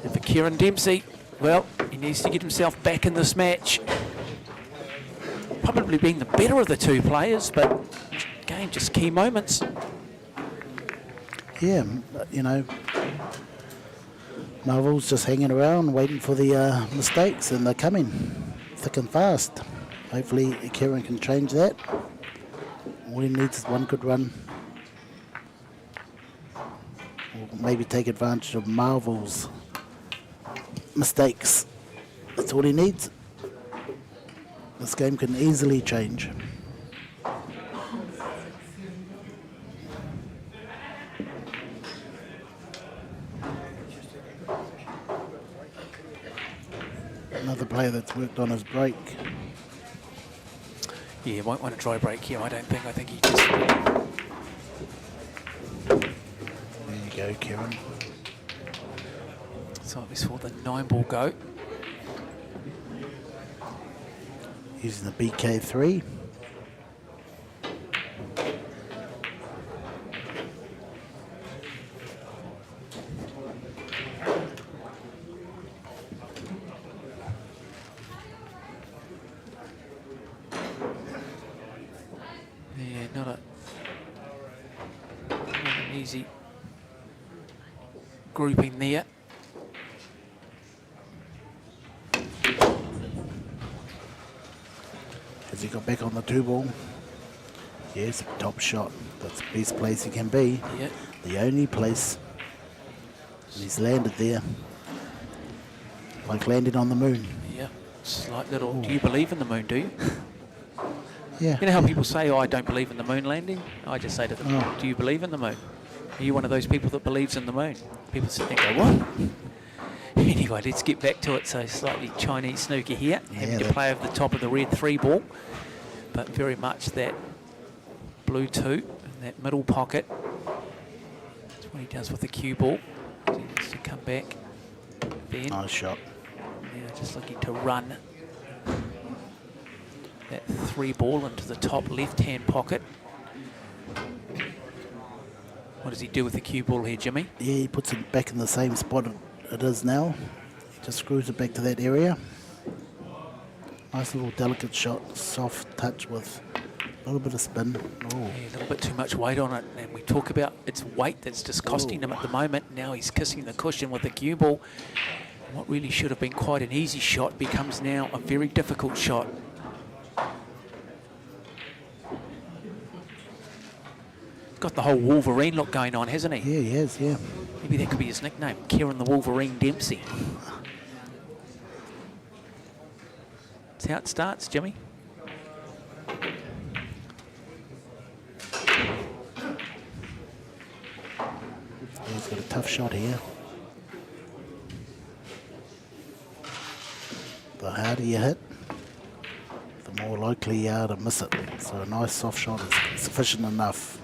And for Kieran Dempsey, well, he needs to get himself back in this match. Probably being the better of the two players, but again, just key moments. Yeah, you know, Marvel's just hanging around waiting for the mistakes, and they're coming thick and fast. Hopefully Kieran can change that. All he needs is one good run. Or maybe take advantage of Marvel's mistakes. That's all he needs. This game can easily change. Another player that's worked on his break. Yeah, he won't want a dry break here, I don't think. I think he just... There you go, Kieran. So we saw the 9-ball go. Using the BK3. Yeah, not an easy grouping there. Has he got back on the 2-ball? Yes, top shot. That's the best place he can be. Yeah. The only place. And he's landed there. Like landing on the moon. Yeah, slight little... Do you believe in the moon, do you? Yeah. You know how people say, oh, I don't believe in the moon landing? I just say to them, Oh. do you believe in the moon? Are you one of those people that believes in the moon? People sit there and go, what? Anyway, let's get back to it. So slightly Chinese snooker here, having to play over the top of the red 3-ball, but very much that blue 2 in that middle pocket. That's what he does with the cue ball. So he needs to come back. Then, Nice shot. now just looking to run that 3-ball into the top left-hand pocket. What does he do with the cue ball here, Jimmy? Yeah, he puts it back in the same spot it is now. He just screws it back to that area. Nice little delicate shot, soft touch with a little bit of spin. Oh, Yeah, a little bit too much weight on it, and we talk about its weight that's just costing him at the moment. Now he's kissing the cushion with the cue ball. What really should have been quite an easy shot becomes now a very difficult shot. Got the whole Wolverine look going on, hasn't he? yeah, he has, yeah. Maybe that could be his nickname, Kieran the Wolverine Dempsey. That's how it starts, Jimmy. He's got a tough shot here. The harder you hit, the more likely you are to miss it. So a nice soft shot is sufficient enough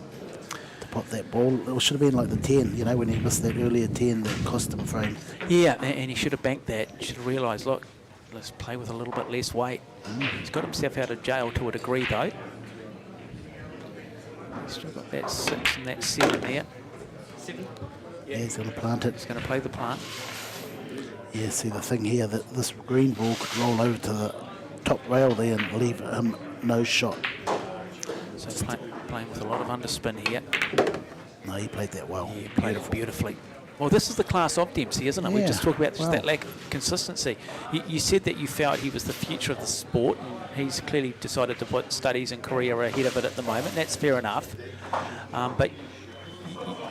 to pop that ball. It should have been like the 10, you know, when he missed that earlier 10 that cost him frame. Yeah, and he should have banked that. He should have realised, look, let's play with a little bit less weight. He's got himself out of jail to a degree, though. He's still got that 6 and that 7 there. 7? Yeah, he's going to plant it. He's going to play the plant. Yeah, see the thing here, that this green ball could roll over to the top rail there and leave him no shot. So playing with a lot of underspin here. No, he played that well. Yeah, played it beautifully. Well, this is the class of Dempsey, isn't it? We Yeah, just talked about just wow. that lack of consistency. You said that you felt he was the future of the sport, and he's clearly decided to put studies and career ahead of it at the moment. That's fair enough. But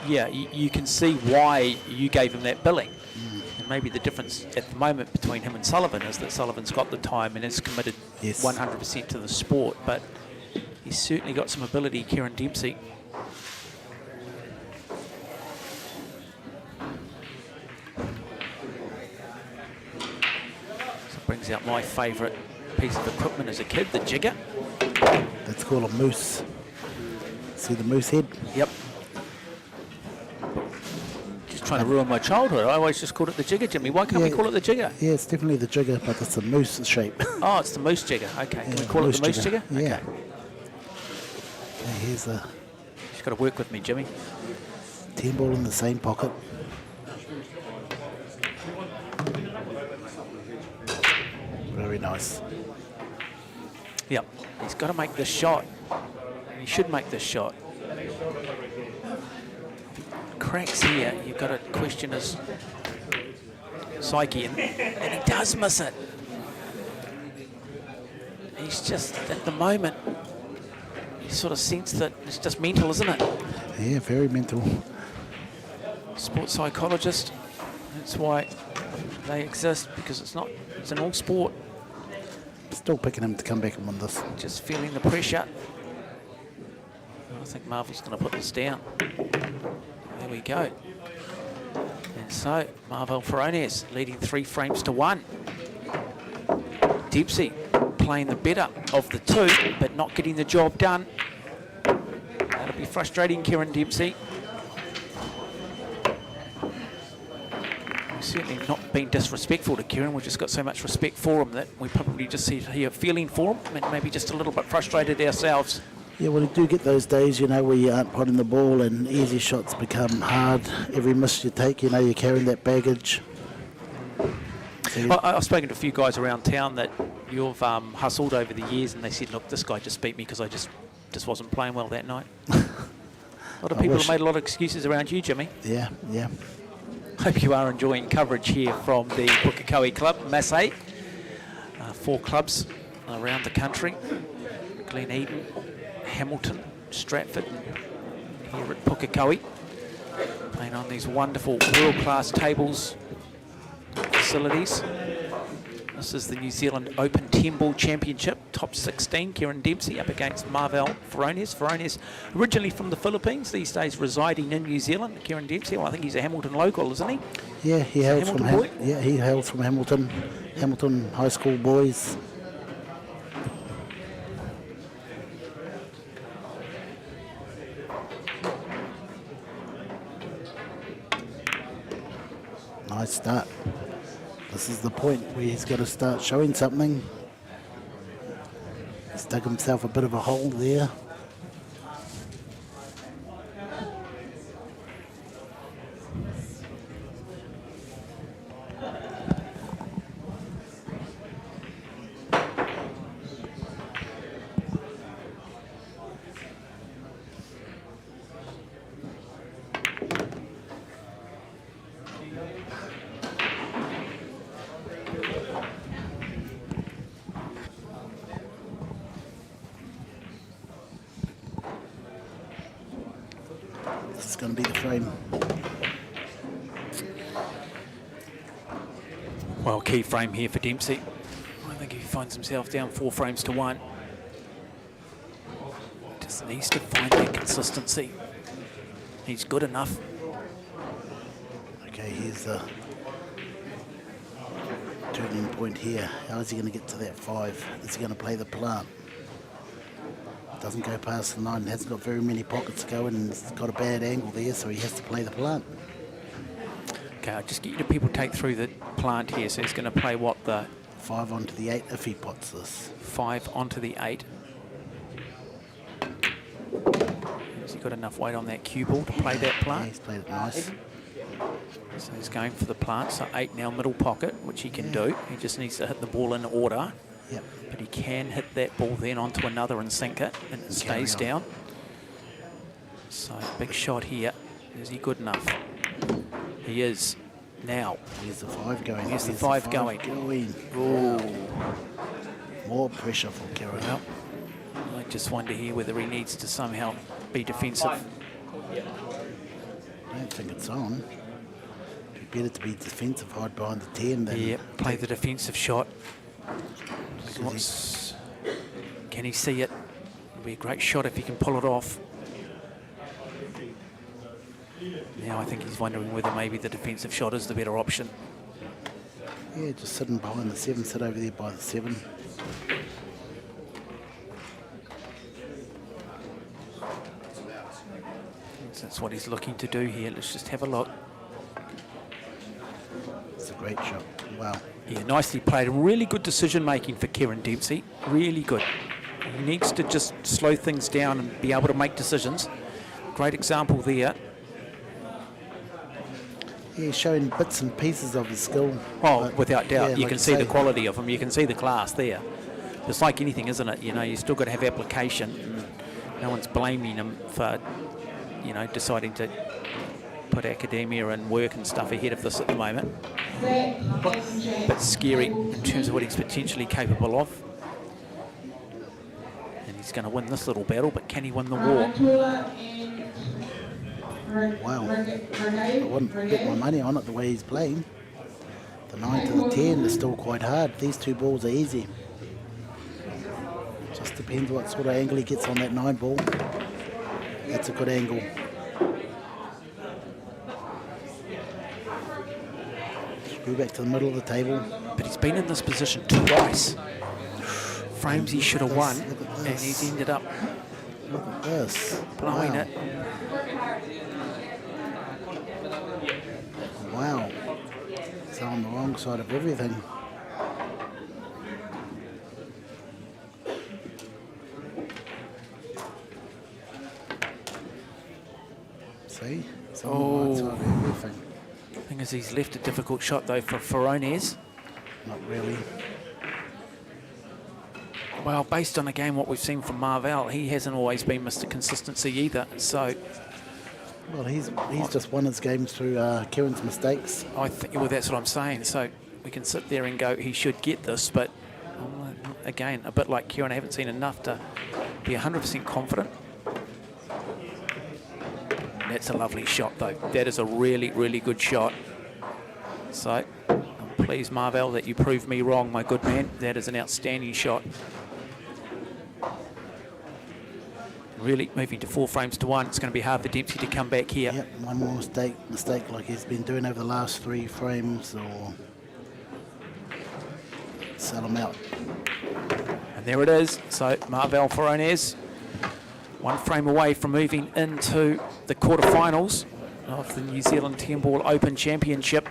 yeah, you can see why you gave him that billing. And maybe the difference at the moment between him and Sullivan is that Sullivan's got the time and is committed 100% to the sport, but he's certainly got some ability, Kieran Dempsey. So brings out my favourite piece of equipment as a kid, the jigger. That's called a moose. See the moose head? Yep. Just trying to ruin my childhood. I always just called it the jigger, Jimmy. Why can't we call it the jigger? Yeah, it's definitely the jigger, but it's a moose shape. Oh, it's the moose jigger. Okay. Can we Yeah, call it the moose jigger? Yeah. Okay. Yeah, here's a You've got to work with me, Jimmy. 10 ball in the same pocket. Very nice. Yep. He's got to make this shot. He should make this shot. Cracks here. You've got to question his psyche, and he does miss it. He's just, at the moment, you sort of sense that it's just mental, isn't it? Yeah, very mental. Sports psychologist. That's why they exist, because it's an all sport. Still picking him to come back and win this. Just feeling the pressure. I think Marvel's going to put this down. There we go. And so, Marvel Ferronese leading 3 frames to 1. Dempsey playing the better of the two, but not getting the job done. That'll be frustrating, Kieran Dempsey. Certainly not being disrespectful to Kieran. We've just got so much respect for him that we probably just see here feeling for him and maybe just a little bit frustrated ourselves. Yeah, well, you do get those days, you know, where you aren't potting the ball and easy shots become hard. Every miss you take, you know, you're carrying that baggage. So Well, I've spoken to a few guys around town that you've hustled over the years, and they said, look, this guy just beat me because I just wasn't playing well that night. A lot of people have made a lot of excuses around you, Jimmy. Yeah, yeah. Hope you are enjoying coverage here from the Pukekohe Club, Masse. 4 clubs around the country. Glen Eden, Hamilton, Stratford, and here at Pukekohe. Playing on these wonderful world-class tables facilities. This is the New Zealand Open 10 Ball Championship, top 16. Kieran Dempsey up against Marvel Ferronese. Ferronese originally from the Philippines, these days residing in New Zealand. Kieran Dempsey, well, I think he's a Hamilton local, isn't he? Yeah, he hails from Hamilton boy? he hails from Hamilton. Hamilton High School boys. Nice start. This is the point where he's got to start showing something. He's dug himself a bit of a hole there. This is going to be the frame. Well, key frame here for Dempsey. I think he finds himself down 4 frames to 1. Just needs to find that consistency. He's good enough. Okay, here's the turning point here. How is he going to get to that 5? Is he going to play the plant? Doesn't go past the 9, hasn't got very many pockets to go in, and it's got a bad angle there, so he has to play the plant. Okay, I'll just get you to people take through the plant here. So he's going to play what, the 5 onto the 8 if he pots this. 5 onto the 8. Has he got enough weight on that cue ball to play that Yeah, plant? he's played it nice. So he's going for the plant. So 8 now middle pocket, which he can do. He just needs to hit the ball in order. Yep. But he can hit that ball then onto another and sink it, and it stays down. So big shot here. Is he good enough? He is. Now. Here's the 5 going. Here's the 5 going. Ooh. More pressure for Kieran. Well, I just wonder here whether he needs to somehow be defensive. I don't think it's on. It'd be better to be defensive, hide behind the 10 than... Yeah, play the defensive shot. Can he see it? It'll be a great shot if he can pull it off. Now I think he's wondering whether maybe the defensive shot is the better option. Yeah, just sitting behind the 7, sit over there by the 7. So that's what he's looking to do here. Let's just have a look. Great shot. Wow. Yeah, nicely played. Really good decision making for Kieran Dempsey. Really good. He needs to just slow things down and be able to make decisions. Great example there. Yeah, he's showing bits and pieces of his skill. Oh, but without doubt. yeah, You like can see the say, quality of him. You can see the class there. It's like anything, isn't it? You know, you still got to have application. And no one's blaming him for, you know, deciding to put academia and work and stuff ahead of this at the moment. But scary in terms of what he's potentially capable of. And he's going to win this little battle, but can he win the war? Wow. I wouldn't bet my money on it the way he's playing. The 9 to the 10 is still quite hard. These two balls are easy. Just depends what sort of angle he gets on that 9 ball. That's a good angle. Screw back to the middle of the table. But he's been in this position twice. Frames he should have won, and he's ended up Look at this. blowing it. Wow. It's on the wrong side of everything. See? It's on the right side of everything. Thing is, he's left a difficult shot though for Ferronese. Not really. Well, based on again what we've seen from Marvell, he hasn't always been Mr. Consistency either. So Well, he's just won his games through Kieran's mistakes. I think, well, that's what I'm saying. So we can sit there and go, he should get this, but again, a bit like Kieran, I haven't seen enough to be 100% confident. That's a lovely shot, though. That is a really, really good shot. So I'm pleased, Marvell, that you proved me wrong, my good man. That is an outstanding shot. Really moving to 4 frames to 1. It's going to be hard for Dempsey to come back here. Yep, one more mistake like he's been doing over the last 3 frames, or sell him out. And there it is. So Marvell Ferronese, 1 frame away from moving into the quarterfinals of the New Zealand 10-ball Open Championship.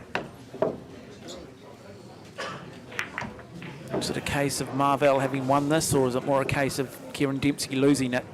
Is it a case of Marvell having won this, or is it more a case of Kieran Dempsey losing it?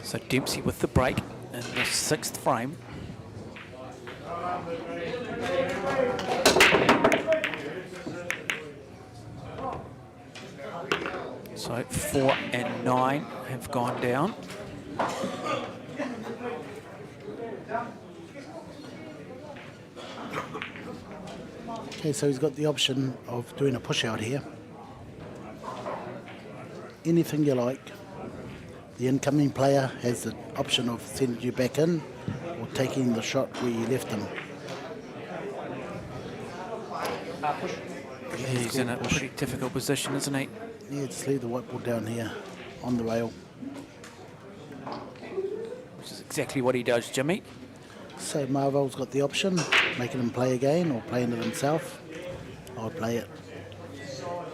So Dempsey with the break in the 6th frame. So 4 and 9 have gone down. Okay, so he's got the option of doing a push out here. Anything you like. The incoming player has the option of sending you back in or taking the shot where you left him. Yeah, he's in a pretty difficult position, isn't he? Yeah, just leave the white ball down here on the rail. Which is exactly what he does, Jimmy. So Marvell's got the option, making him play again or playing it himself. I'll play it.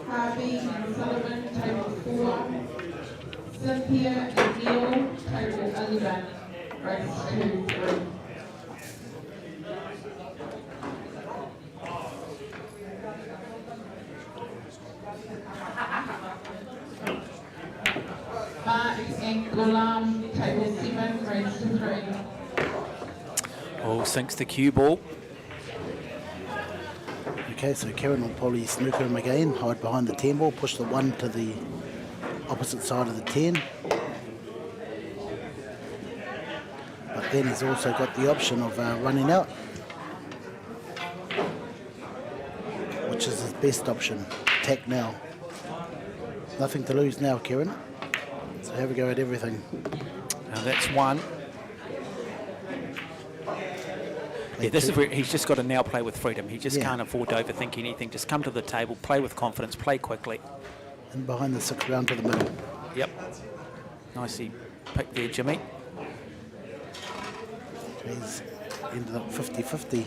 Harvey and Sullivan, table 4. Cynthia and Neil, table 11. Race 2, 3. Mark and Gulam, table 7, race 3. Oh, sinks the cue ball. Okay, so Kieran will probably snooker him again, hide behind the 10 ball, push the 1 to the opposite side of the 10. But then he's also got the option of running out, which is his best option. Attack now. Nothing to lose now, Kieran. So have a go at everything. Now that's 1. Yeah, this is where he's just got to now play with freedom. He just Yeah. can't afford to overthink anything. Just come to the table, play with confidence, play quickly. And behind the 6 round to the middle. Yep. Nicely picked there, Jimmy. He's ended up 50-50.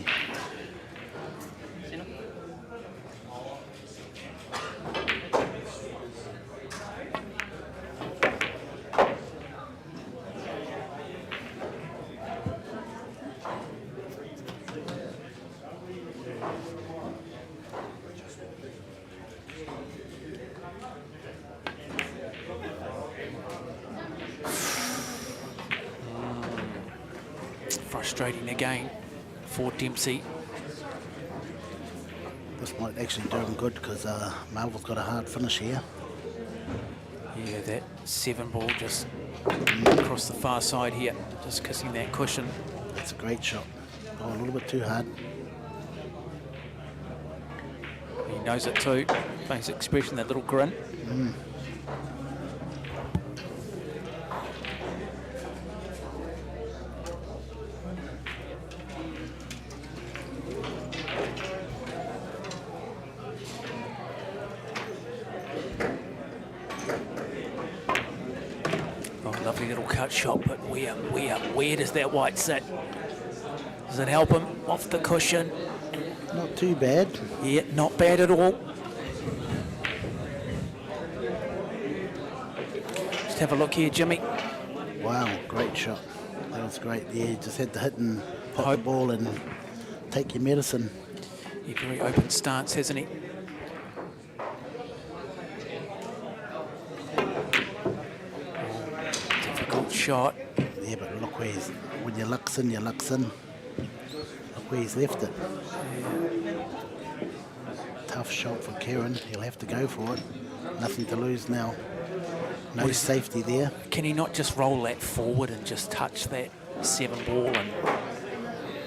Frustrating again for Dempsey. This might actually do him good because Marvel's got a hard finish here. Yeah, that 7 ball just across the far side here, just kissing that cushion. It's a great shot. Oh, a little bit too hard. He knows it too. Face expression, that little grin. Oh, lovely little cut shot, but where does that white sit? Does it help him off the cushion? Not too bad. Yeah, not bad at all. Just have a look here, Jimmy. Wow, great shot. That was great. Yeah, you just had to hit and pop the ball and take your medicine. Yeah, very open stance, hasn't he? Difficult shot. Yeah, but look where he's, when your luck's in, your luck's in. Look where he's left it. Tough shot for Kieran. He'll have to go for it. Nothing to lose now. No safety there. Can he not just roll that forward and just touch that 7 ball? And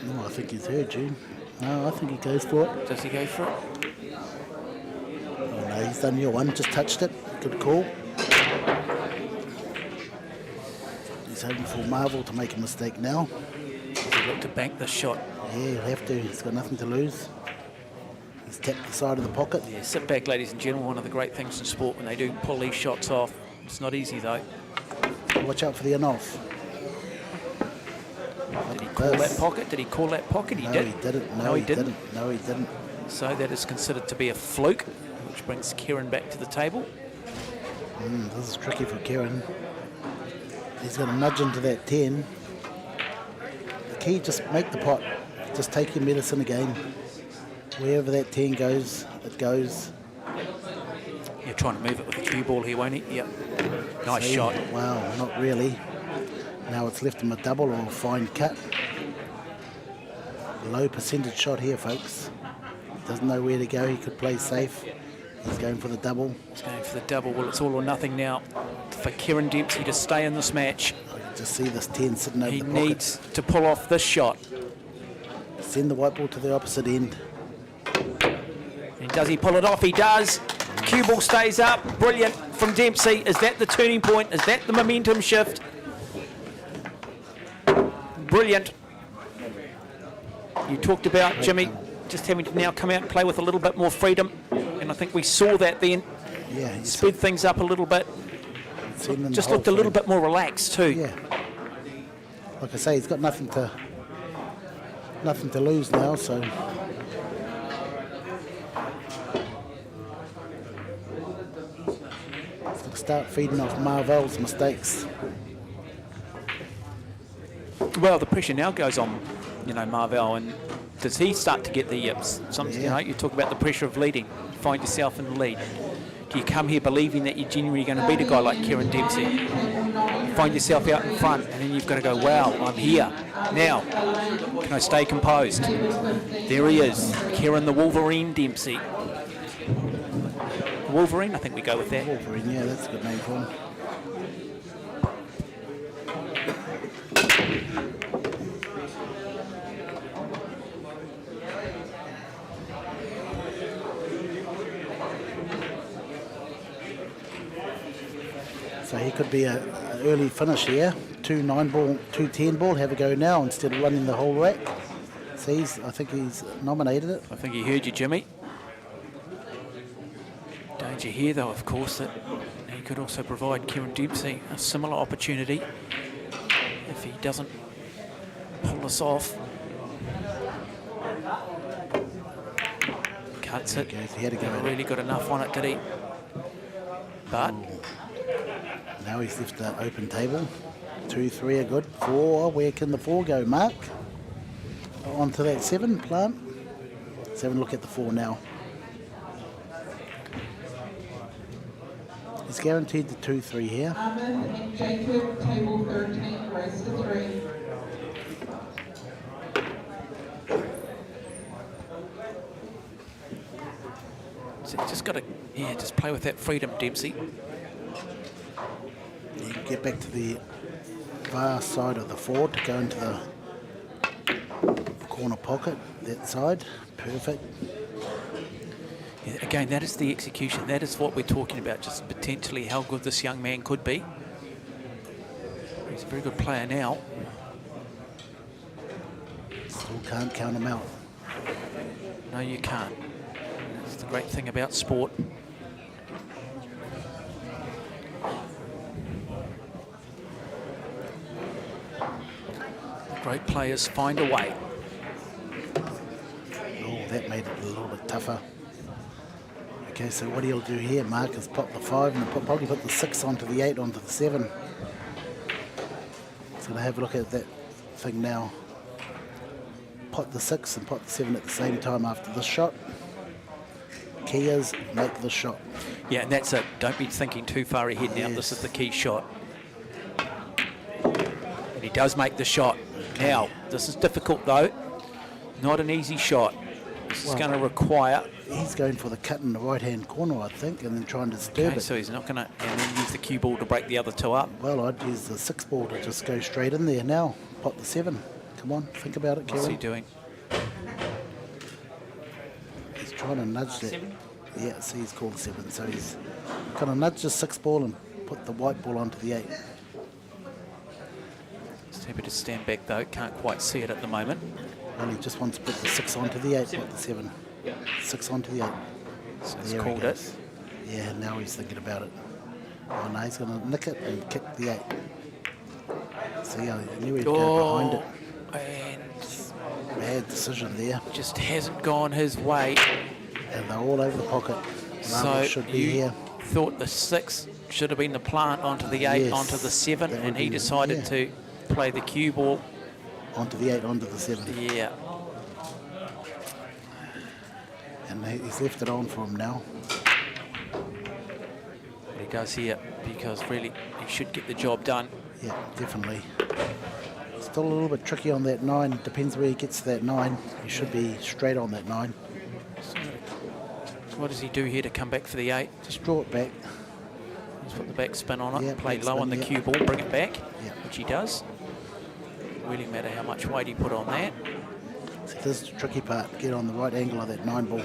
No, I think he's heard you. No, I think he goes for it. does he go for it? Oh no, he's done your one. Just touched it. Good call. He's hoping for Marvel to make a mistake now. Does he look to bank this shot? Yeah, he'll have to. He's got nothing to lose. He's tapped the side of the pocket. Yeah, sit back, ladies and gentlemen. One of the great things in sport when they do pull these shots off. It's not easy though. Watch out for the on-off. Did he call that pocket? Did he call that pocket? He No, did. he didn't. No, he didn't. No, he didn't. So that is considered to be a fluke, which brings Kieran back to the table. This is tricky for Kieran. He's going to nudge into that 10. The key, just make the pot. Just take your medicine again. Wherever that 10 goes, it goes. You're trying to move it with a cue ball here, won't he? Yep. Nice See? shot. Wow, not really. Now it's left him a double or a fine cut. Low percentage shot here, folks. Doesn't know where to go. He could play safe. He's going for the double. He's going for the double. Well, it's all or nothing now for Kieran Dempsey to stay in this match. I can just see this 10 sitting over He the pocket. needs to pull off this shot. Send the white ball to the opposite end. And does he pull it off? He does. Cue ball stays up. Brilliant from Dempsey. Is that the turning point? Is that the momentum shift? Brilliant. You talked about Jimmy just having to now come out and play with a little bit more freedom, and I think we saw that then. Yeah, he's Sped things up a little bit. seen in the Just whole looked a little frame. bit more relaxed too. Yeah. Like I say, he's got nothing to lose now, so. He's got to start feeding off Marvell's mistakes. Well, the pressure now goes on, Marvell, and does he start to get the yips? You talk about the pressure of leading. Find yourself in the lead. Do you come here believing that you're genuinely going to beat a guy like Kieran Dempsey? You find yourself out in front, and then you've got to go, wow, I'm here. Now, can I stay composed? There he is, Kieran the Wolverine Dempsey. Wolverine, I think we go with that. Wolverine, yeah, that's a good name for him. So he could be an early finish here. 2 9 ball, 2 10 ball. Have a go now instead of running the whole rack. See, I think he's nominated it. I think he heard you, Jimmy. Danger here, though, of course, that he could also provide Kieran Dempsey a similar opportunity if he doesn't pull this off. Cuts it. He had to go Never really got enough on it, did he? But now he's left the open table. 2, 3 are good. 4, where can the 4 go, Mark? Onto that 7, Plant. 7, look at the 4 now. He's guaranteed the 2, 3 here. Ahmed and Jacob, table 13, race to 3. so just got to, just play with that freedom, Dempsey. You can get back to the far side of the 4 to go into the corner pocket, that side. Perfect. Yeah, again, that is the execution. That is what we're talking about, just potentially how good this young man could be. He's a very good player now. Still can't count him out. No, you can't. That's the great thing about sport. Great players find a way. Oh, that made it a little bit tougher. Okay, so what he'll do here, Mark, is pop the 5 and probably put the 6 onto the 8 onto the 7. So to have a look at that thing now. Pot the 6 and pot the 7 at the same time after this shot. Key is make the shot. Yeah, and that's it. Don't be thinking too far ahead now. Yes. This is the key shot. And he does make the shot. Now, this is difficult though. Not an easy shot. This is going to require... He's going for the cut in the right-hand corner, I think, and then try and disturb Okay, it. so he's not going to... And then use the cue ball to break the other 2 up. Well, I'd use the 6 ball to just go straight in there now. Pot the 7. Come on, think about it, What's he Kieran. doing? He's trying to nudge that. Yeah, see, he's called 7. So he's going to nudge the 6 ball and put the white ball onto the 8. He's happy to stand back though. Can't quite see it at the moment. Well, he just wants to put the 6 onto the 8, put the 7. 6 onto the 8. So he's There he called goes. it. Yeah, now he's thinking about it. Oh no, he's going to nick it and kick the 8. See, I knew he'd go behind it. And Bad decision there. just hasn't gone his way. And they're all over the pocket. So Marble should be you here. thought the 6 should have been the plant onto the 8, Yes, onto the 7, that and would he be- decided yeah. to play the cue ball. Onto the 8, onto the 7. Yeah. And he's left it on for him now. But he does here because really he should get the job done. Yeah, definitely. Still a little bit tricky on that 9. Depends where he gets to that 9. He should be straight on that 9. So what does he do here to come back for the 8? Just draw it back. Just put the back spin on it, Yeah, play back low spin, on the yeah. cue ball, bring it back, Yeah. which he does. Really matter how much weight he put on that. See, this is the tricky part. Get on the right angle of that 9 ball.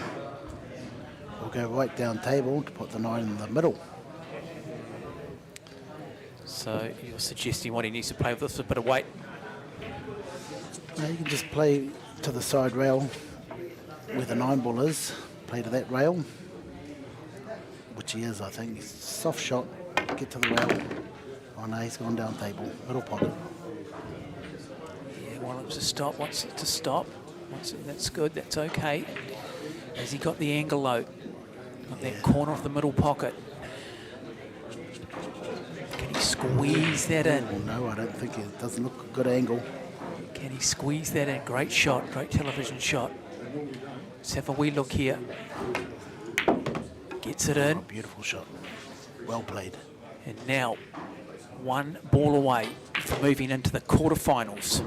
We'll go right down table to put the 9 in the middle. So you're suggesting what he needs to play with this a bit of weight. Now you can just play to the side rail where the 9 ball is. Play to that rail, which he is, I think. Soft shot, get to the rail. Oh no, he's gone down table, middle pocket. Yeah, well, it was a stop. Wants it to stop. That's good. That's okay. Has he got the angle low? Got that corner of the middle pocket. Can he squeeze that in? Oh no, I don't think it doesn't look a good angle. Can he squeeze that in? Great shot. Great television shot. Let's have a wee look here. Gets it Oh, in. beautiful shot. Well played. And now, 1 ball away from moving into the quarterfinals.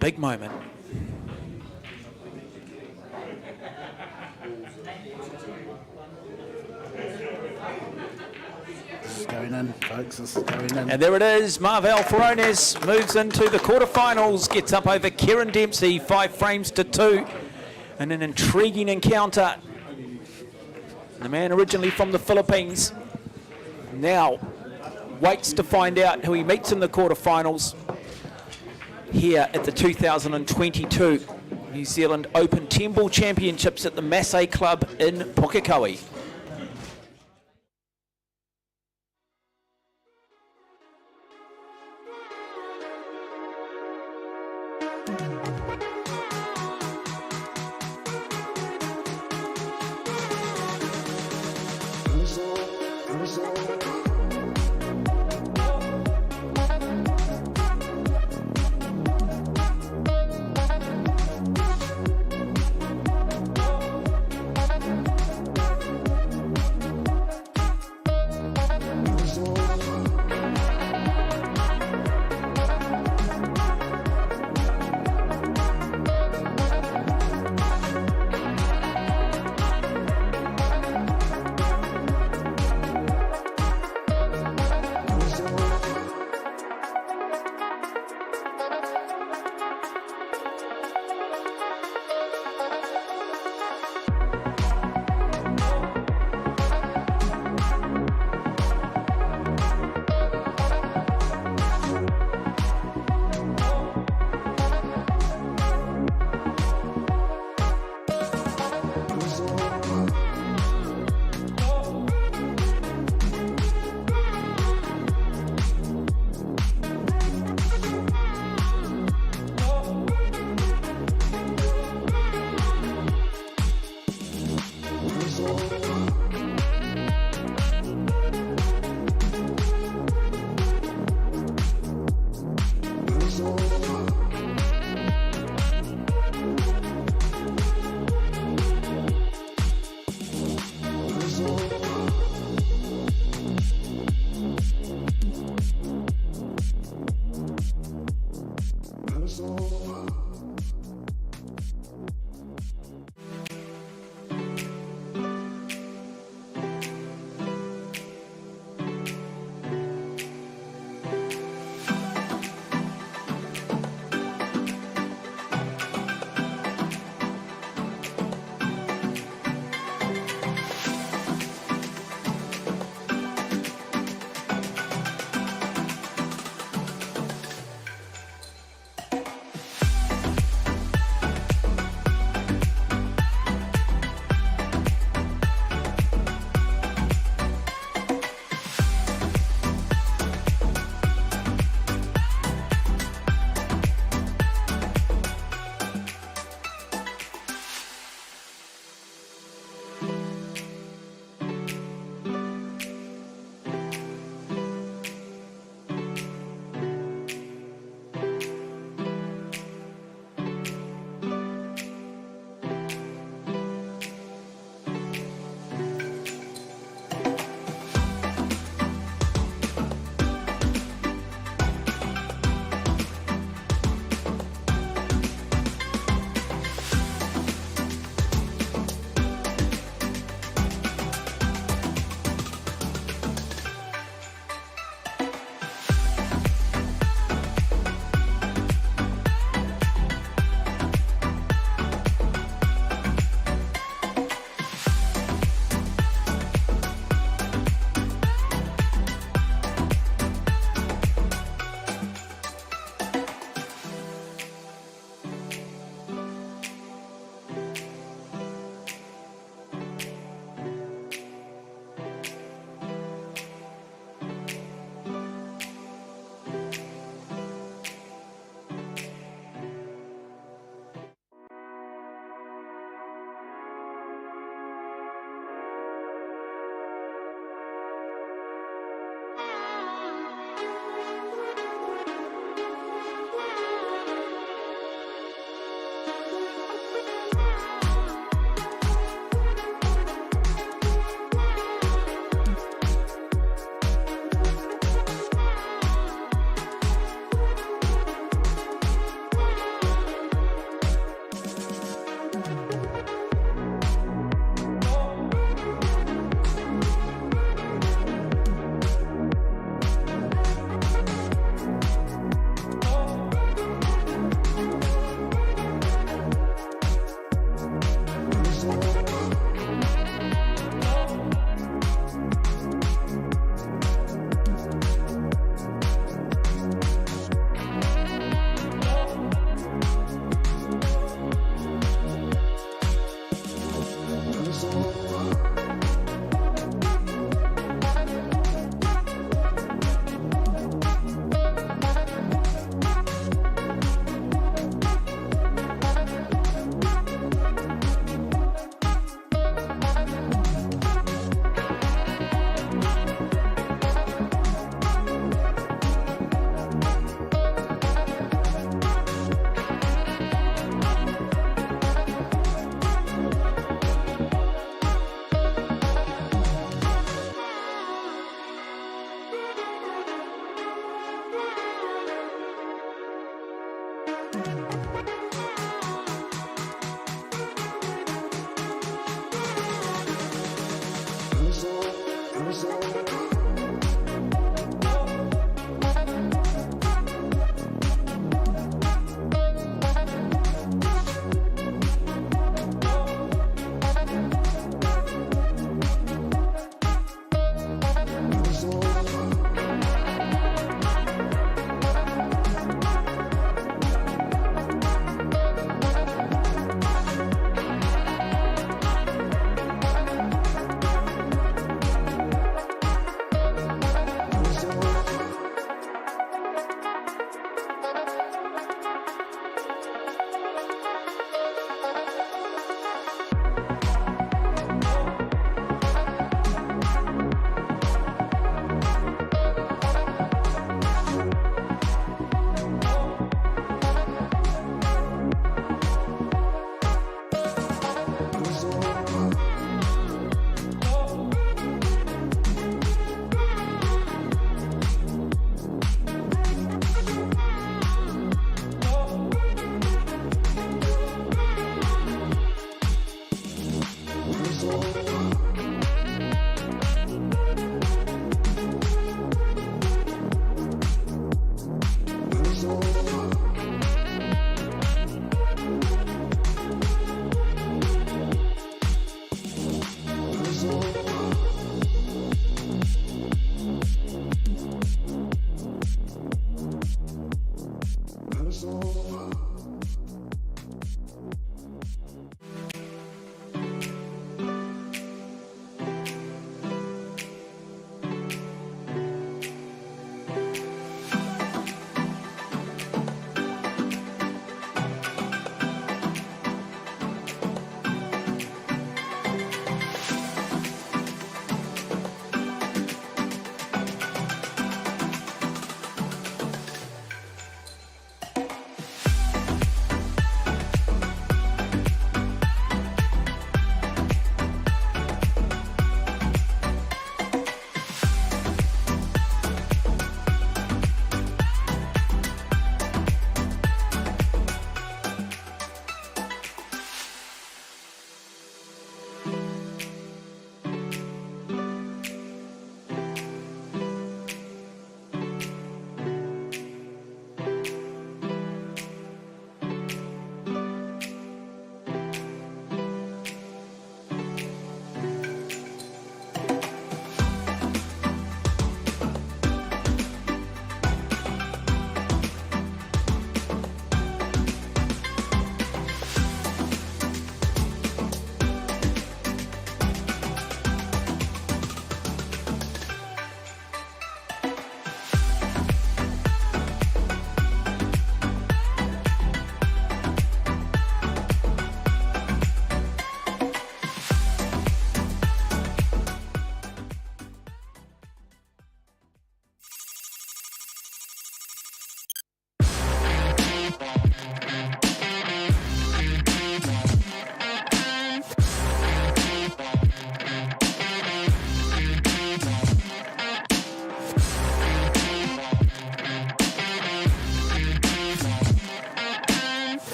Big moment. This is going in, folks. This is going in. And there it is. Ferronese moves into the quarterfinals, gets up over Kieran Dempsey, 5 frames to 2. And an intriguing encounter. The man originally from the Philippines now waits to find out who he meets in the quarterfinals. here at the 2022 New Zealand Open 10 Ball Championships at the Masse Club in Pukekohe.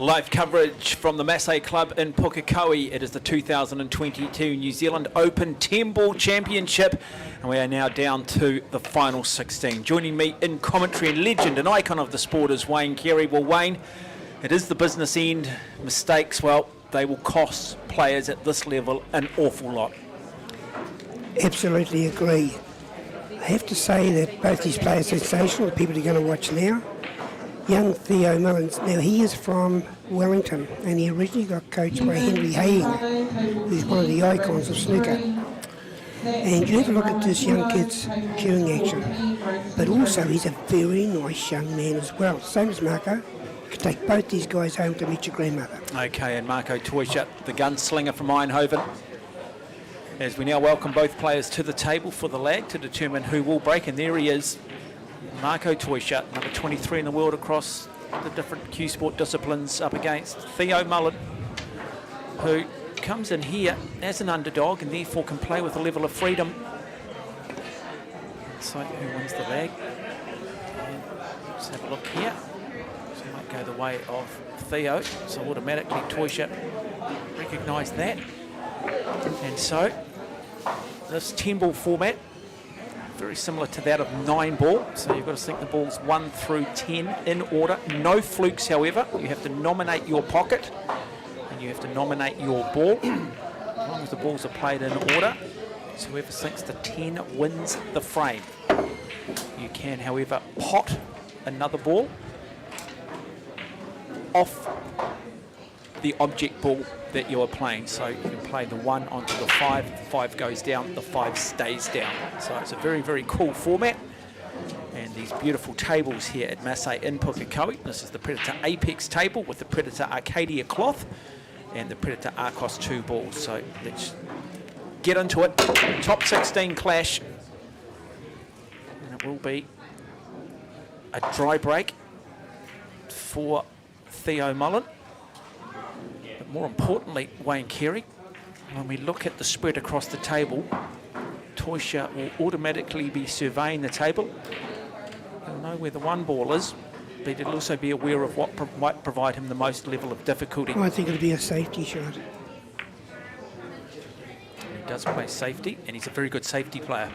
Live coverage from the Masse Club in Pukekohe. It is the 2022 New Zealand Open 10-ball championship, and we are now down to the final 16. Joining me in commentary and legend and icon of the sport is Wayne Carey. Well, Wayne, it is the business end. Mistakes, well, they will cost players at this level an awful lot. Absolutely agree. I have to say that both these players are sensational. The people are going to watch now. Young Theo Mullins, now he is from Wellington and he originally got coached by Henry Haying, who's one of the icons of snooker. And you have a look at this young kid's cueing action, but also he's a very nice young man as well. Same as Marco. You could take both these guys home to meet your grandmother. Okay, and Marco Toisha, the gunslinger from Eindhoven. As we now welcome both players to the table for the lag to determine who will break, and there he is. Marco Toisha, number 23 in the world across the different Q Sport disciplines, up against Theo Mullins, who comes in here as an underdog and therefore can play with a level of freedom. So who wins the lag? And let's have a look here. So it might go the way of Theo, so automatically Toisha recognised that. And so this 10-ball format, very similar to that of 9-ball. So you've got to sink the balls 1 through 10 in order. No flukes, however. You have to nominate your pocket and you have to nominate your ball. As long as the balls are played in order, so whoever sinks to 10 wins the frame. You can, however, pot another ball off the object ball that you are playing. So you can play the 1 onto the 5, the 5 goes down, the 5 stays down. So it's a very, very cool format. And these beautiful tables here at Masse in Pukekohe. This is the Predator Apex table with the Predator Arcadia cloth and the Predator Arcos 2 balls. So let's get into it. Top 16 clash. And it will be a dry break for Theo Mullins. More importantly, Wayne Carey, when we look at the spread across the table, Toisha will automatically be surveying the table. He'll know where the 1 ball is, but he'll also be aware of what might provide him the most level of difficulty. I think it'll be a safety shot. He does play safety, and he's a very good safety player.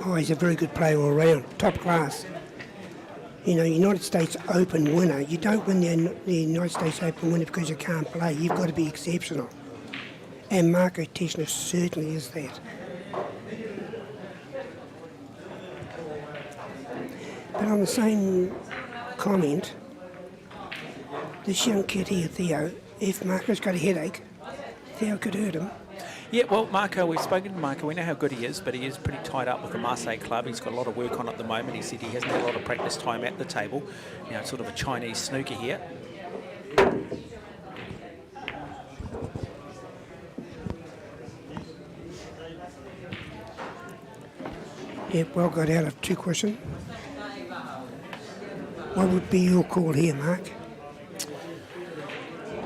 Oh, he's a very good player all round, top class. You know, United States Open winner, you don't win the United States Open winner because you can't play. You've got to be exceptional. And Marco Toisha certainly is that. But on the same comment, this young kid here, Theo, if Marco's got a headache, Theo could hurt him. Yeah, well, Marco, we've spoken to Marco. We know how good he is, but he is pretty tied up with the Masse Club. He's got a lot of work on at the moment. He said he hasn't had a lot of practice time at the table. You know, it's sort of a Chinese snooker here. Yep, well got out of 2 questions. What would be your call here, Mark?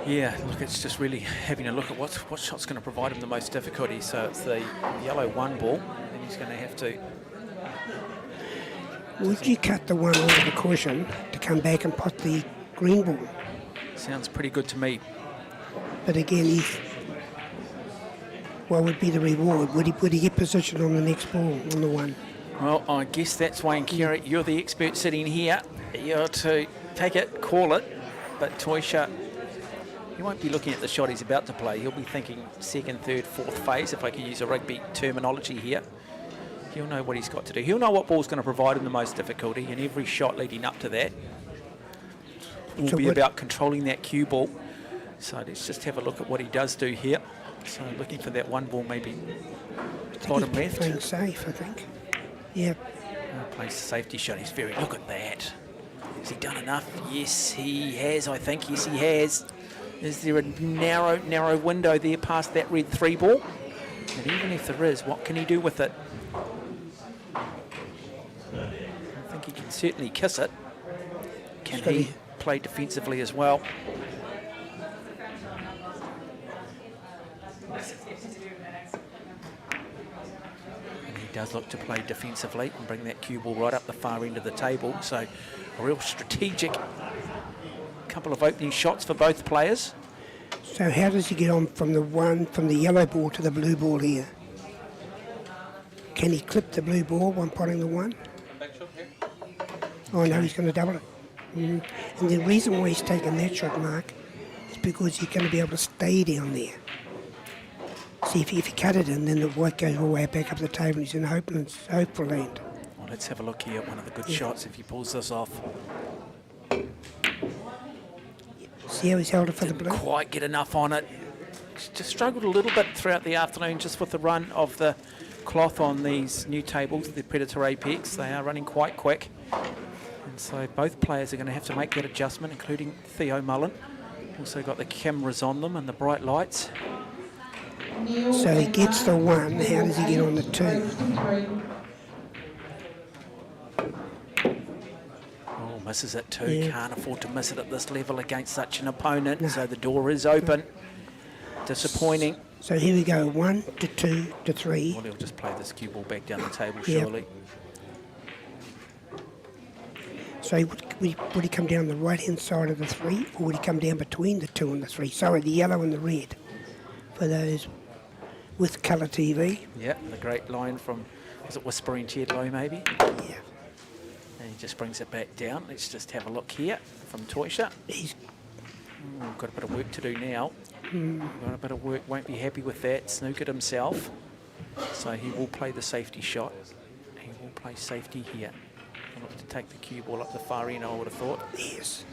Yeah, look, it's just really having a look at what shot's going to provide him the most difficulty. So it's the yellow 1 ball, and he's going to have to... Would you cut the 1 over the cushion to come back and pot the green ball? Sounds pretty good to me. But again, what would be the reward? Would he get position on the next ball, on the 1? Well, I guess that's Wayne Carey. You're the expert sitting here. You're to take it, call it, but Toisha... He won't be looking at the shot he's about to play. He'll be thinking 2nd, 3rd, 4th phase, if I can use a rugby terminology here. He'll know what he's got to do. He'll know what ball's going to provide him the most difficulty, and every shot leading up to that will be about controlling that cue ball. So let's just have a look at what he does do here. So looking for that 1 ball maybe bottom left. Playing safe, I think. Yeah. Plays the safety shot. He's very... Look at that. Has he done enough? Yes, he has, I think. Yes, he has. Is there a narrow window there past that red 3 ball? And even if there is, what can he do with it? I think he can certainly kiss it. Can he play defensively as well? And he does look to play defensively and bring that cue ball right up the far end of the table. So a real strategic couple of opening shots for both players. So how does he get on from the yellow ball to the blue ball here? Can he clip the blue ball when potting the 1? Oh no, he's going to double it. And the reason why he's taking that shot, Mark, is because he's going to be able to stay down there. See, if you cut it in, then the white goes all the way back up the table and he's in hopeful land. Well, let's have a look here at one of the good shots if he pulls this off. See how he's held it for the blue? Quite get enough on it. Just struggled a little bit throughout the afternoon just with the run of the cloth on these new tables, the Predator Apex. They are running quite quick. And so both players are going to have to make that adjustment, including Theo Mullen. Also got the cameras on them and the bright lights. So he gets the 1. How does he get on the 2? Oh, misses it too. Can't afford to miss it at this level against such an opponent. So the door is open. Disappointing. So here we go, 1 to 2 to 3. Well, he'll just play this cue ball back down the table, surely. So would he come down the right-hand side of the 3, or would he come down between the 2 and the 3? Sorry, the yellow and the red, for those with colour TV. Yeah, the great line from, was it Whispering Low maybe? Yeah. And he just brings it back down. Let's just have a look here from Toisha. He's Got a bit of work to do now. Got a bit of work, won't be happy with that. Snookered himself. So he will play the safety shot. He will play safety here. He'll look to take the cue ball up the far end, I would have thought. yes.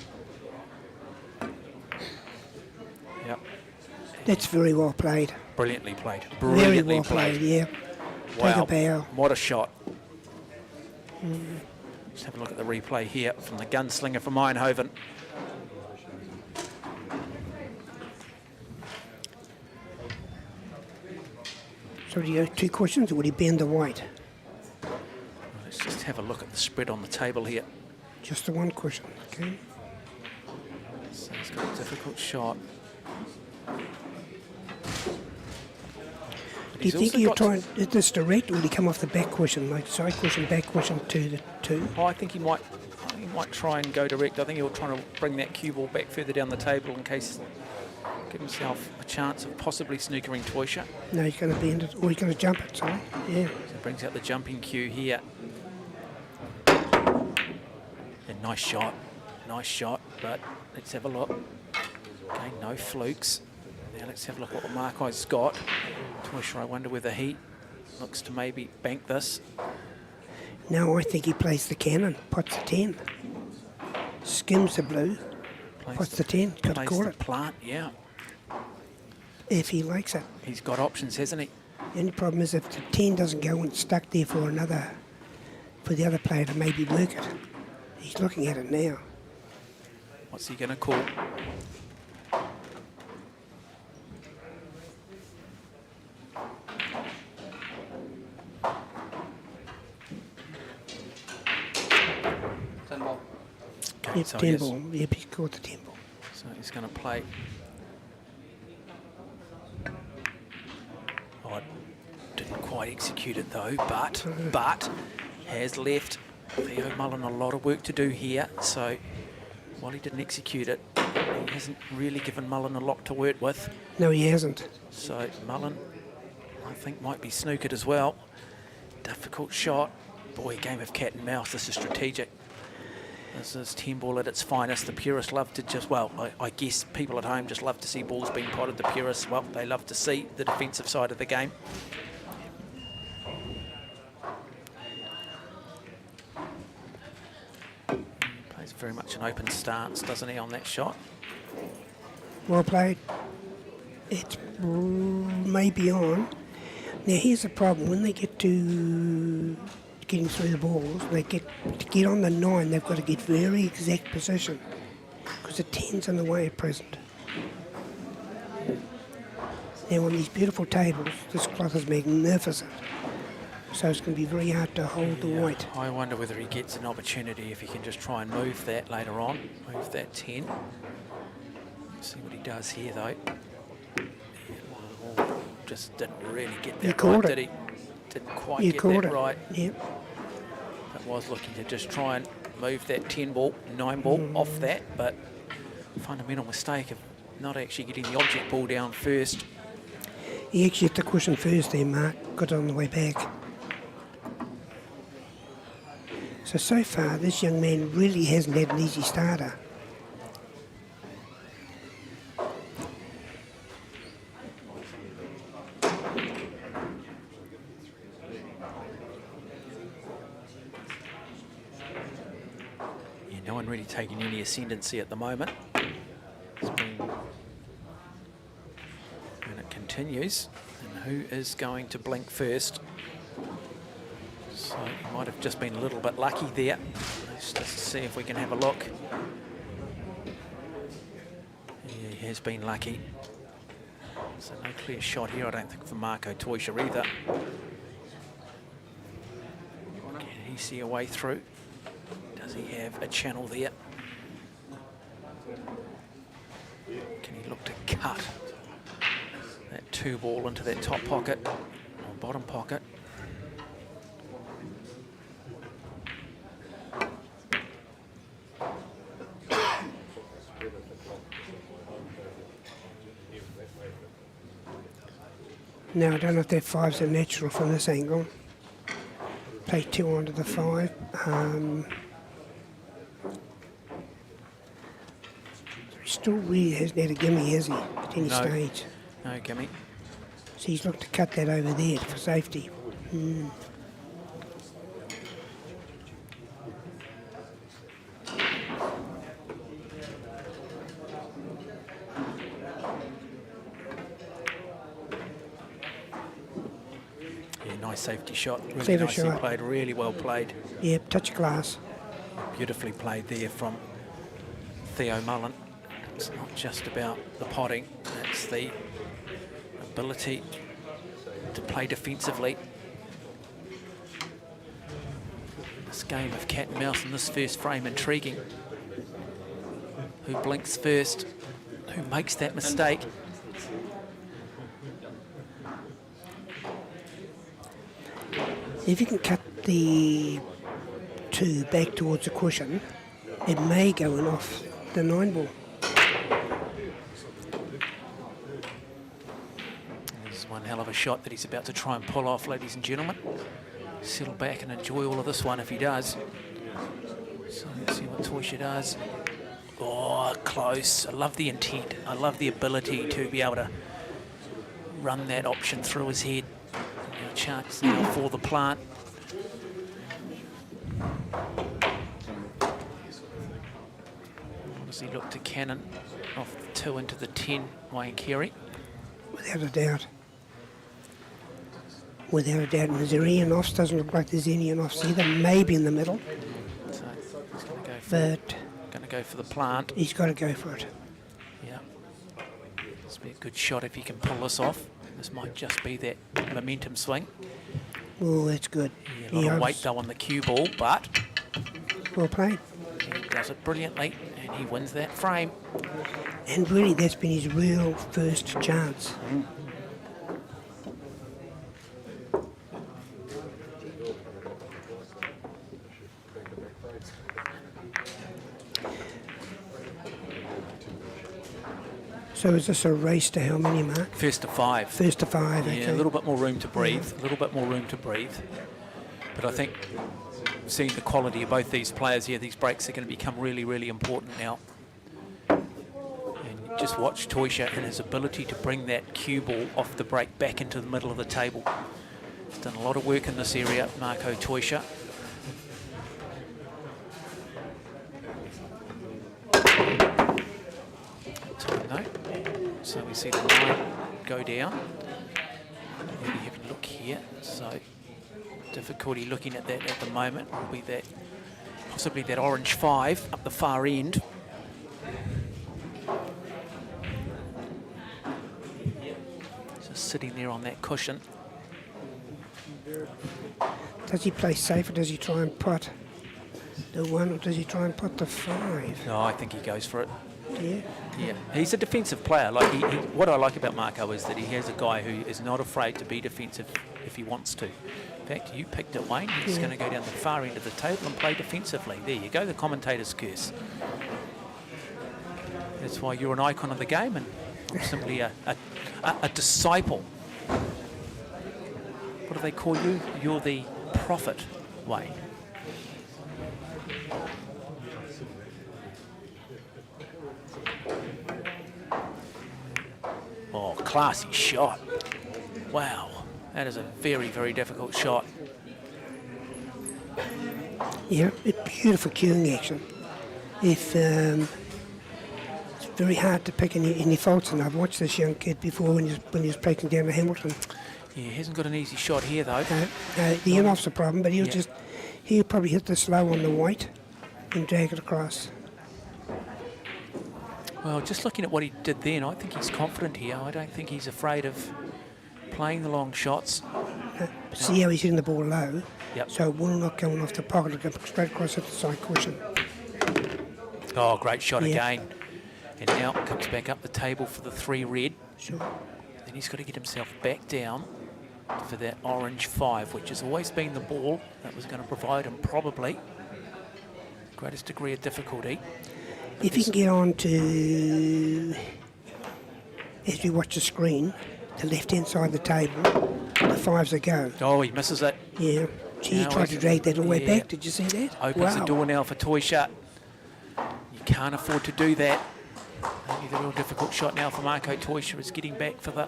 Yep. That's very well played. Brilliantly played. Very Brilliantly well played, yeah. Wow. Take a bow. What a shot. Let's have a look at the replay here from the gunslinger from Eindhoven. So do you have 2 questions, or would he bend the white? Let's just have a look at the spread on the table here. Just the 1 question, okay? So he's got a difficult shot. Do you think he'll try and is this direct, or would he come off the back question, like side question, back question to the 2? Oh, I think he might try and go direct. I think he'll try to bring that cue ball back further down the table in case, give himself a chance of possibly snookering Toisha. No, he's going to bend it, or he's going to jump it, sorry. Yeah. So brings out the jumping cue here. And nice shot, but let's have a look. Okay, no flukes. Now let's have a look at what Markai's got. Toisha, I wonder whether he looks to maybe bank this. No, I think he plays the cannon, puts the 10. Skims the blue, puts the 10, got to Plays call the it. plant, yeah. If he likes it. He's got options, hasn't he? The only problem is if the 10 doesn't go and stuck there for the other player to maybe work it. He's looking at it now. What's he going to call? Okay, Yep, so 10 yes. ball. Yep, he's caught the 10 ball. So he's going to play. Oh, didn't quite execute it though, but has left Theo Mullen a lot of work to do here. So while he didn't execute it, he hasn't really given Mullen a lot to work with. No, he hasn't. So Mullen, I think, might be snookered as well. Difficult shot. Boy, game of cat and mouse. This is strategic. This is 10 ball at its finest. The purists love to just, well, I guess people at home just love to see balls being potted. The purists, well, they love to see the defensive side of the game. Plays very much an open stance, doesn't he, on that shot? Well played. It's maybe on. Now here's the problem. When they get to getting through the balls, they to get on the 9, they've got to get very exact position because the 10's in the way at present. Now on these beautiful tables, this cloth is magnificent. So it's going to be very hard to hold the white. I wonder whether he gets an opportunity if he can just try and move that later on, move that 10. Let's see what he does here though. Just didn't really get that right, did he? Didn't quite get that right. Yep. But was looking to just try and move that 10 ball, 9 ball off that, but fundamental mistake of not actually getting the object ball down first. He actually hit the cushion first there, Mark. Got it on the way back. So far, this young man really hasn't had an easy starter. Yeah, no one really taking any ascendancy at the moment. It's been, and it continues. And who is going to blink first? So he might have just been a little bit lucky there. Let's just see if we can have a look. Yeah, he has been lucky. So no clear shot here, I don't think, for Marco Toisha either. Can he see a way through? Does he have a channel there? Can he look to cut that 2 ball into that top pocket or bottom pocket? Now, I don't know if that 5's a natural from this angle. Play 2 onto the 5. He still really hasn't had a gimme, has he, at any stage? No gimme. So he's looked to cut that over there for safety. Nice safety shot. Really Safety nicely shot. played, really well played. Yep, touch glass. Beautifully played there from Theo Mullen. It's not just about the potting, it's the ability to play defensively. This game of cat and mouse in this first frame intriguing. Who blinks first? Who makes that mistake? If you can cut the 2 back towards the cushion, it may go in off the 9 ball. This is one hell of a shot that he's about to try and pull off, ladies and gentlemen. Settle back and enjoy all of this one if he does. So let's see what Toisha does. Oh, close. I love the intent. I love the ability to be able to run that option through his head. Chance now for the plant. Does he look to cannon off the 2 into the 10, Wayne Carey? Without a doubt. Without a doubt. And is there any offs? Doesn't look like there's any offs either. Maybe in the middle. So he's going to go for, But the plant. he's got to go for it. Yeah. This will be a good shot if he can pull this off. This might just be that momentum swing. Oh, that's good. Yeah, a lot of weight though on the cue ball, but well played. he does it brilliantly and he wins that frame. And really, that's been his real first chance. So is this a race to how many, Mark? First to 5. First to 5, Yeah, okay. a little bit more room to breathe, a little bit more room to breathe. But I think seeing the quality of both these players here, these breaks are going to become really, really important now. And just watch Toisha and his ability to bring that cue ball off the break back into the middle of the table. He's done a lot of work in this area, Marco Toisha. No. So we see the 9 go down. Maybe have a look here. So difficulty looking at that at the moment will be that possibly that orange 5 up the far end. Just sitting there on that cushion. Does he play safe or does he try and putt the 1 or does he try and putt the 5? No, I think he goes for it. Yeah. Yeah, he's a defensive player. Like what I like about Marco is that he has a guy who is not afraid to be defensive if he wants to. In fact, you picked it, Wayne. He's going to go down the far end of the table and play defensively. There you go, the commentator's curse. That's why you're an icon of the game, and I'm simply a disciple. What do they call you? You're the prophet, Wayne. Oh, classy shot. Wow, that is a very, very difficult shot. Yeah, it's beautiful cueing action. If it's very hard to pick any faults, and I've watched this young kid before when he was breaking down to Hamilton. Yeah, he hasn't got an easy shot here though. The in-off's a problem, but he'll probably hit this low on the white and drag it across. Well, just looking at what he did then, I think he's confident here. I don't think he's afraid of playing the long shots. See how he's hitting the ball low? Yep. So it will not go off the pocket, it'll go straight across at the side cushion. Oh, great shot Yeah. again. And now comes back up the table for the 3 red. Sure. Then he's got to get himself back down for that orange 5, which has always been the ball that was going to provide him probably greatest degree of difficulty. If you can get on to, as you watch the screen, the left-hand side of the table, the 5's a go. Oh, he misses it. Yeah. Gee, he Now tried he's- to drag that all the way yeah. back. Did you see that? Opens wow. the door now for Toisha. You can't afford to do that. Maybe the real difficult shot now for Marco Toisha is getting back for the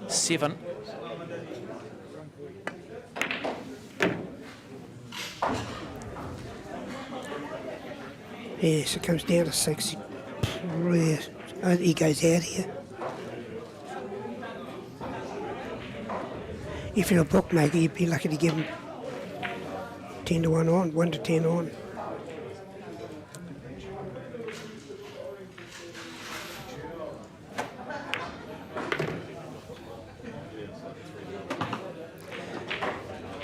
7. Yes, it comes down to 6. He goes out here. If you're a bookmaker, you'd be lucky to give him 10 to 1 on, 1 to 10 on.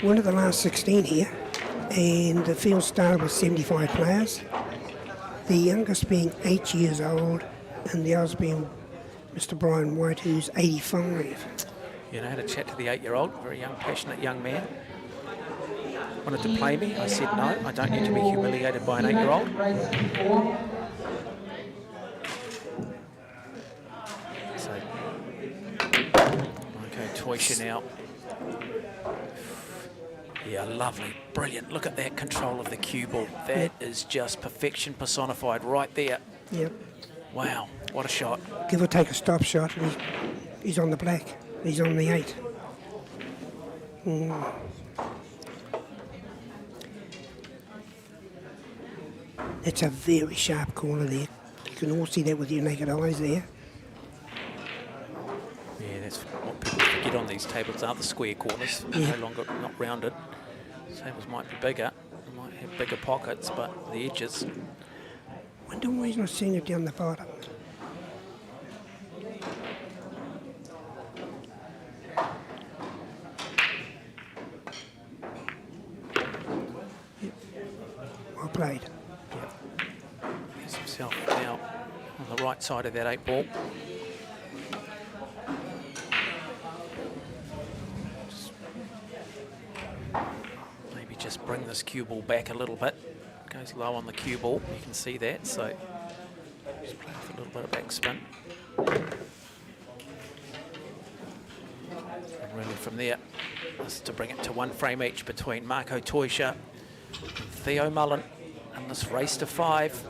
One of the last 16 here, and the field started with 75 players. The youngest being 8 years old, and the others being Mr. Brian White, who's 85. You know, I had a chat to the 8-year-old, very young, passionate young man. Wanted to play me. I said no, I don't need to be humiliated by an 8-year-old. So, Marco Toisha now. Yeah, lovely, brilliant. Look at that control of the cue ball. That is just perfection personified right there. Yep. Wow, what a shot. Give or take a stop shot, and he's on the black. He's on the 8. That's a very sharp corner there. You can all see that with your naked eyes there. Yeah, that's what people forget on these tables are the square corners. Yeah. No longer not rounded. Tables might be bigger, they might have bigger pockets, but the edges. Wonder why he's not seeing it down the bottom. Yep. Well played. Has himself now on the right side of that 8 ball. Maybe just bring this cue ball back a little bit. Goes low on the cue ball, you can see that, so just play with a little bit of backspin. And really from there, this is to bring it to 1 frame each between Marco Toisha and Theo Mullen in this race to 5.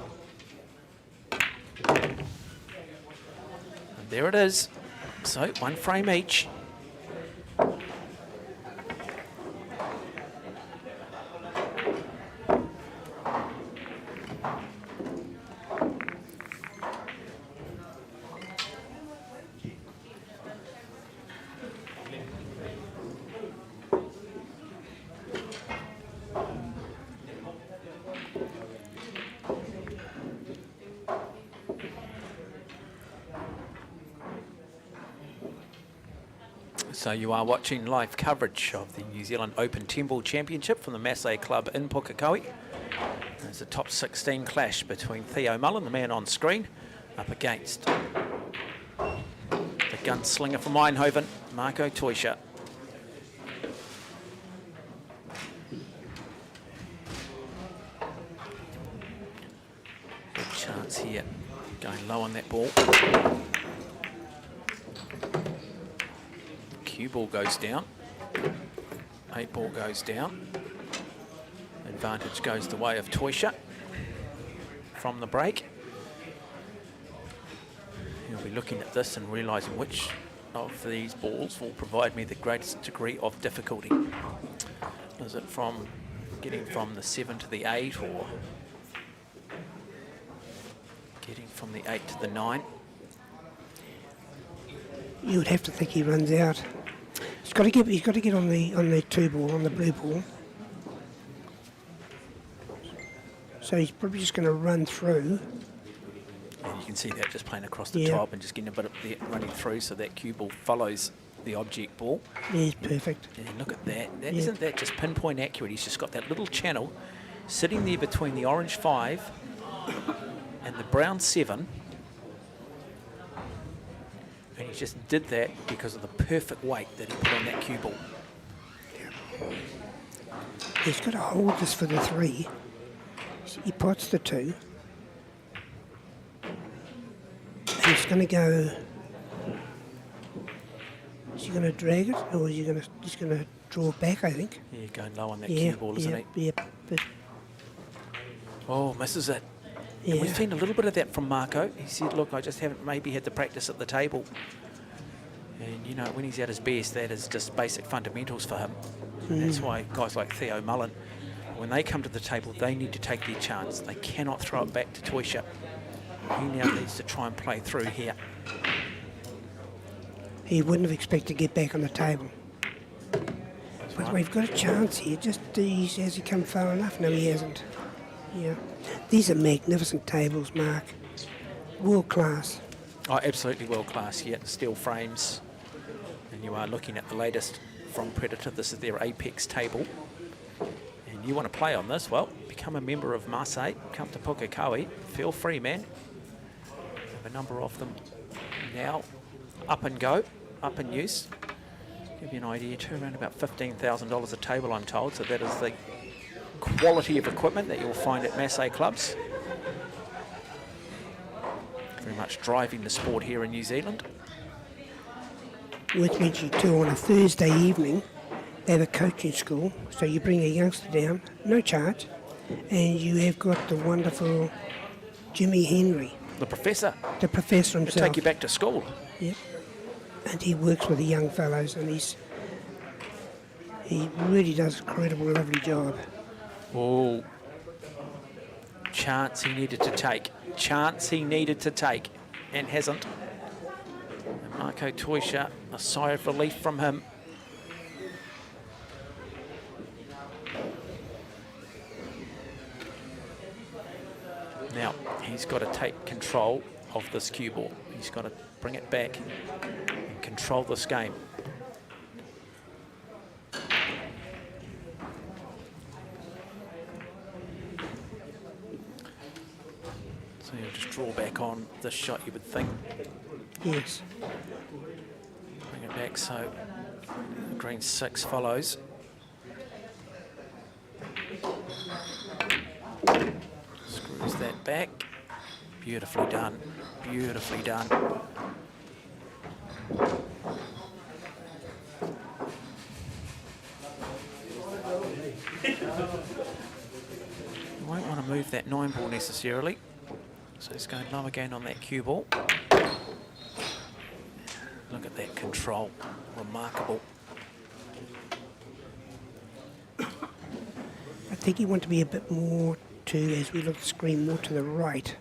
And there it is. So 1 frame each. So you are watching live coverage of the New Zealand Open 10 Ball Championship from the Masse Club in Pukekohe. There's a top 16 clash between Theo Mullen, the man on screen, up against the gunslinger from Eindhoven, Marco Toisha. Good chance here Going low on that ball. Cue ball goes down. 8 ball goes down. Advantage goes the way of Toisha from the break. He'll be looking at this and realising which of these balls will provide me the greatest degree of difficulty. Is it from getting from the 7 to the 8, or getting from the 8 to the 9? You would have to think he runs out. He's got to get on the 2 ball, on the blue ball. So he's probably just going to run through. And you can see that just playing across the Yeah. top and just getting a bit of the running through, so that cue ball follows the object ball. Yeah, he's perfect. And look at that. Yeah. Isn't that just pinpoint accurate? He's just got that little channel sitting there between the orange 5 and the brown 7. And he just did that because of the perfect weight that he put on that cue ball. He's got to hold this for the 3. He pots the 2. And he's going to go. Is he going to drag it, or is he going to? He's going to draw back, I think. Yeah, going low on that Yeah, cue ball, isn't he? yeah. But Oh, misses it. yeah. And we've seen a little bit of that from Marco. He said, look, I just haven't maybe had the practice at the table. And, you know, when he's at his best, that is just basic fundamentals for him. And that's why guys like Theo Mullen, when they come to the table, they need to take their chance. They cannot throw it back to Toisha. He now needs to try and play through here. He wouldn't have expected to get back on the table. But right. we've got a chance here. Just has he come far enough? No, he hasn't. Yeah. These are magnificent tables, Mark. World class. Oh, absolutely world class here. Steel frames. And you are looking at the latest from Predator. This is their Apex table. And you want to play on this? Well, become a member of Masse. Come to Pukekohe. Feel free, man. Have a number of them now. Up and go. Up in use. Give you an idea, too, around about $15,000 a table, I'm told. So that is the quality of equipment that you'll find at Masse clubs. Very much driving the sport here in New Zealand. Worth mentioning too, on a Thursday evening, they have a coaching school. So you bring a youngster down, no charge, and you have got the wonderful Jimmy Henry, The professor the professor to himself. take you back to school. Yep. And he works with the young fellows, and he really does a incredible, lovely job. Oh, chance he needed to take. Chance he needed to take and hasn't. And Marco Toisha, a sigh of relief from him. Now, he's got to take control of this cue ball. He's got to bring it back and control this game. So he'll just draw back on this shot, you would think. Yes. Bring it back so the green 6 follows. Screws that back. Beautifully done. Beautifully done. You won't want to move that 9 ball necessarily. So he's going low again on that cue ball. Look at that control. Remarkable. I think you want to be a bit more to, as we look at the screen, more to the right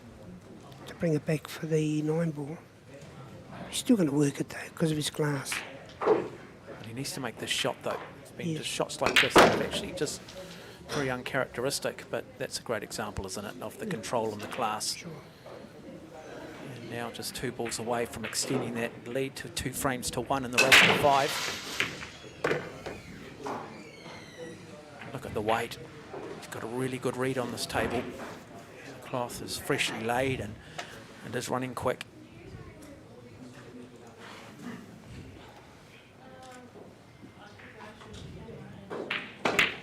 to bring it back for the 9 ball. He's still going to work it though because of his glass. But he needs to make this shot though. It's been Yeah. just shots like this that are actually just very uncharacteristic, but that's a great example, isn't it, of the control and the class. Sure. And now just 2 balls away from extending that lead to 2 frames to 1 in the race to 5. Look at the weight. He's got a really good read on this table. The cloth is freshly laid and is running quick.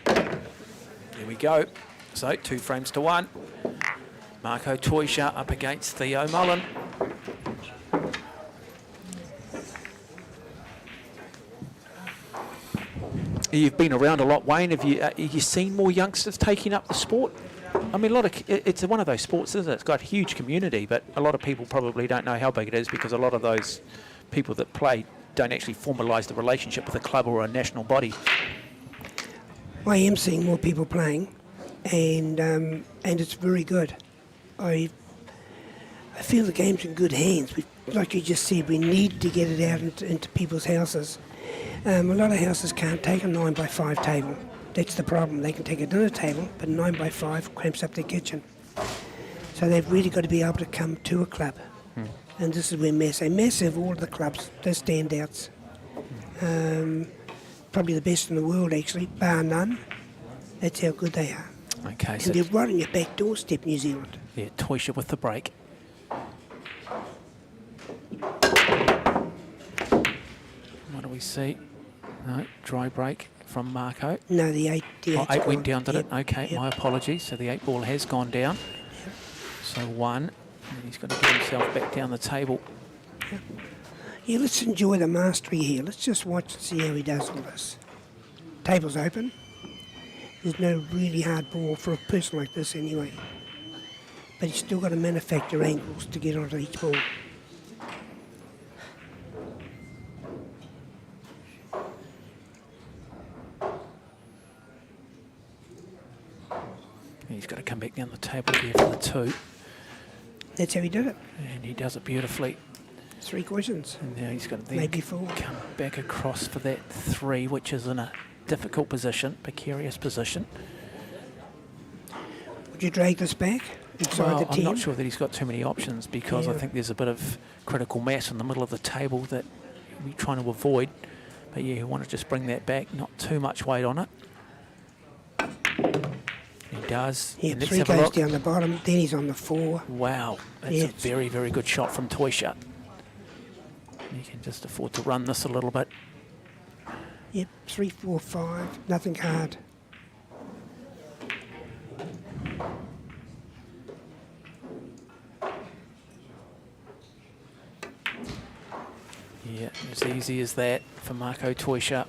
There we go. So 2 frames to 1. Marco Toisha up against Theo Mullen. You've been around a lot, Wayne. Have you seen more youngsters taking up the sport? I mean, it's one of those sports, isn't it? It's got a huge community, but a lot of people probably don't know how big it is because a lot of those people that play don't actually formalise the relationship with a club or a national body. I am seeing more people playing, and it's very good. I feel the game's in good hands. Like you just said, we need to get it out into people's houses. A lot of houses can't take a 9x5 table. That's the problem. They can take a dinner table, but 9x5 cramps up their kitchen. So they've really got to be able to come to a club. And this is where Masse of all the clubs, they're standouts. Probably the best in the world, actually, bar none. That's how good they are. Okay, And so they're right on your back doorstep, New Zealand. yeah, Toisha with the break. What do we see? No, dry break from Marco. No, the 8. Oh, 8 went down, did it? Okay, Yep. my apologies. So the 8 ball has gone down. So 1, and he's got to get himself back down the table. Yeah, let's enjoy the mastery here. Let's just watch and see how he does all this. Table's open. There's no really hard ball for a person like this anyway. But he's still got to manufacture angles to get onto each ball. He's got to come back down the table here for the 2. That's how he did it. And he does it beautifully. 3 questions. And now he's got to then Maybe 4. come back across for that 3, which is in a difficult position, precarious position. Would you drag this back inside Well, the 10? I'm not sure that he's got too many options because I Yeah. think there's a bit of critical mass in the middle of the table that we're trying to avoid. But yeah, you want to just bring that back, not too much weight on it. He does. Yeah, And let's 3 have a goes look. down the bottom, then he's on the 4. Wow, that's Yeah, a very, very good shot from Toisha. You can just afford to run this a little bit. Yep, 3, 4, 5, nothing hard. Yeah, as easy as that for Marco Toisha.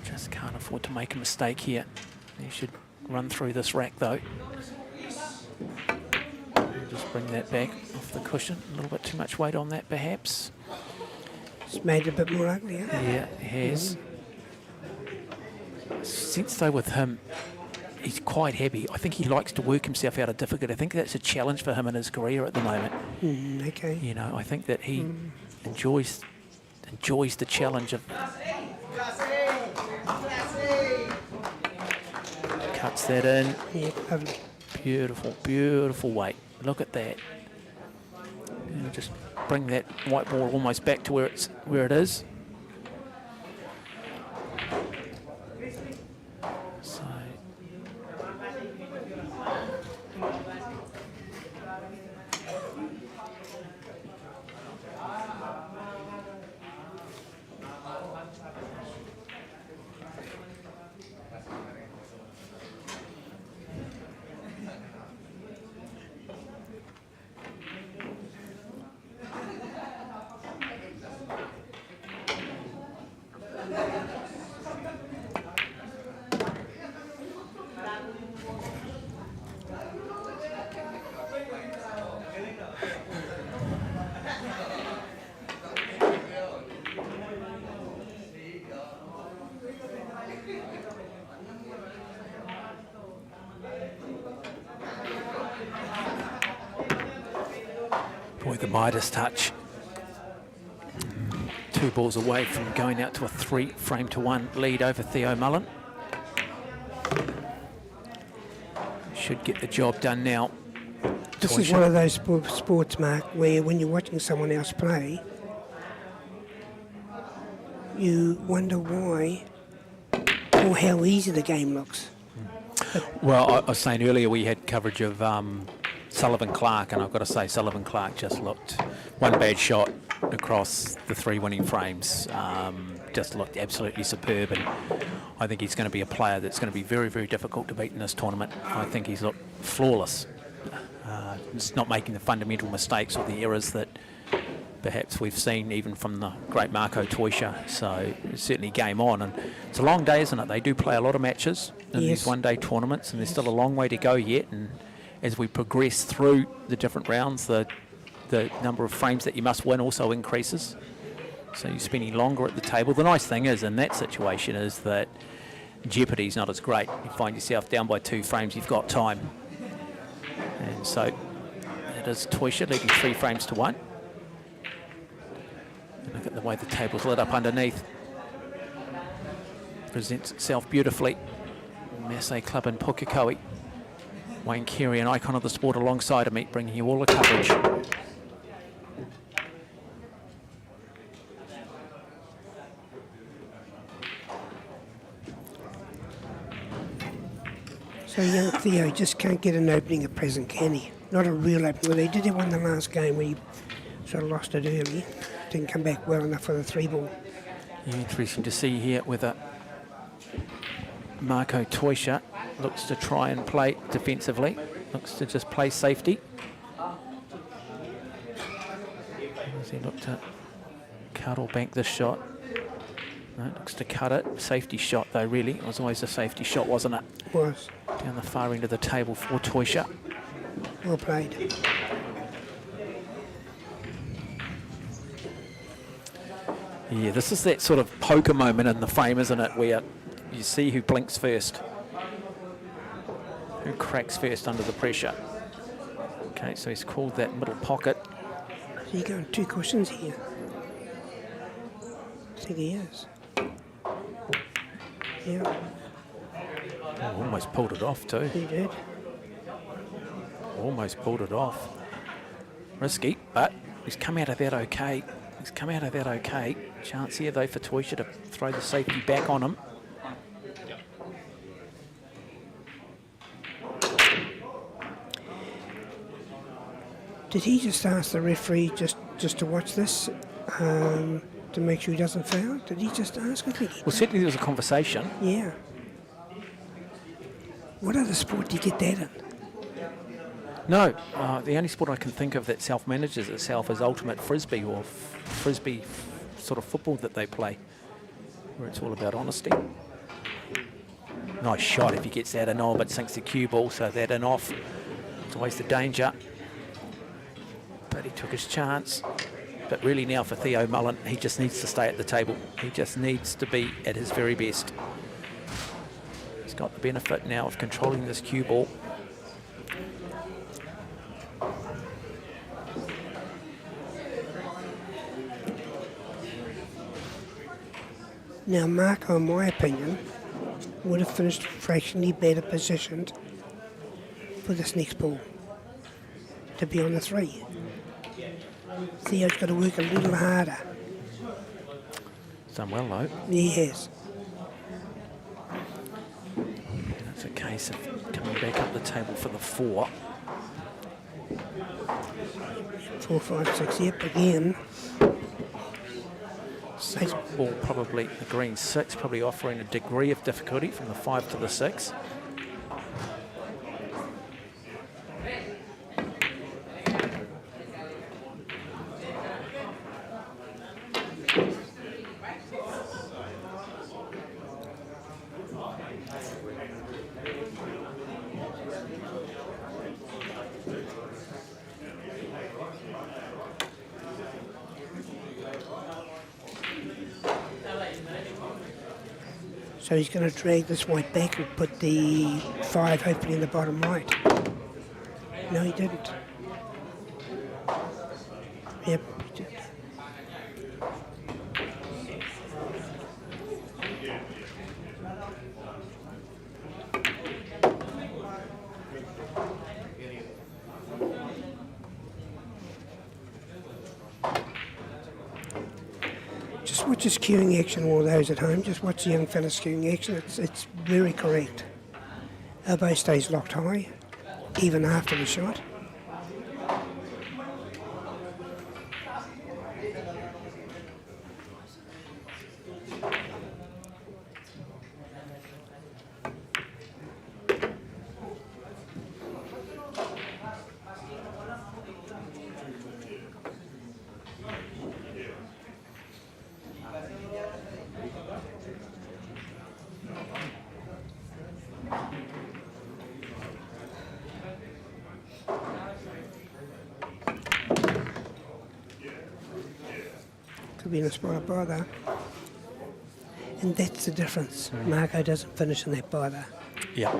Just can't afford to make a mistake here. He should run through this rack though. Just bring that back off the cushion. A little bit too much weight on that perhaps. It's made it a bit more ugly, huh? Yeah, it has. Since though with him, he's quite happy. I think he likes to work himself out of difficulty. I think that's a challenge for him in his career at the moment. Okay. You know, I think that he enjoys the challenge of. Cuts that in. Yeah, lovely. Beautiful, beautiful weight. Look at that. And just bring that white ball almost back to where it is. So. Boy, the Midas touch. 2 balls away from going out to a 3-frame-to-1 lead over Theo Mullen. Should get the job done now. This is one of those sports, Mark, where when you're watching someone else play, you wonder why or how easy the game looks. Well, I was saying earlier we had coverage of Sullivan Clark, and I've got to say Sullivan Clark just looked one bad shot across the 3 winning frames. Just looked absolutely superb, and I think he's going to be a player that's going to be very, very difficult to beat in this tournament. I think he's looked flawless. Just not making the fundamental mistakes or the errors that perhaps we've seen even from the great Marco Toisha. So it's certainly game on. And it's a long day, isn't it? They do play a lot of matches in these one-day tournaments, and there's still a long way to go yet. And as we progress through the different rounds, the number of frames that you must win also increases. So you're spending longer at the table. The nice thing is in that situation is that jeopardy's not as great. You find yourself down by 2 frames, you've got time. And so it is Toisha leading 3 frames to 1. And look at the way the table's lit up underneath. Presents itself beautifully. Masse Club in Pukekohe. Wayne Carey, an icon of the sport alongside of me, bringing you all the coverage. So young Theo just can't get an opening at present, can he? Not a real opening. Well, he did have one the last game where he sort of lost it early. Didn't come back well enough for the 3-ball. Yeah, interesting to see here whether Marco Toisha looks to try and play defensively, looks to just play safety. Does he look to cut or bank this shot? No, looks to cut it. Safety shot though, really. It was always a safety shot, wasn't it? It was. Down the far end of the table for Toisha. Well played. Yeah, this is that sort of poker moment in the frame, isn't it, where you see who blinks first, who cracks first under the pressure. Okay, so he's called that middle pocket. So you're going 2 cushions here. I think he is. Yeah, Oh, almost pulled it off too. he did. Almost pulled it off. Risky, but he's come out of that okay. He's come out of that okay. Chance here though for Toisha to throw the safety back on him. Did he just ask the referee just to watch this to make sure he doesn't foul? Did he just ask? I think he Well, certainly there was a conversation. Yeah. What other sport do you get that in? No, the only sport I can think of that self-manages itself is ultimate frisbee or frisbee sort of football that they play, where it's all about honesty. Nice shot if he gets that in on, but sinks the cue ball, so that in off. It's always the danger. But he took his chance. But really now for Theo Mullen, he just needs to stay at the table. He just needs to be at his very best. He's got the benefit now of controlling this cue ball. Now, Marco, in my opinion, would have finished fractionally better positioned for this next ball to be on the 3. Theo's got to work a little harder. He's done well though. He has. It's a case of coming back up the table for the 4. 4, 5, 6, yep, again. Six ball probably, the green 6 probably offering a degree of difficulty from the 5 to the 6. So he's going to drag this white back and put the 5 hopefully in the bottom right. No, he didn't. Yep, he did. Just watch his cueing action, all those at home. Just watch the young fella's cueing action. It's very correct. Elbow stays locked high, even after the shot. could be in a spot of bother. And that's the difference. Marco doesn't finish in that bother. Yeah.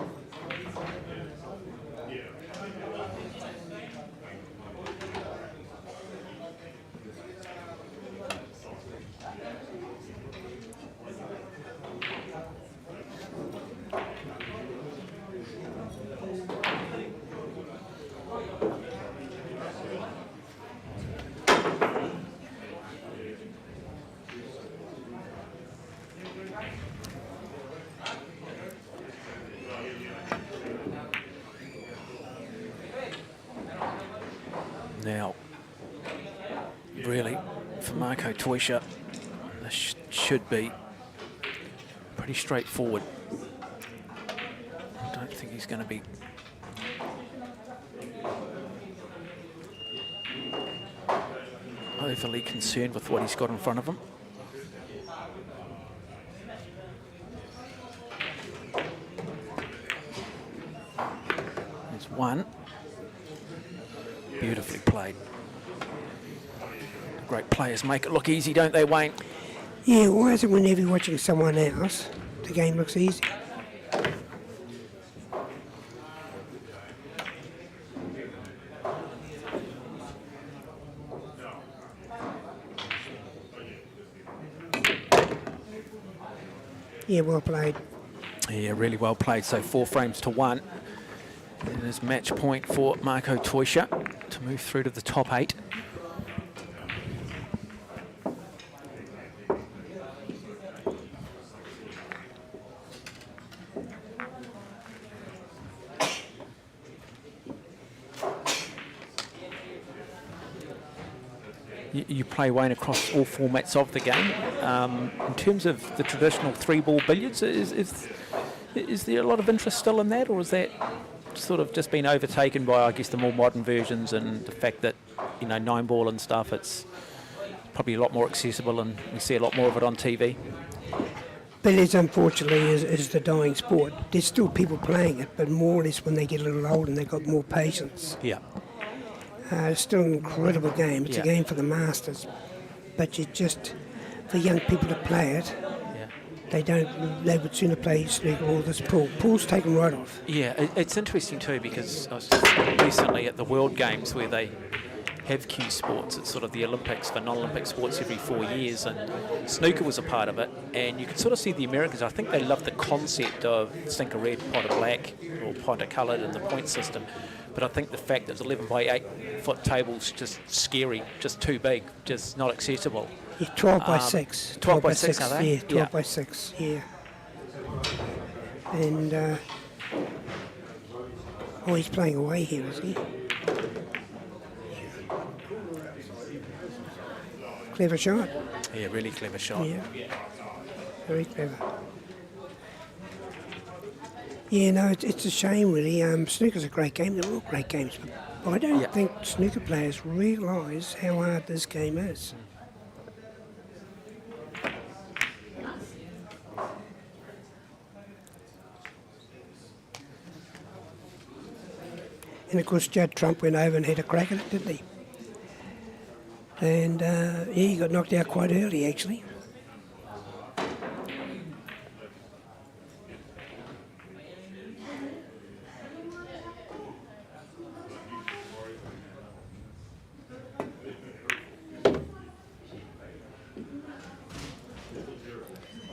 Now, really, for Marco Toisha, this should be pretty straightforward. I don't think he's going to be overly concerned with what he's got in front of him. There's one. Beautifully played. Great players make it look easy, don't they, Wayne? Yeah, why is it whenever you're watching someone else, the game looks easy? Yeah, well played. Yeah, really well played. So 4 frames to 1. It is match point for Marco Toisha to move through to the top 8. You play, Wayne, across all formats of the game. In terms of the traditional 3-ball billiards, is there a lot of interest still in that, or is that sort of just been overtaken by, I guess, the more modern versions and the fact that, 9-ball and stuff, it's probably a lot more accessible and we see a lot more of it on TV? Billiards, unfortunately, is the dying sport. There's still people playing it, but more or less when they get a little older and they've got more patience. Yeah. It's still an incredible game. It's Yeah. a game for the masters, but for young people to play it, Yeah. they would sooner play snooker or this pool. Pool's taken right off. Yeah, it's interesting too, because I was recently at the World Games where they have cue sports. It's sort of the Olympics for non-Olympic sports every 4 years, and snooker was a part of it. And you can sort of see the Americans, I think they love the concept of sink a red, pot a black, or pot a coloured in the point system. But I think the fact that it's 11 by 8 foot tables just scary, just too big, just not accessible. Yeah, 12 by 6. 12 by 6, are they? Yeah, 12 by 6, yeah. And, he's playing away here, is he? Clever shot. Yeah, really clever shot. Yeah, very clever. Yeah, no, it's a shame, really. Snooker's a great game. They're all great games. But I don't think snooker players realise how hard this game is. And, of course, Judd Trump went over and had a crack at it, didn't he? And, he got knocked out quite early, actually.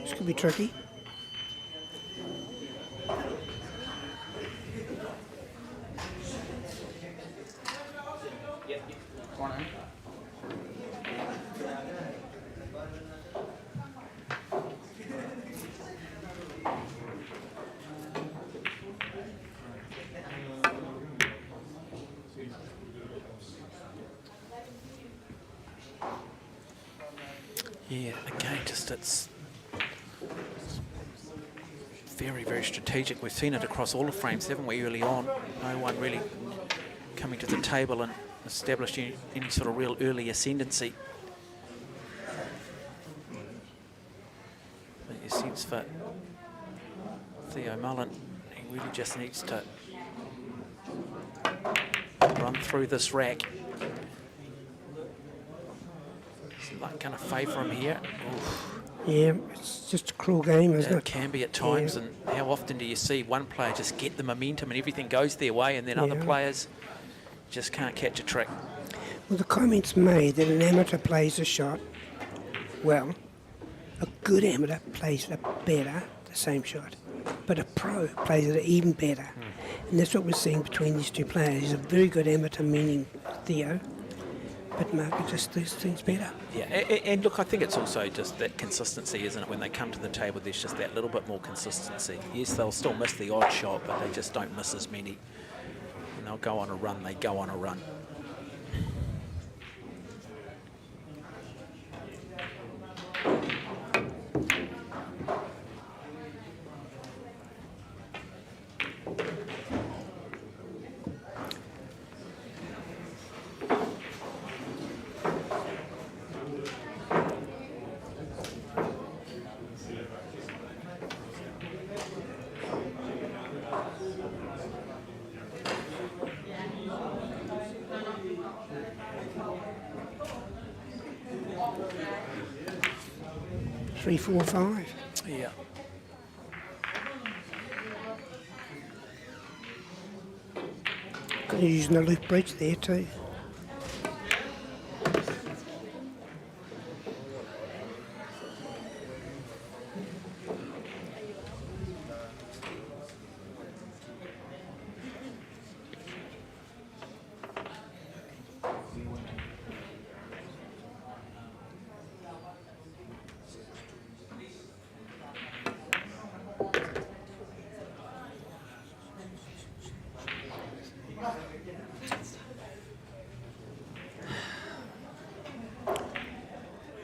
This could be tricky. Yeah, again, it's very, very strategic. We've seen it across all the frames, haven't we, early on? No one really coming to the table and establishing any sort of real early ascendancy. But your sense for Theo Mullen, he really just needs to run through this rack. It's like going to favour him here. Oof. Yeah, it's just a cruel game, isn't It it? can be at times, Yeah. and how often do you see one player just get the momentum and everything goes their way, and then other players just can't catch a trick? Well, the comment's made that an amateur plays a shot well, a good amateur plays it better, the same shot, but a pro plays it even better. And that's what we're seeing between these two players. He's a very good amateur, meaning Theo, but Marco just does things better. Yeah, and look, I think it's also just that consistency, isn't it? When they come to the table, there's just that little bit more consistency. Yes, they'll still miss the odd shot, but they just don't miss as many. And they'll go on a run, they go on a run. Three, four, five. Yeah. Could have used a loop bridge there too.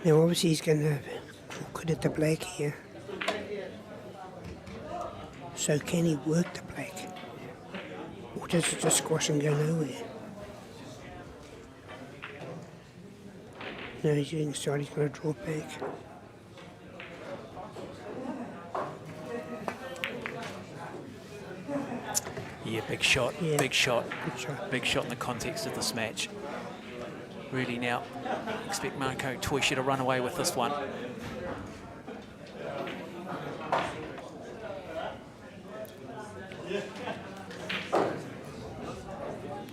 Now obviously he's going to good at the black here. So can he work the black? Or does it just squash and go nowhere? No, he's using the side, he's going to draw back. Yeah, big shot, Yeah. big shot. Good shot. Big shot in the context of this match. Really now, expect Marco Toisha to run away with this one.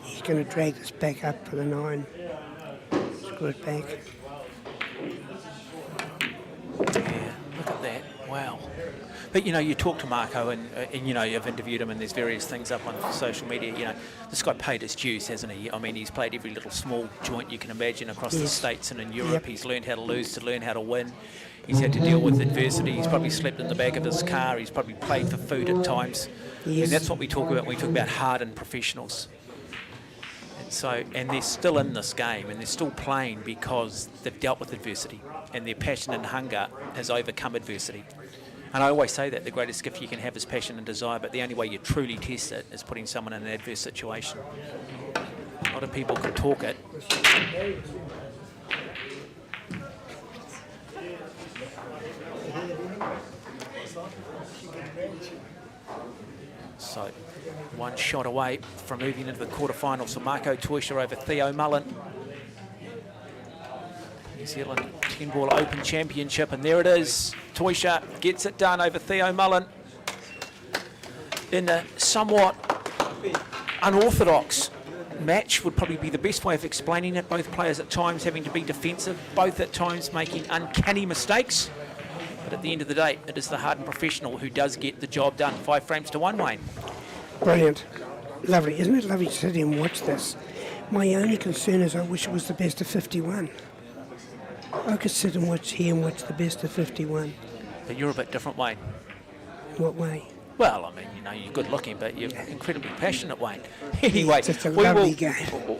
He's going to drag this back up for the 9. Screw it back. Yeah, look at that. Wow. But, you know, you talk to Marco and you know, you've interviewed him and there's various things up on social media. You know, this guy paid his dues, hasn't he? I mean, he's played every little small joint you can imagine across the States and in Europe. Yep. He's learned how to lose to learn how to win. He's had to deal with adversity. He's probably slept in the back of his car. He's probably played for food at times. Yes. And that's what we talk about when we talk about hardened professionals. And so, and they're still in this game and they're still playing because they've dealt with adversity and their passion and hunger has overcome adversity. And I always say that the greatest gift you can have is passion and desire, but the only way you truly test it is putting someone in an adverse situation. A lot of people can talk it. So, one shot away from moving into the quarterfinals. So Marco Toisha over Theo Mullen. New Zealand 10-ball Open Championship, and there it is. Toisha gets it done over Theo Mullen in a somewhat unorthodox match would probably be the best way of explaining it. Both players at times having to be defensive, both at times making uncanny mistakes. But at the end of the day, it is the hardened professional who does get the job done. 5 frames to 1, Wayne. Brilliant. Lovely. Isn't it lovely to sit here and watch this? My only concern is I wish it was the best of 51. I could sit and watch here and watch the best of 51. But you're a bit different, Wayne. In what way? Well, I mean, you know, you're good looking, but you're incredibly passionate, Wayne. Anyway, It's just a lovely game.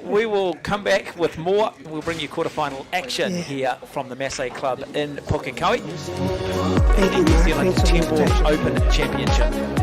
we will come back with more. We'll bring you quarterfinal action here from the Masse Club in Pukekohe. Thank you, New Mark. Zealand Thanks for the 10-ball invitation. Open Championship.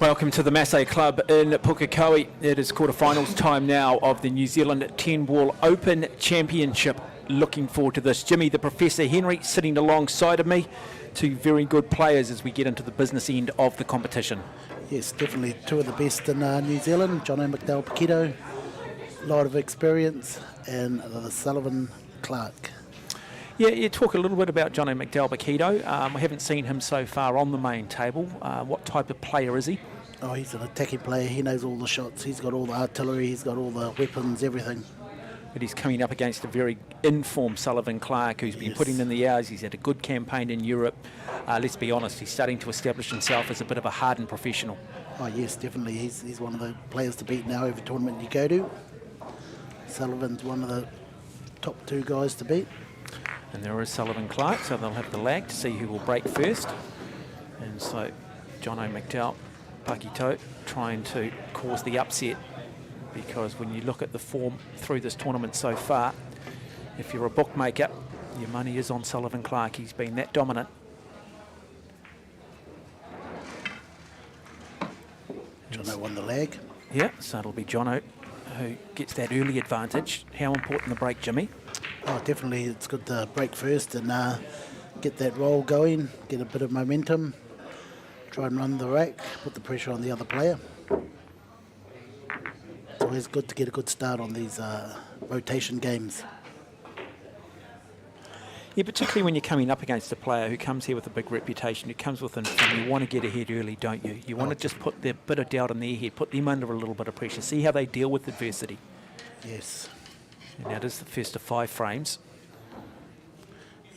Welcome to the Masse Club in Pukekohe. It is quarterfinals time now of the New Zealand 10 Ball Open Championship. Looking forward to this. Jimmy, the Professor Henry, sitting alongside of me. Two very good players as we get into the business end of the competition. Yes, definitely two of the best in New Zealand. McDowell, Pukekohe, a lot of experience, and the Sullivan Clark. Yeah, you talk a little bit about McDowell, Pukekohe. We haven't seen him so far on the main table. What type of player is he? Oh, he's an attacking player. He knows all the shots. He's got all the artillery. He's got all the weapons, everything. But he's coming up against a very informed Sullivan Clark who's been putting in the hours. He's had a good campaign in Europe. Let's be honest, he's starting to establish himself as a bit of a hardened professional. Oh, yes, definitely. He's one of the players to beat now every tournament you go to. Sullivan's one of the top two guys to beat. And there is Sullivan Clark, so they'll have the lag to see who will break first. And so McDowell, Pukekohe, trying to cause the upset, because when you look at the form through this tournament so far, if you're a bookmaker, your money is on Sullivan Clark. He's been that dominant. Jono won the lag. Yeah, so it'll be Jono who gets that early advantage. How important the break, Jimmy? Oh, definitely. It's good to break first and get that roll going, get a bit of momentum, try and run the rack, put the pressure on the other player. It's always good to get a good start on these rotation games. Yeah, particularly when you're coming up against a player who comes here with a big reputation, who comes with and you want to get ahead early, don't you? You want to just put a bit of doubt in their head, put them under a little bit of pressure, see how they deal with adversity. Yes. And that is the first of 5 frames.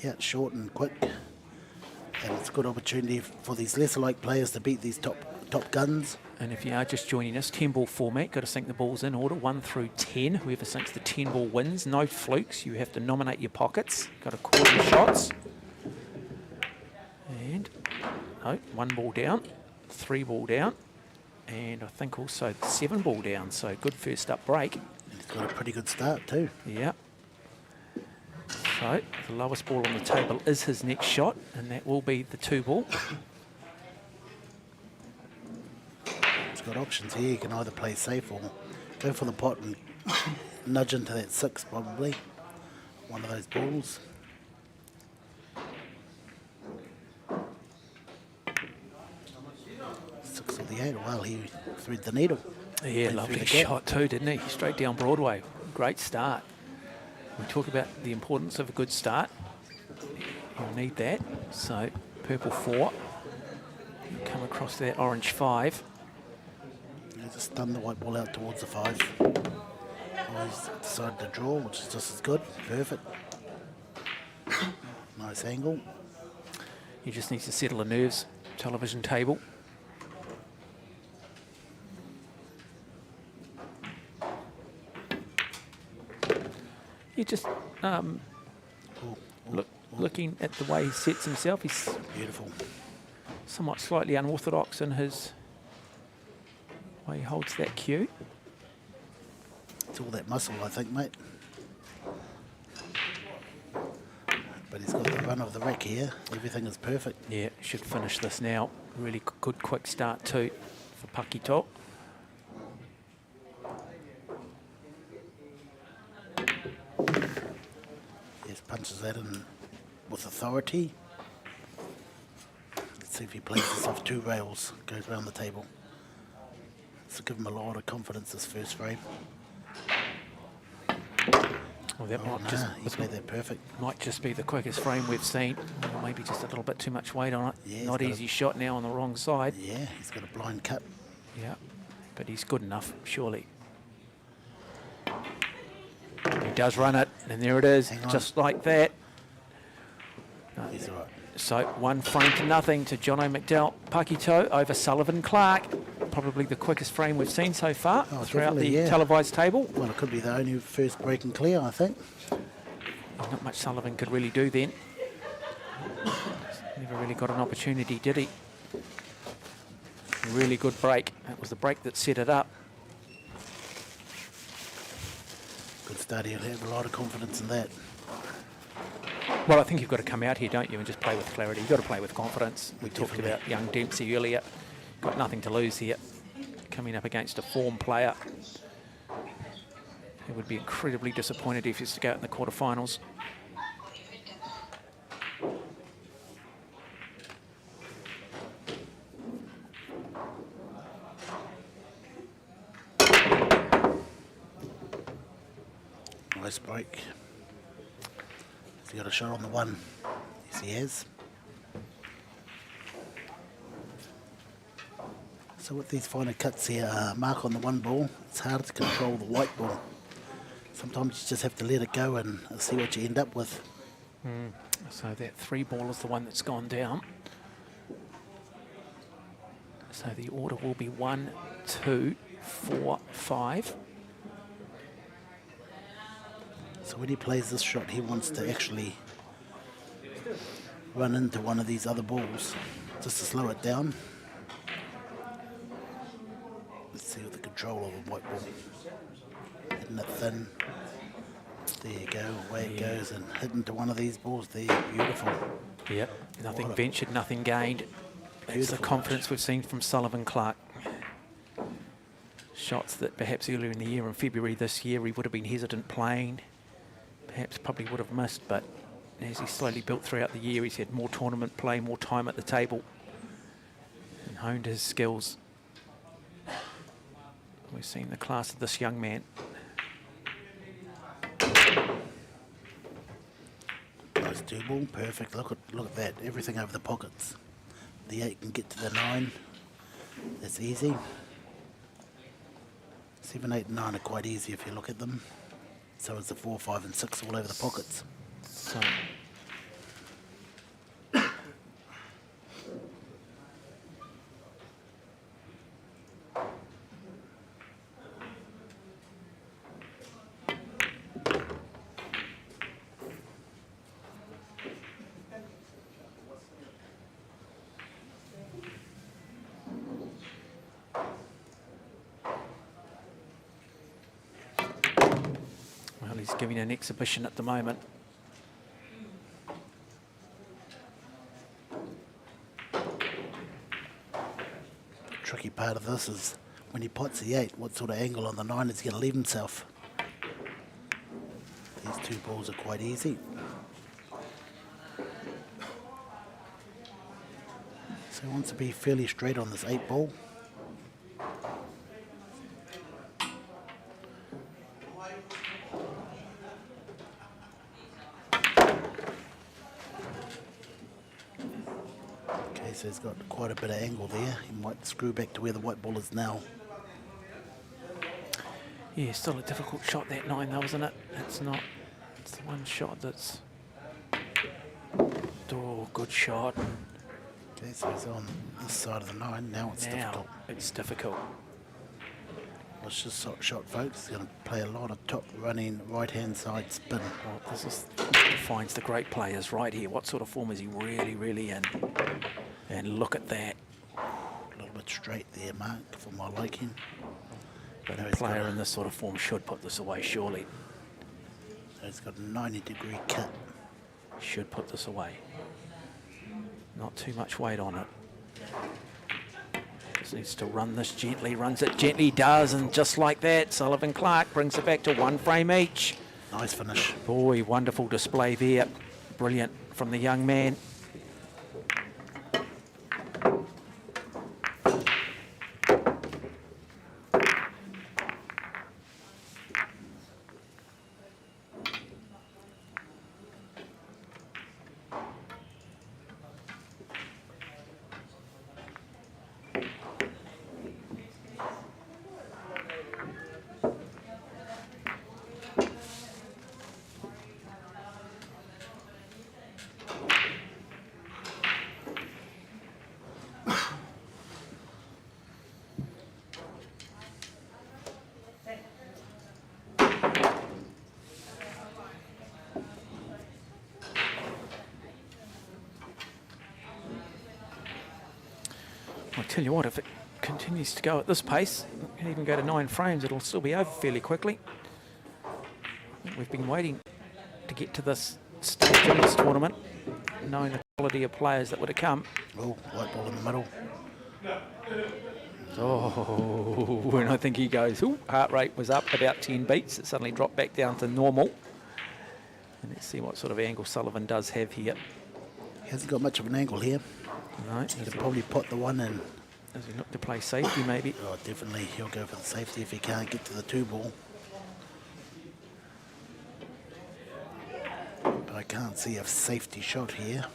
Yeah, it's short and quick. And it's a good opportunity for these lesser-like players to beat these top guns. And if you are just joining us, 10 ball format, got to sink the balls in order, 1 through 10. Whoever sinks the 10 ball wins. No flukes. You have to nominate your pockets. Got to call your shots. And, no, 1 ball down, 3 ball down, and I think also 7 ball down. So good first up break. He's got a pretty good start too. Yeah. So the lowest ball on the table is his next shot, and that will be the 2 ball. He's got options here. He can either play safe or go for the pot and nudge into that 6 probably. One of those balls. Six or the 8. Well, he thread the needle. Yeah, lovely shot too, didn't he? Straight down Broadway. Great start. We talk about the importance of a good start. You'll need that. So, purple 4. You come across that orange 5. He just stunned the white ball out towards the 5. Oh, he's decided to draw, which is just as good. Perfect. Nice angle. He just needs to settle the nerves. Television table. You just looking at the way he sets himself, he's Beautiful. somewhat slightly unorthodox in his way he holds that cue. It's all that muscle, I think, mate. But he's got the run of the rack here. Everything is perfect. Yeah, should finish this now. Really good quick start too for Pukekohe. Yes, punches that in with authority. Let's see if he plays this off 2 rails. Goes around the table. So give him a lot of confidence this first frame. Well, that might He played that perfect. might just be the quickest frame we've seen. Or maybe just a little bit too much weight on it. Yeah, Not easy shot now on the wrong side. Yeah, he's got a blind cut. Yeah, but he's good enough, surely. He does run it, and there it is, just like that. He's all right. So 1 frame to nothing to McDowell, Pukekohe over Sullivan Clark. Probably the quickest frame we've seen so far throughout the televised table. Well, it could be the only first break and clear, I think. Not much Sullivan could really do then. Never really got an opportunity, did he? Really good break. That was the break that set it up. Good start. He'll have a lot of confidence in that. Well, I think you've got to come out here, don't you, and just play with clarity. You've got to play with confidence. We talked about young Dempsey earlier. got nothing to lose here. Coming up against a form player. He would be incredibly disappointed if he was to go out in the quarterfinals. Nice break. Has he got a shot on the one? Yes, he has. So with these finer cuts here, Mark, on the one ball, it's hard to control the white ball. Sometimes you just have to let it go and see what you end up with. So that 3 ball is the one that's gone down. So the order will be 1, 2, 4, 5. So when he plays this shot, he wants to actually run into one of these other balls just to slow it down. Let's see with the control of the white ball. Hitting it thin. There you go, away it goes, and hit into one of these balls there. Beautiful. Yep, nothing ventured, nothing gained. It's the confidence we've seen from Sullivan Clark. Shots that perhaps earlier in the year, in February this year, he would have been hesitant playing. Perhaps probably would have missed, but as he slowly built throughout the year, he's had more tournament play, more time at the table, and honed his skills. We've seen the class of this young man. Nice 2 ball, perfect. Look at that, everything over the pockets. The 8 can get to the 9. That's easy. 7, 8, and 9 are quite easy if you look at them. So is the 4, 5, and 6 all over the pockets. So he's giving an exhibition at the moment. The tricky part of this is when he pots the 8, what sort of angle on the 9 is he going to leave himself? These 2 balls are quite easy. So he wants to be fairly straight on this 8 ball. So he's got quite a bit of angle there. He might screw back to where the white ball is now. Yeah, still a difficult shot, that 9 though, isn't it? It's not. It's the one shot that's... Oh, good shot. Okay, so he's on this side of the 9. Now it's difficult. It's difficult. It's just shot, folks. He's going to play a lot of top running right-hand side spin. Well, this is defines the great players right here. What sort of form is he really in? And look at that. A little bit straight there, Mark, for my liking. But a player in this sort of form should put this away, surely. So he's got a 90-degree cut. Should put this away. Not too much weight on it. Just needs to run this gently, runs it gently, does, and just like that, Sullivan Clark brings it back to 1 frame each. Nice finish. Boy, wonderful display there. Brilliant from the young man. I tell you what, if it continues to go at this pace, it can even go to 9 frames, it'll still be over fairly quickly. We've been waiting to get to this stage in this tournament, knowing the quality of players that would have come. Oh, white ball in the middle. Oh, and I think he goes, ooh, heart rate was up about 10 beats. It suddenly dropped back down to normal. And let's see what sort of angle Sullivan does have here. He hasn't got much of an angle here. No, He could probably put the one in. does he look to play safety maybe? Oh, definitely he'll go for the safety if he can't get to the 2-ball. But I can't see a safety shot here.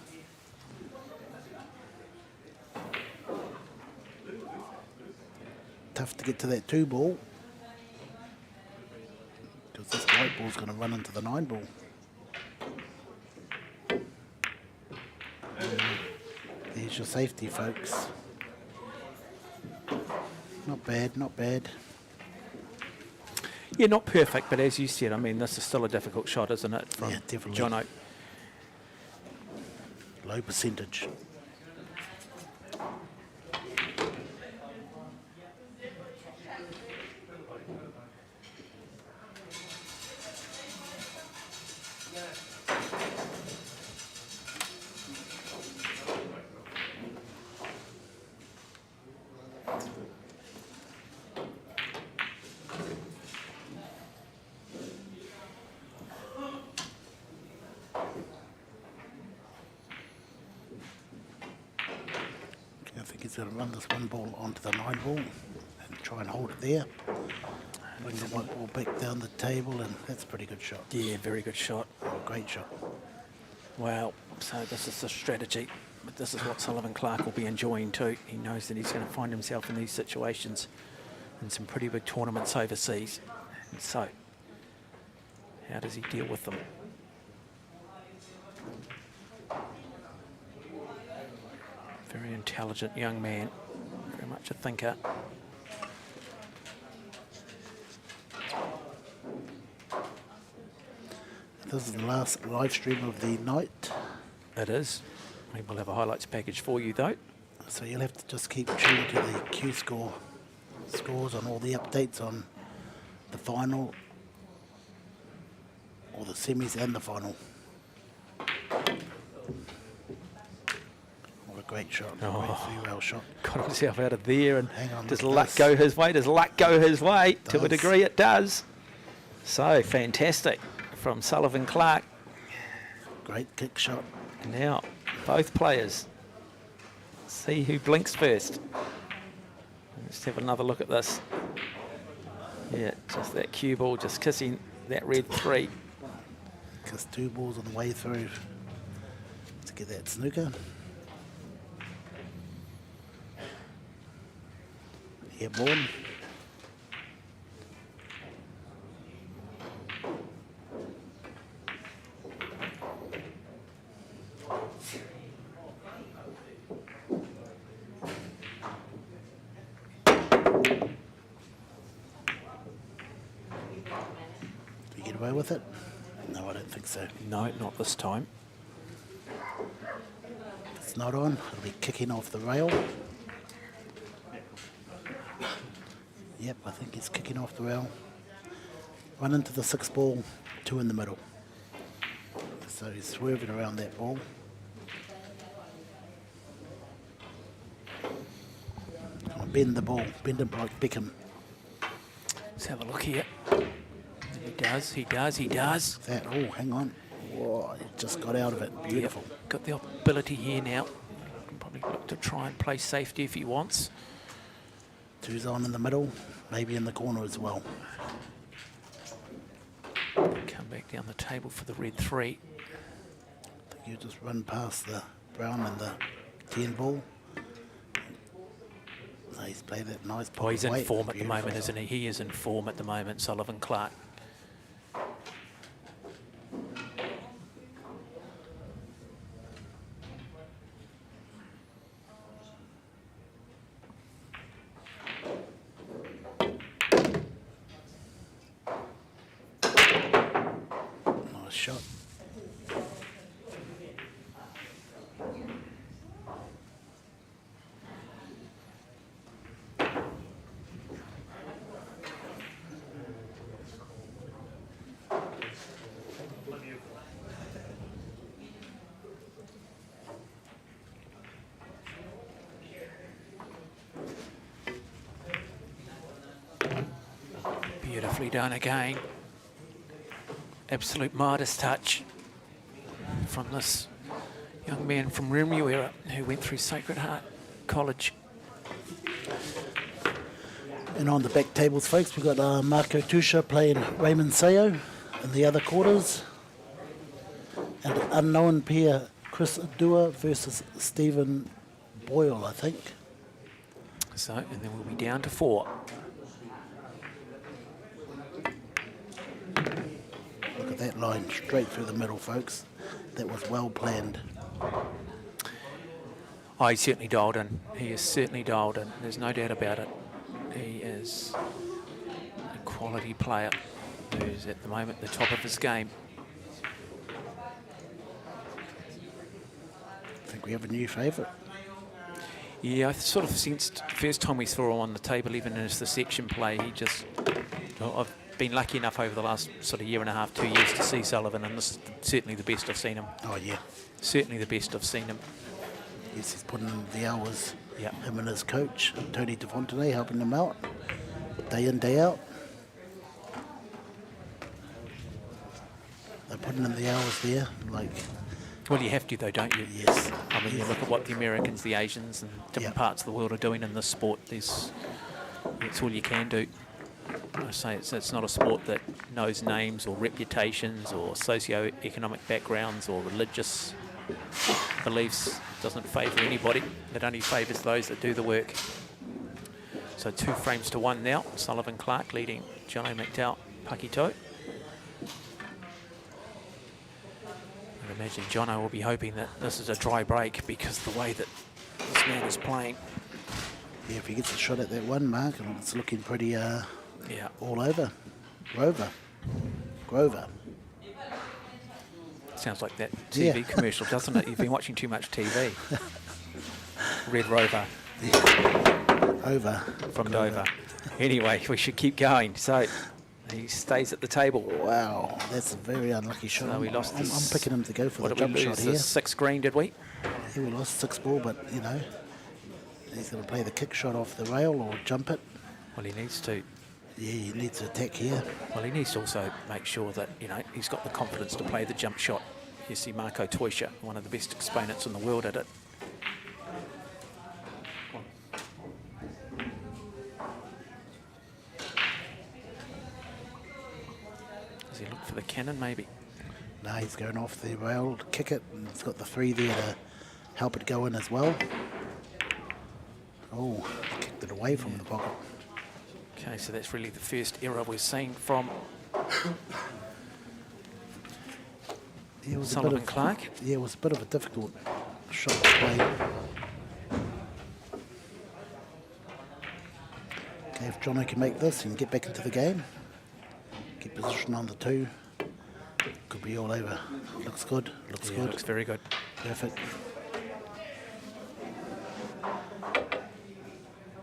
Tough to get to that 2-ball. Because this white ball's going to run into the 9-ball. There's your safety, folks. Not bad, not bad. Yeah, not perfect, but as you said, I mean, this is still a difficult shot, isn't it? From Yeah, definitely. Jono. Low percentage. I think he's going to run this 1-ball onto the 9-ball and try and hold it there. Bring the 1-ball back down the table, and that's a pretty good shot. Yeah, very good shot. Oh, great shot. Wow, so this is the strategy. But this is what Sullivan Clark will be enjoying too. He knows that he's going to find himself in these situations in some pretty big tournaments overseas. And so, how does he deal with them? Very intelligent young man, very much a thinker. This is the last live stream of the night. It is. We will have a highlights package for you though. So you'll have to just keep tuned to the Q score scores on all the updates on the final, or the semis and the final. What a great shot. Oh. Very well shot. Got himself out of there, and Hang on, does look at luck this. go his way? Does luck go his way? To a Does. degree it does. So fantastic from Sullivan Clark. Great kick shot. Now, both players. See who blinks first. Let's have another look at this. Yeah, just that cue ball just kissing that red 3. Just 2 balls on the way through to get that snooker. Airborne. Do we get away with it? No, I don't think so. No, not this time. It's not on. It'll be kicking off the rail. Yep, I think he's kicking off the rail. Run into the 6-ball, 2 in the middle. So he's swerving around that ball. Gonna bend the ball, bend him like Beckham. Let's have a look here. He does, he does, he does. That, oh, hang on. Whoa, he just got out of it. Beautiful. Yep, got the ability here now. Can probably look to try and play safety if he wants. 2's on in the middle, maybe in the corner as well. Come back down the table for the red 3. I think you just run past the brown and the 10 ball. So he's played that nice Oh, he's in weight. form at the Beautiful. moment, isn't he? He is in form at the moment, Sullivan Clark. Nice shot. Beautifully done again. Absolute Midas touch from this young man from Remuera who went through Sacred Heart College. And on the back tables, folks, we've got Marco Toisha playing Raymond Sayo in the other quarters. And an unknown pair, Chris Adua versus Stephen Boyle, I think. So, and then we'll be down to 4. Look at that line straight through the middle, folks. That was well planned. Oh, he's certainly dialed in. He is certainly dialed in. There's no doubt about it. He is a quality player who's at the moment the top of his game. I think we have a new favourite. Yeah, I sort of sensed first time we saw him on the table, even in his the section play, he just... Well, I've been lucky enough over the last sort of year and a half, 2 years to see Sullivan, and this is certainly the best I've seen him. Oh, yeah. Certainly the best I've seen him. Yes, he's putting in the hours. Yeah. Him and his coach, Tony DeFontenay, helping him out. Day in, day out. They're putting in the hours there, like... Well, you have to, though, don't you? Yes. I mean, you look at what the Americans, the Asians, and different Yeah. parts of the world are doing in this sport. It's all you can do. I say it's not a sport that knows names or reputations or socio-economic backgrounds or religious beliefs. It doesn't favour anybody. It only favours those that do the work. So 2 frames to 1 now. Sullivan Clark leading Johnny McDowell, Pukekohe. I imagine Jono will be hoping that this is a dry break because the way that this man is playing. Yeah, if he gets a shot at that one mark, it's looking pretty Yeah. all over. Grover. Sounds like that TV commercial, doesn't it? You've been watching too much TV. Red Rover Over. from Grover. Dover. Anyway, we should keep going. So he stays at the table. Wow, that's a very unlucky shot. So we lost I'm this- picking him to go for What the did we jump lose? shot The here. 6 green, did we? Yeah, we lost 6 ball, but, you know, he's going to play the kick shot off the rail or jump it. Well, he needs to. Yeah, he needs to attack here. Well, he needs to also make sure that, you know, he's got the confidence to play the jump shot. You see Marco Toisha, one of the best exponents in the world at it. Does he look for the cannon, maybe? No, he's going off the rail to kick it, and he's got the 3 there to help it go in as well. Oh, kicked it away from the pocket. Okay, so that's really the first error we're seeing from Yeah, it was Sullivan Clark. Yeah, it was a bit of a difficult shot to play. Okay, if Jono can make this and get back into the game, get position on the 2, could be all over. Looks good, looks Yeah, good. looks very good. Perfect.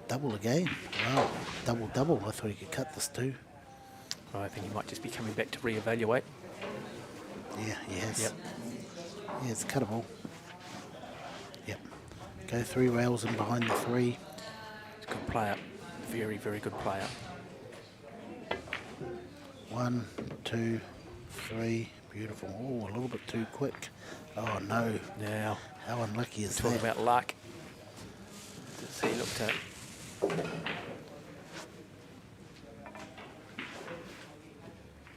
Double again. Wow, double. I thought he could cut this too. Well, I think he might just be coming back to reevaluate. Yeah, he has. Yep. Yeah, it's cuttable. Yep. Go 3 rails in behind the 3. He's a good player. Very, very good player. 1, 2, 3. Beautiful. Oh, a little bit too quick. Oh no. Now, How unlucky is talking that? about luck. Does he look to...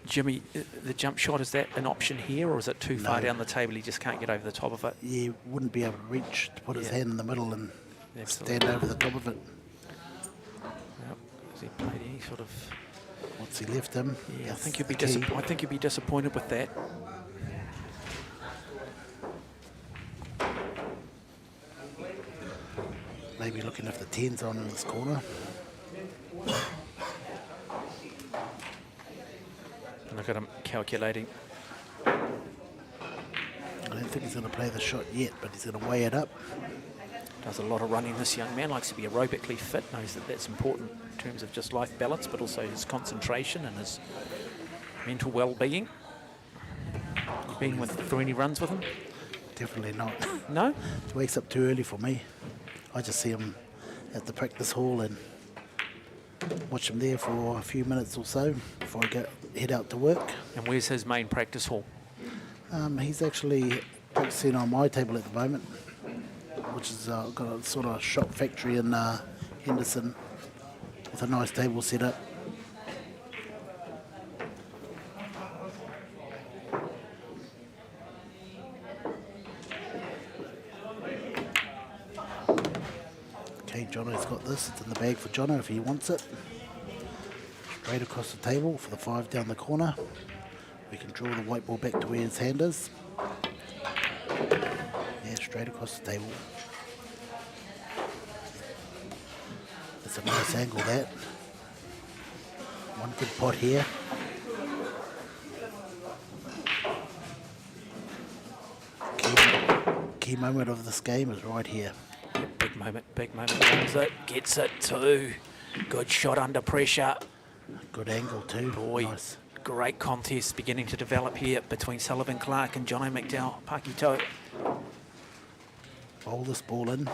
Jimmy, the jump shot, is that an option here, or is it too far No. down the table, he just can't get over the top of it? Yeah, wouldn't be able to reach to put his Yeah. hand in the middle and Absolutely. stand over the top of it. Yep. Has he played any sort of... What's he left him? Yeah, I That's think you'd be the key. I think you'd be disappointed with that. Maybe looking if the 10's on in this corner. Look at him calculating. I don't think he's going to play the shot yet, but he's going to weigh it up. Does a lot of running. This young man likes to be aerobically fit, knows that that's important in terms of just life balance, but also his concentration and his mental well-being. You been through any runs with him? Definitely not. No? He wakes up too early for me. I just see him at the practice hall and watch him there for a few minutes or so before I head out to work. And where's his main practice hall? He's actually practicing on my table at the moment, which is got a sort of shop factory in Henderson with a nice table set up. Okay, Jono's got this. It's in the bag for Jono if he wants it. Straight across the table for the 5 down the corner. We can draw the white ball back to where his hand is. Yeah, straight across the table. That's a nice angle, that. One good pot here. Key moment of this game is right here. Big moment, wins it, gets it too. Good shot under pressure. Good angle too. Boy, nice. Great contest beginning to develop here between Sullivan Clark and Johnny McDowell. Pukekohe. Bowl this ball in.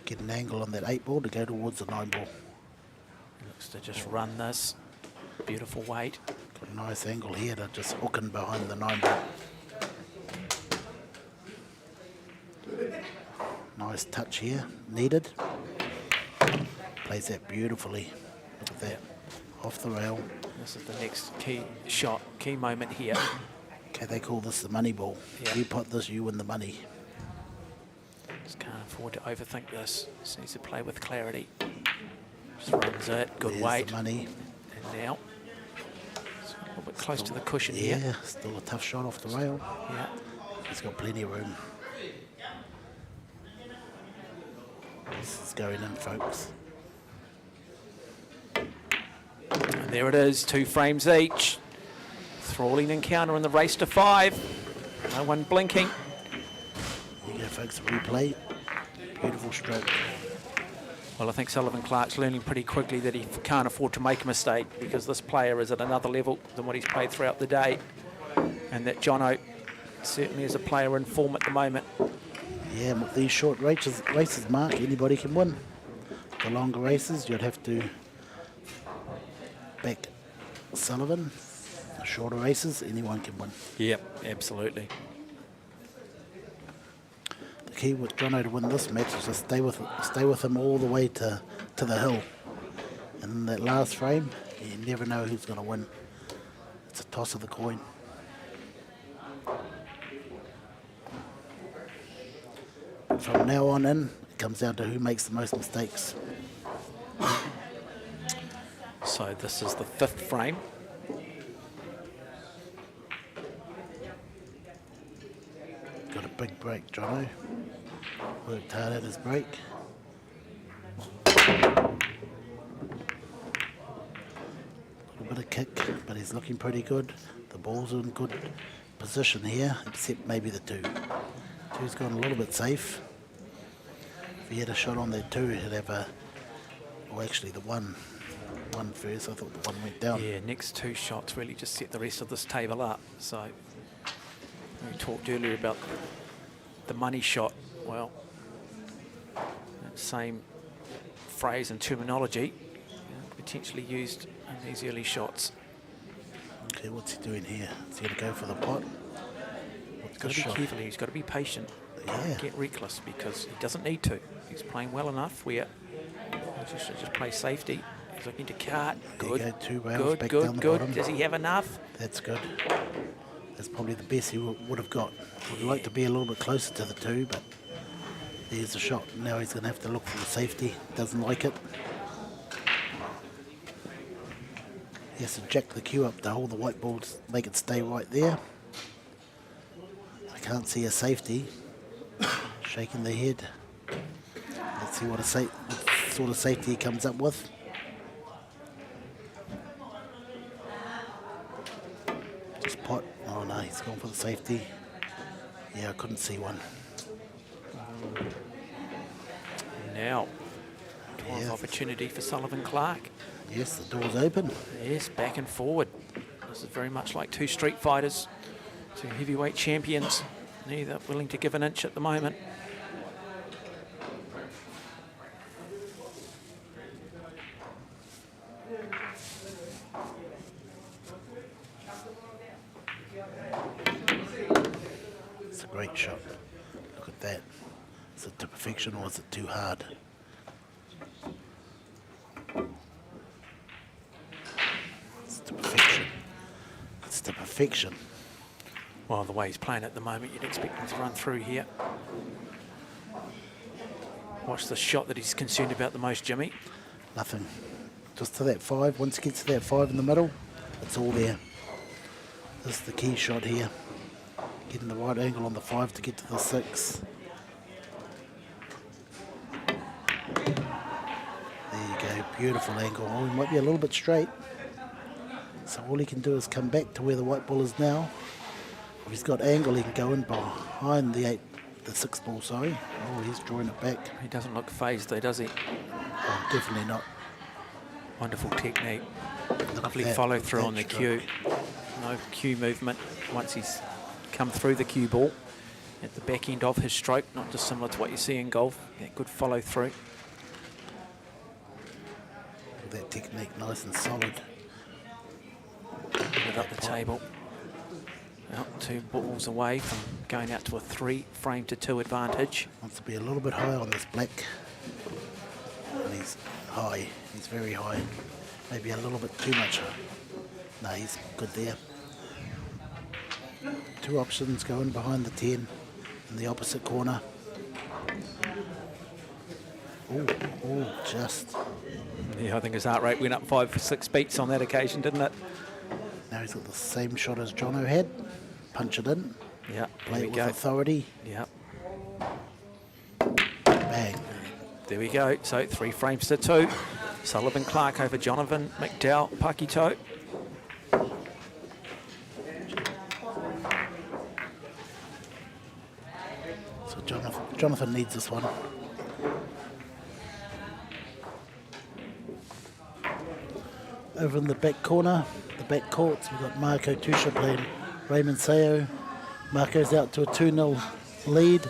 Get an angle on that 8 ball to go towards the 9 ball. Looks to just run this. Beautiful weight. Got a nice angle here to just hook in behind the 9 ball. Nice touch here, needed. Plays that beautifully. Look at that, off the rail. This is the next key shot, key moment here. Okay, they call this the money ball. Yeah. You pot this, you win the money. Just can't afford to overthink this. Just needs to play with clarity. Just runs it, good There's weight. the money. And now, it's a little bit close to the cushion Yeah, here. still a tough shot off the rail. Yeah. He's got plenty of room. This is going in, folks. And there it is, 2 frames each. Thrilling encounter in the race to 5. No one blinking. There you go, folks, a replay. Beautiful stroke. Well, I think Sullivan Clark's learning pretty quickly that he can't afford to make a mistake because this player is at another level than what he's played throughout the day. And that Jono certainly is a player in form at the moment. Yeah, with these short races, Mark, anybody can win. The longer races, you'd have to back Sullivan. The shorter races, anyone can win. Yep, absolutely. The key with Jono to win this match is to stay with him all the way to the hill. And in that last frame, you never know who's going to win. It's a toss of the coin. From now on in, it comes down to who makes the most mistakes. So this is the 5th frame. Got a big break, Jono. Worked hard at his break. A bit of kick, but he's looking pretty good. The ball's in good position here, except maybe the 2. 2's gone a little bit safe. If he had a shot on that 2, he'd have a... Well, actually, the 1 first. I thought the 1 went down. Yeah, next 2 shots really just set the rest of this table up. So we talked earlier about the money shot. Well, that same phrase and terminology potentially used in these early shots. Okay, what's he doing here? Is he going to go for the pot? He's got to be careful. He's got to be patient. Yeah. Get reckless because he doesn't need to. He's playing well enough where he should just play safety. He's looking to cut. There Good. you go, 2 rails back down the Good. bottom. Does he have enough? That's good. That's probably the best he would have got. Would like to be a little bit closer to the 2, but there's a shot. Now he's going to have to look for the safety. Doesn't like it. He has to jack the cue up to hold the white ball, to make it stay right there. I can't see a safety. Shaking the head. Let's see what sort of safety he comes up with. Just pot. Oh no, he's gone for the safety. Yeah, I couldn't see one. Now, 12th opportunity for Sullivan Clark. Yes, the door's open. Yes, back and forward. This is very much like 2 street fighters, 2 heavyweight champions. Neither willing to give an inch at the moment. Great shot. Look at that. Is it to perfection or is it too hard? It's to perfection. It's to perfection. Well, the way he's playing at the moment, you'd expect him to run through here. Watch the shot that he's concerned about the most, Jimmy. Nothing. Just to that 5. Once he gets to that 5 in the middle, it's all there. This is the key shot here. Getting the right angle on the 5 to get to the 6. There you go. Beautiful angle. Oh, he might be a little bit straight. So all he can do is come back to where the white ball is now. If he's got angle, he can go in behind the 6 ball, sorry. Oh, he's drawing it back. He doesn't look phased though, does he? Oh, definitely not. Wonderful technique. Look Lovely at that, follow look at through that on the stroke. cue. No cue movement once he's come through the cue ball at the back end of his stroke, not dissimilar to what you see in golf. Yeah, good follow through. Look at that technique, nice and solid. Put it up the table. Well, 2 balls away from going out to a 3 frame to 2 advantage. Wants to be a little bit high on this black. And he's high. He's very high. Maybe a little bit too much. No, he's good there. 2 options going behind the 10 in the opposite corner. Oh, just. Yeah, I think his heart rate went up 5 or 6 beats on that occasion, didn't it? Now he's got the same shot as Jono had. Punch it in. Yeah, Play there it we with go. authority. Yeah, Bang. there we go. So 3 frames to 2. Sullivan Clark over Jonathan McDowell, Pukekohe. So Jonathan needs this one. Over in the back corner, the back courts, we've got Marco Toisha playing Raymond Sao. Marco's out to a 2-0 lead.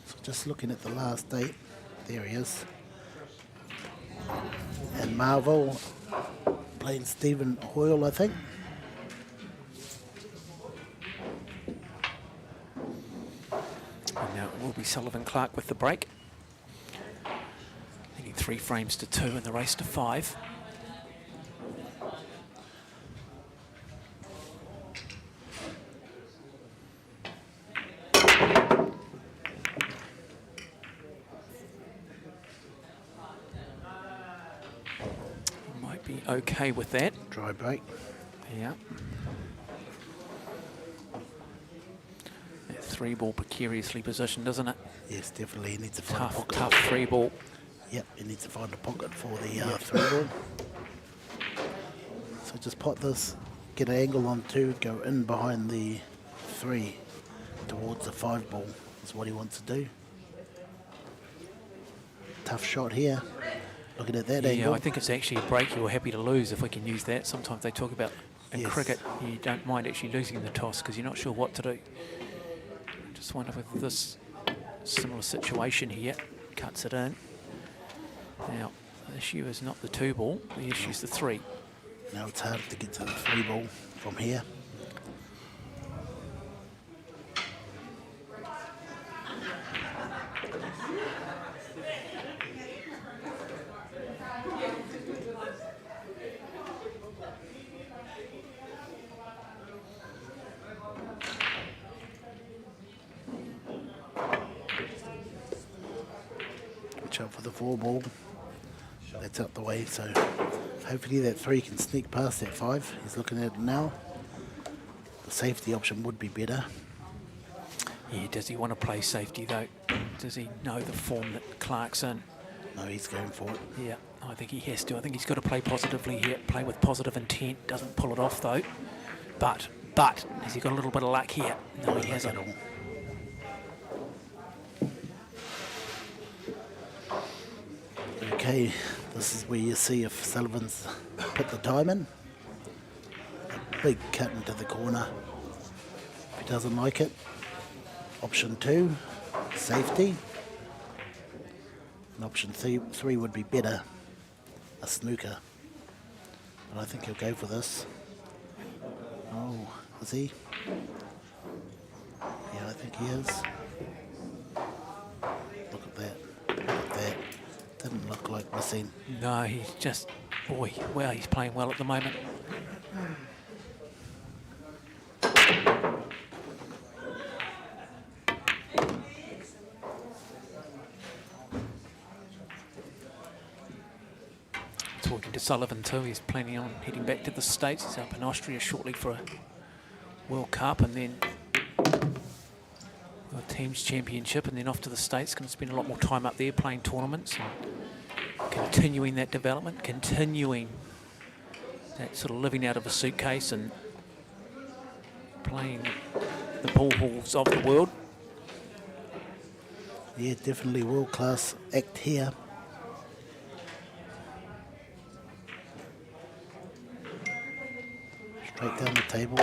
So just looking at the last 8, there he is. And Marvel playing Stephen Hoyle, I think. And now it will be Sullivan Clark with the break. Needing 3 frames to 2 in the race to 5. Might be okay with that. Dry break. Yeah. That 3 ball precariously positioned, isn't it? Yes, definitely. He needs to find a Tough, pocket. tough 3 ball. Yep, he needs to find a pocket for the 3 ball. So just pot this, get an angle on 2, go in behind the 3 towards the 5 ball is what he wants to do. Tough shot here. Looking at that Yeah, angle. I think it's actually a break you're happy to lose if we can use that. Sometimes they talk about in Yes. cricket, you don't mind actually losing the toss because you're not sure what to do. Just wonder if this similar situation here cuts it in. Now, the issue is not the 2 ball, the issue is the 3. Now it's hard to get to the 3 ball from here. Watch out for the 4 ball. That's out the way, so hopefully that 3 can sneak past that 5. He's looking at it now. The safety option would be better. Yeah, does he want to play safety though? Does he know the form that Clark's in? No, he's going for it. Yeah, I think he has to. I think he's got to play positively here, play with positive intent. Doesn't pull it off though. But, has he got a little bit of luck here? No, he hasn't. At all. Okay, this is where you see if Sullivan's put the diamond. A big cut into the corner. If he doesn't like it, option 2, safety. And option 3 would be better, a snooker. But I think he'll go for this. Oh, is he? Yeah, I think he is. Look at that. Look at that. Didn't look like missing. No, he's just, boy, wow, he's playing well at the moment. Talking to Sullivan too, he's planning on heading back to the States. He's up in Austria shortly for a World Cup and then a teams championship and then off to the States. Going to spend a lot more time up there playing tournaments and continuing that development, continuing that sort of living out of a suitcase and playing the pool halls of the world. Yeah, definitely world-class act here. Straight down the table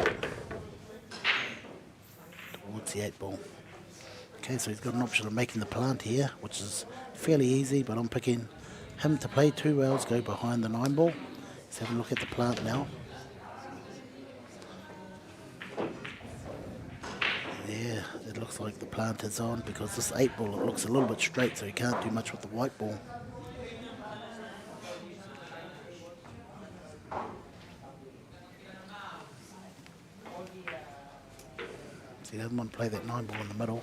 towards the 8 ball. Okay, so he's got an option of making the plant here, which is fairly easy, but I'm picking him to play 2 rails, go behind the 9 ball. Let's have a look at the plant now. Yeah, it looks like the plant is on because this 8 ball, it looks a little bit straight, so he can't do much with the white ball. He doesn't want to play that 9 ball in the middle.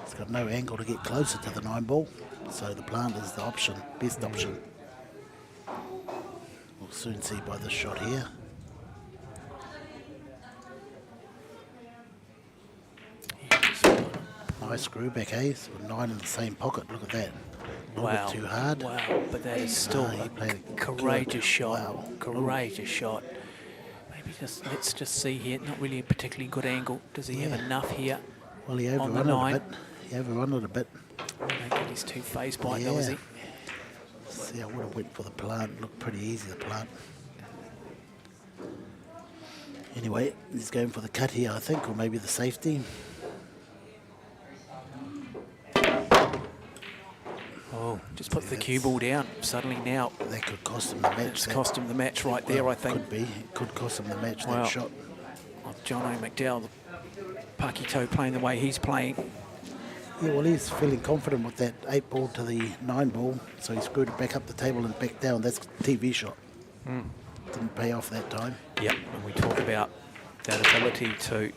He's got no angle to get closer to the 9 ball, so the plant is the option, best option. We'll soon see by this shot here. Nice screw back ace with 9 in the same pocket. Look at that. A little bit too hard. Wow, but that is still he a played it courageous good. shot. Wow. Courageous shot. Maybe let's just see here. Not really a particularly good angle. Does he have enough here? Well, he on the overrun 9? it a bit. He overrun it a bit. I don't think he's too phased by it though, is he? See, I would have went for the plant. Looked pretty easy, the plant. Anyway, he's going for the cut here, I think, or maybe the safety. Oh, just put the cue ball down. Suddenly now, That could cost him the match. it's cost him the match right there, I think. Could be. It could cost him the match, Wow. that shot. John O. McDowell, the Pukekohe playing the way he's playing. Yeah, well, he's feeling confident with that 8 ball to the 9 ball, so he screwed it back up the table and back down. That's a TV shot. Didn't pay off that time. Yep, and we talk about that ability to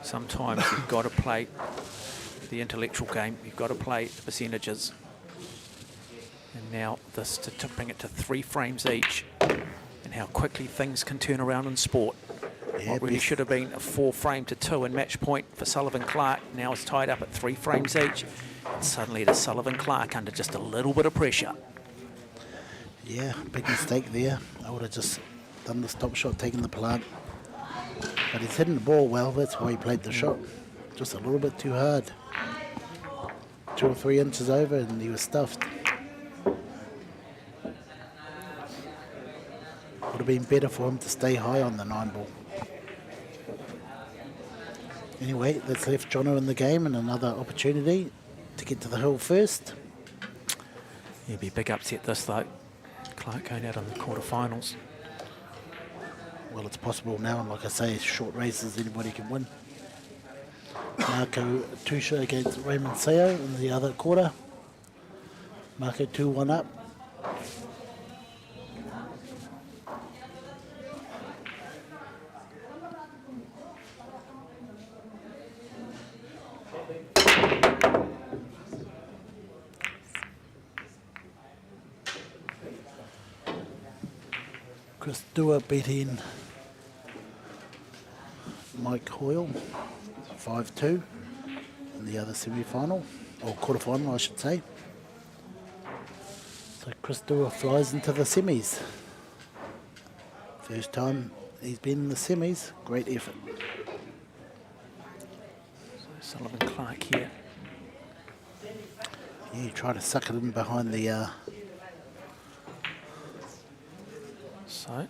sometimes you've got to play the intellectual game, you've got to play the percentages. And now this to bring it to 3 frames each and how quickly things can turn around in sport. Yeah, What really should have been a 4 frame to 2 in match point for Sullivan Clark now is tied up at 3 frames each. And suddenly it is Sullivan Clark under just a little bit of pressure. Yeah, big mistake there. I would have just done the stop shot, taken the plant. But he's hitting the ball well, that's why he played the shot. Just a little bit too hard. 2 or 3 inches over and he was stuffed. Would have been better for him to stay high on the 9 ball. Anyway, that's left Jono in the game and another opportunity to get to the hill first. He'd be a big upset this though. Clark going out on the quarterfinals. Well, it's possible now, and like I say, short races, anybody can win. Marco Toisha against Raymond Seo in the other quarter. Marco 2-1 up. Chris Dewar beating Mike Hoyle 5-2 in the other semi-final, or quarter-final I should say. So Chris Dewar flies into the semis. First time he's been in the semis, great effort. So Sullivan Clark here. Yeah, you try to suck it in behind the So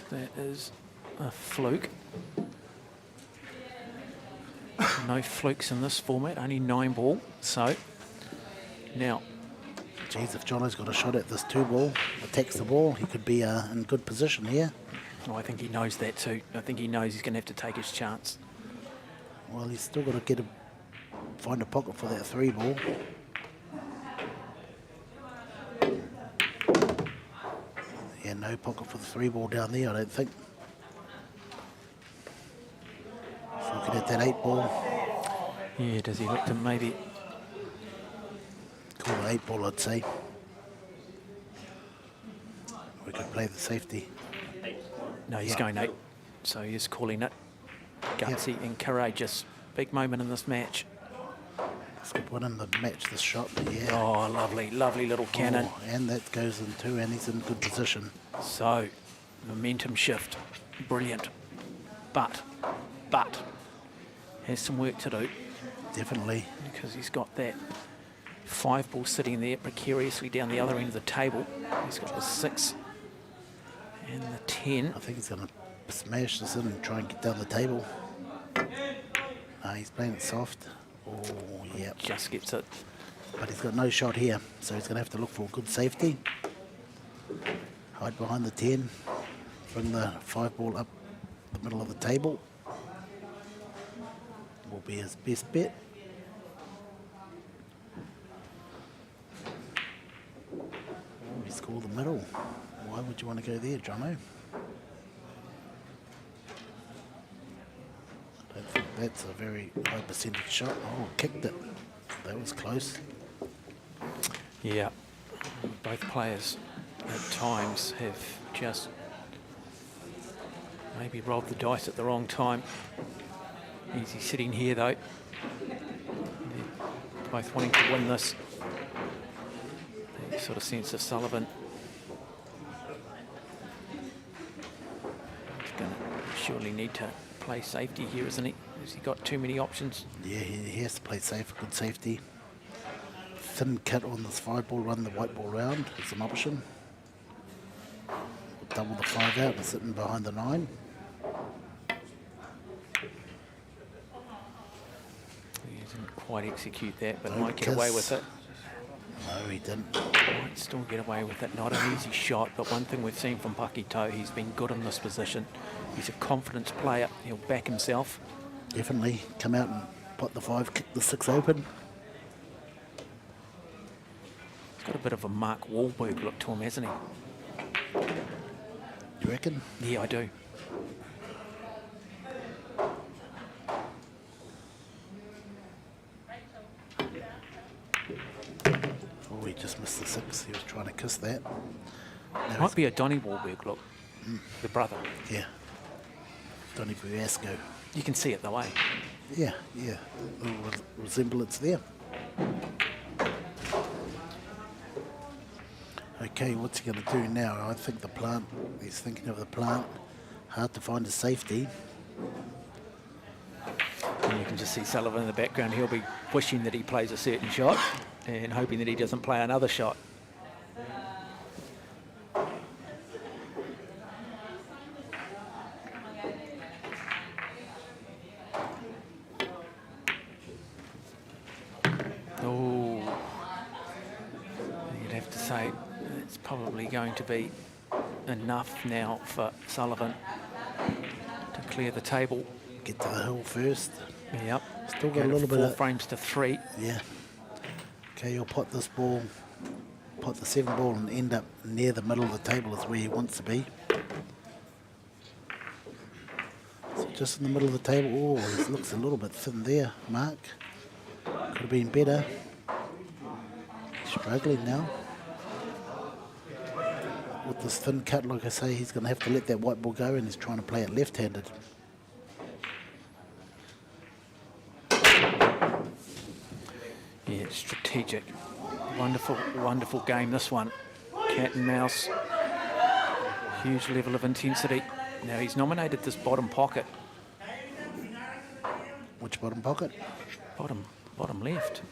that is a fluke. No flukes in this format, only 9 ball. So now Geez, if Jono's got a shot at this 2-ball, attacks the ball, he could be in good position here. Oh, I think he knows that too. I think he knows he's going to have to take his chance. Well, he's still got to find a pocket for that 3-ball. Yeah, no pocket for the 3-ball down there, I don't think. He's looking at that 8-ball. Yeah, does he look to maybe... Call the 8-ball, I'd say. We could play the safety. No, he's Yeah. going 8. So he's calling it. Gutsy and courageous. Big moment in this match. Let's get one in the match, this shot. Yeah. Oh, lovely, lovely little cannon. Oh, and that goes in too, and he's in good position. So, momentum shift. Brilliant. But, has some work to do Definitely. because he's got that 5-ball sitting there precariously down the other end of the table. He's got the 6 and the 10. I think he's going to smash this in and try and get down the table. No, he's playing it soft. Oh, yeah. Just gets it. But he's got no shot here, so he's going to have to look for good safety. Hide behind the 10. Bring the 5-ball up the middle of the table. Will be his best bet. Oh, he scored the middle. Why would you want to go there, Jono? I don't think that's a very high percentage shot. Oh, kicked it. That was close. Yeah. Both players at times have just maybe rolled the dice at the wrong time. Easy sitting here though. They're both wanting to win this. You sort of sense of Sullivan. He's going to surely need to play safety here, isn't he? Has he got too many options? Yeah, he has to play safe, good safety. Thin kit on this 5-ball, run the white ball round is an option. Double the 5 out and sitting behind the 9. He didn't quite execute that, but Don't might get away kiss. with it. No, he didn't. Might still get away with it. Not an easy shot, but one thing we've seen from Pukekohe, he's been good in this position. He's a confidence player. He'll back himself. Definitely come out and put the 5, kick the 6 open. He's got a bit of a Mark Wahlberg look to him, hasn't he? You reckon? Yeah, I do. Oh, he just missed the 6. He was trying to kiss that. Now Might be a Donny Wahlberg look, the brother. yeah. Donny Buasco. You can see it the way. Yeah, yeah. A little resemblance there. Okay, what's he going to do now? I think the plant, he's thinking of the plant. Hard to find a safety. And you can just see Sullivan in the background. He'll be wishing that he plays a certain shot and hoping that he doesn't play another shot. Oh, you'd have to say it's probably going to be enough now for Sullivan to clear the table. Get to the hill first. Yep. Still got Go a to little bit 4 of... frames to 3. Yeah. Okay, you'll pot this ball, pot the 7-ball and end up near the middle of the table is where he wants to be. So just in the middle of the table. Oh, it looks a little bit thin there, Mark. Could have been better. Struggling now. With this thin cut, like I say, he's going to have to let that white ball go, and he's trying to play it left-handed. Yeah, it's strategic. Wonderful, wonderful game, this one. Cat and mouse. Huge level of intensity. Now he's nominated this bottom pocket. Which bottom pocket? Bottom left.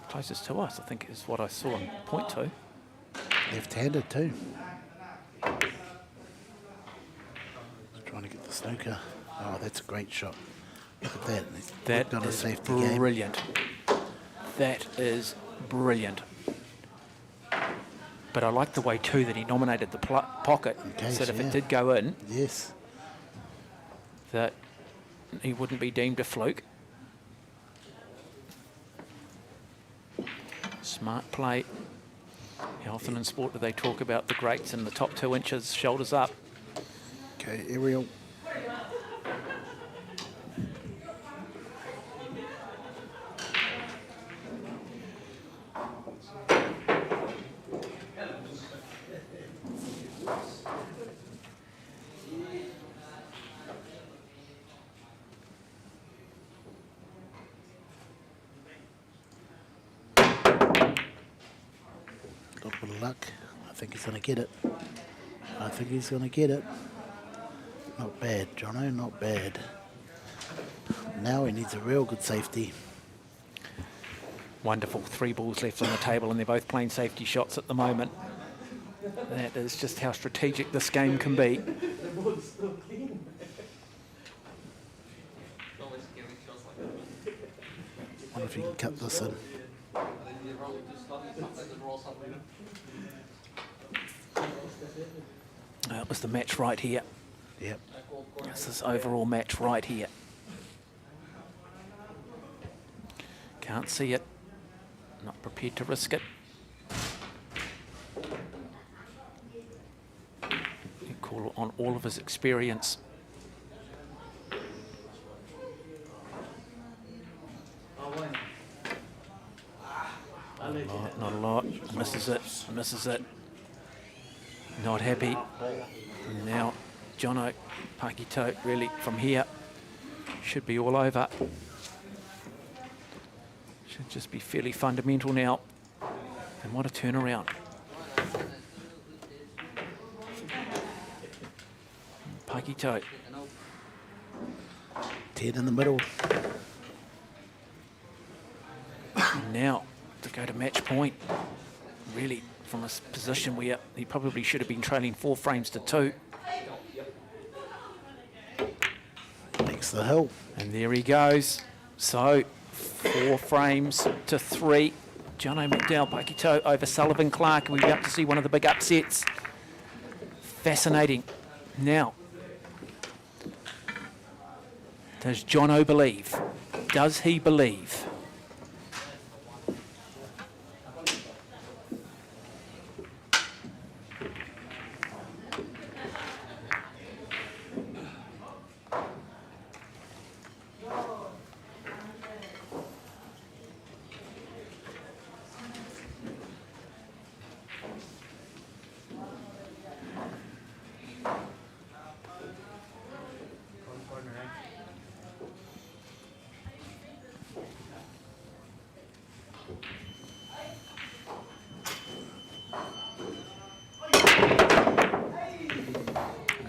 Closest to us, I think, is what I saw him point to. Left-handed too. He's trying to get the snooker. Oh, that's a great shot. Look at that. He's That worked on a is safety game. brilliant. That is brilliant. But I like the way, too, that he nominated the pocket, case, so that if yeah. it did go in, Yes. that he wouldn't be deemed a fluke. Smart play. How often in sport do they talk about the greats in the top 2 inches, shoulders up? Okay, aerial. A little bit of luck. I think he's going to get it. I think he's going to get it. Not bad, Jono, not bad. Now he needs a real good safety. Wonderful. 3 balls left on the table, and they're both playing safety shots at the moment. That is just how strategic this game can be. Wonder if he can cut this in. That was the match right here. Yep. This is overall match right here. Can't see it. Not prepared to risk it. You call on all of his experience. Not a lot. Misses it. Misses it. Not happy. And now Jono Pukekohe really from here should be all over. Should just be fairly fundamental now. And what a turnaround. Pukekohe. 10 in the middle. And now to go to match point. Really from a position where he probably should have been trailing 4 frames to 2. Makes the hill. And there he goes. So 4 frames to 3. Jono McDowell, Pukekohe over Sullivan Clark. We're about to see one of the big upsets. Fascinating. Now, does Jono believe? Does he believe?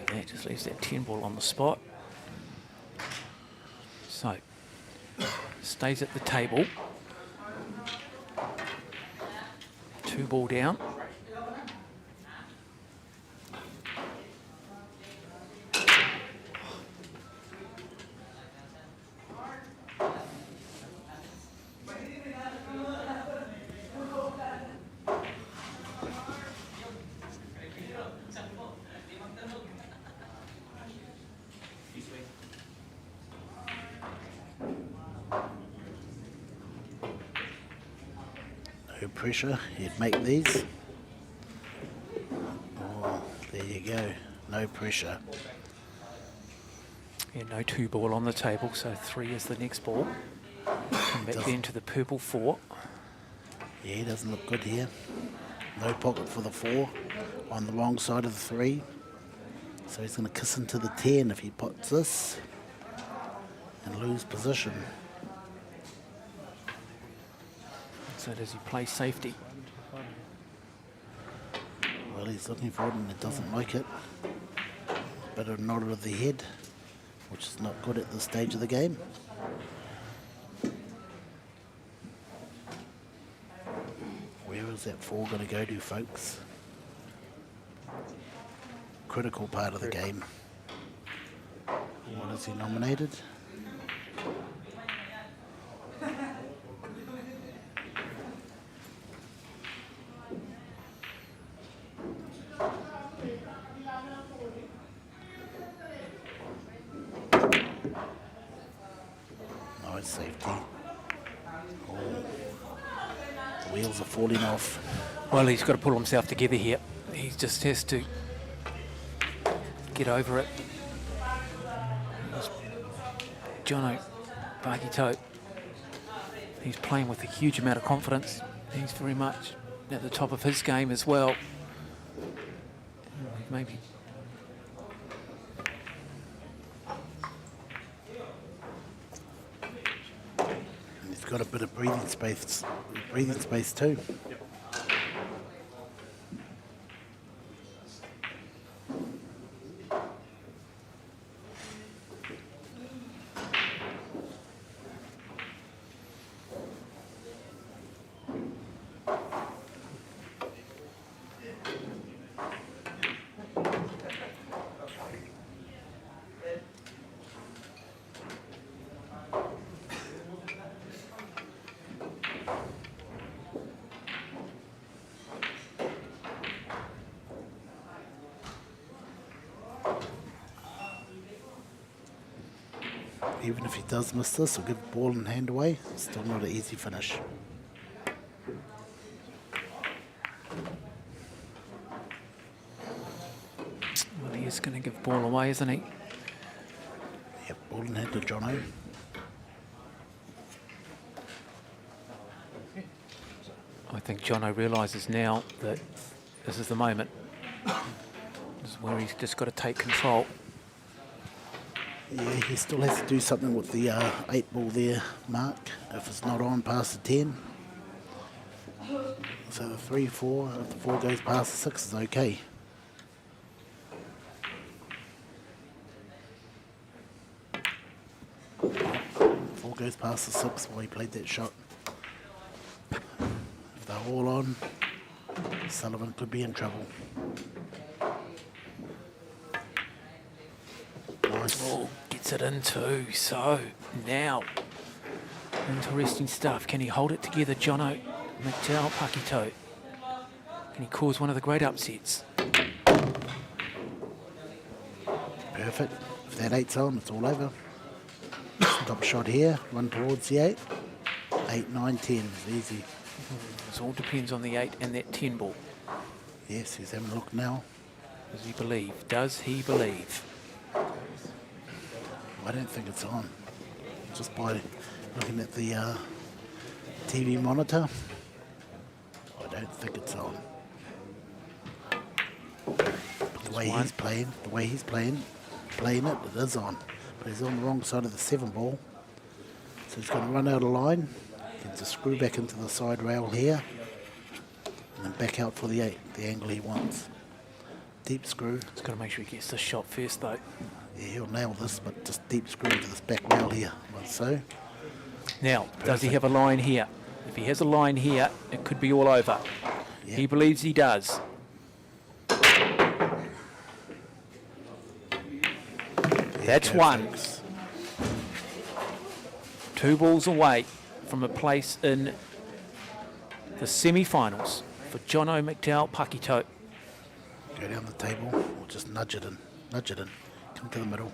That just leaves that 10 ball on the spot. So, stays at the table. 2 ball down. No pressure, he'd make these. Oh, there you go, no pressure. Yeah, no 2 ball on the table, so 3 is the next ball. Come back then to the purple 4. Yeah, he doesn't look good here. No pocket for the 4 on the wrong side of the 3. So he's going to kiss into the 10 if he puts this and lose position. So does he play safety? Well, he's looking for it and it doesn't like it. Bit of a nod of the head, which is not good at this stage of the game. Where is that 4 going to go to, folks? Critical part of the game. What is he nominated? Wheels are falling off. Well, he's got to pull himself together here. He just has to get over it. Jono Pukekohe, he's playing with a huge amount of confidence. He's very much at the top of his game as well. Maybe. He's got a bit of breathing space too. Even if he does miss this or give the ball and hand away, still not an easy finish. Well, he is going to give the ball away, isn't he? Yep, ball in hand to Jono. I think Jono realises now that this is the moment. This is where he's just got to take control. Yeah, he still has to do something with the 8 ball there, Mark, if it's not on past the 10. So the 3, 4, if the 4 goes past the 6 is okay. Four goes past the 6 while he played that shot. If they're all on, Sullivan could be in trouble. Nice. Oh, gets it in too. So now, interesting stuff. Can he hold it together, Jono McDowell Pukekohe? Can he cause one of the great upsets? Perfect. If that 8's on, it's all over. Top shot here, run towards the 8. 8, 9, 10 is easy. It all depends on the 8 and that 10 ball. Yes, he's having a look now. Does he believe? Does he believe? I don't think it's on. Just by looking at the TV monitor, I don't think it's on. But the way he's playing it, it is on. But he's on the wrong side of the 7 ball. So he's going to run out of line. He can just screw back into the side rail here. And then back out for the 8, the angle he wants. Deep screw. He's got to make sure he gets the shot first though. Yeah, he'll nail this, but just deep screw into this back rail here, like so. Now, does he have a line here? If he has a line here, it could be all over. Yep. He believes he does. That's go, one. folks. 2 balls away from a place in the semi-finals for Jono McDowell Pukekohe. Go down the table, or just nudge it in. Nudge it in. Come to the middle.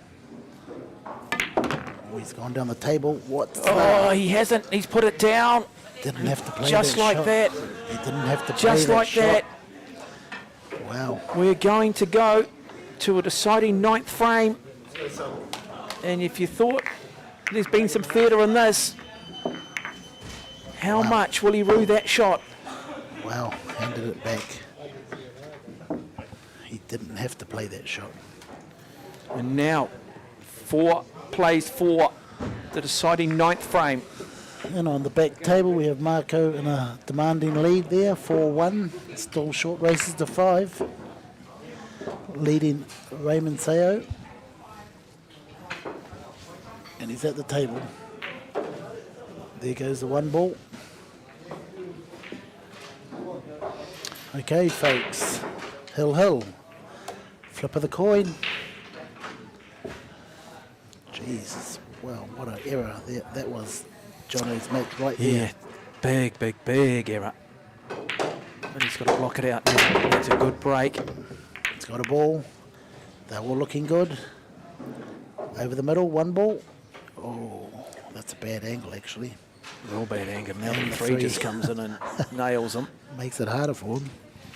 Oh, he's gone down the table. What's Oh, that? he hasn't. He's put it down. Didn't have to play Just that like shot. that. He didn't have to play Just that like shot. that. Wow. We're going to go to a deciding 9th frame. And if you thought there's been some theatre in this, how much will he rue that shot? Wow. Handed it back. He didn't have to play that shot. And now, 4 plays for the deciding 9th frame. And on the back table, we have Marco in a demanding lead there, 4-1. Still short races to 5. Leading Raymond Sao. And he's at the table. There goes the 1 ball. Okay, folks. Hill. Flip of the coin. Jesus. Well, what an error that was. Jono's match right there. Yeah, big error. But he's got to block it out now. That's a good break. He's got a ball. They're all looking good. Over the middle, 1 ball. Oh, that's a bad angle, actually. Real bad angle. Now And the the three three. just comes in and nails him. Makes it harder for him.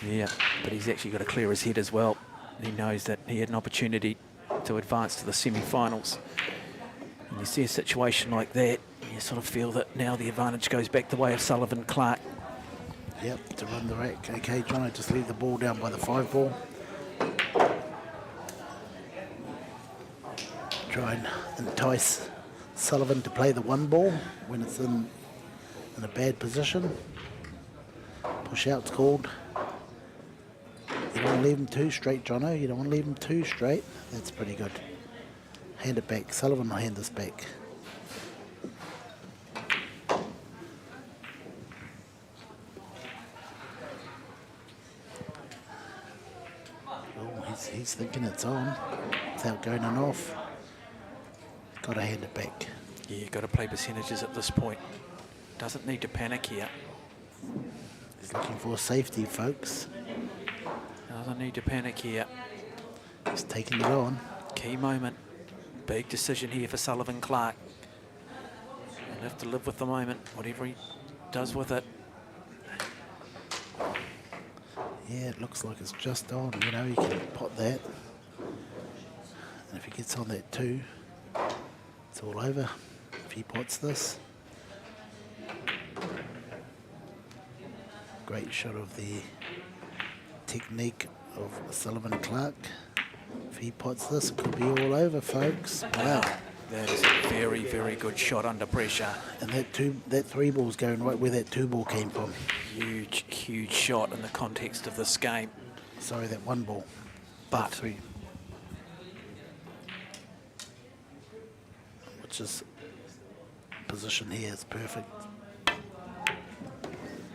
Yeah, but he's actually got to clear his head as well. He knows that he had an opportunity to advance to the semi-finals. And you see a situation like that, you sort of feel that now the advantage goes back the way of Sullivan Clark. Yep, to run the rack. Okay, John, just leave the ball down by the 5 ball. Try and entice Sullivan to play the 1 ball when it's in a bad position. Push out's called. You don't want to leave him too straight, Jono. You don't want to leave him too straight. That's pretty good. Hand it back. Sullivan will hand this back. Oh, he's thinking it's on without going on off. Got to hand it back. Yeah, you've got to play percentages at this point. Doesn't need to panic here. He's looking for safety, folks. Doesn't need to panic here. He's taking it on. Key moment. Big decision here for Sullivan Clark. He'll have to live with the moment, whatever he does with it. Yeah, it looks like it's just on. You know, you can pot that. And if he gets on that too, it's all over. If he pots this. Great shot of the technique of Sullivan Clark. If he pots this, it could be all over, folks. Wow. That is a very, very good shot under pressure. And that 3 ball's going right where that 2 ball came from. Huge, huge shot in the context of this game. Sorry, that 1 ball. But that 3. Which is position here is perfect.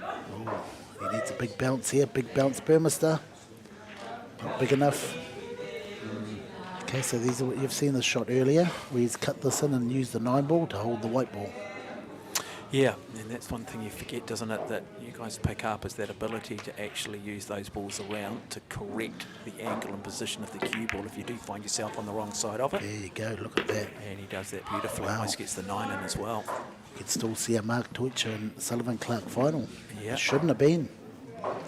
Oh, he needs a big bounce here. Big bounce, Burmester. Not big enough. Okay, so these are what you've seen this shot earlier, where he's cut this in and used the 9 ball to hold the white ball. yeah, and that's one thing you forget, doesn't it, that you guys pick up is that ability to actually use those balls around to correct the angle and position of the cue ball if you do find yourself on the wrong side of it. There you go, look at that. And he does that beautifully. Wow. Almost gets the 9 in as well. You can still see a Mark Toisha and Sullivan Clark final. Yeah. It shouldn't have been. Okay,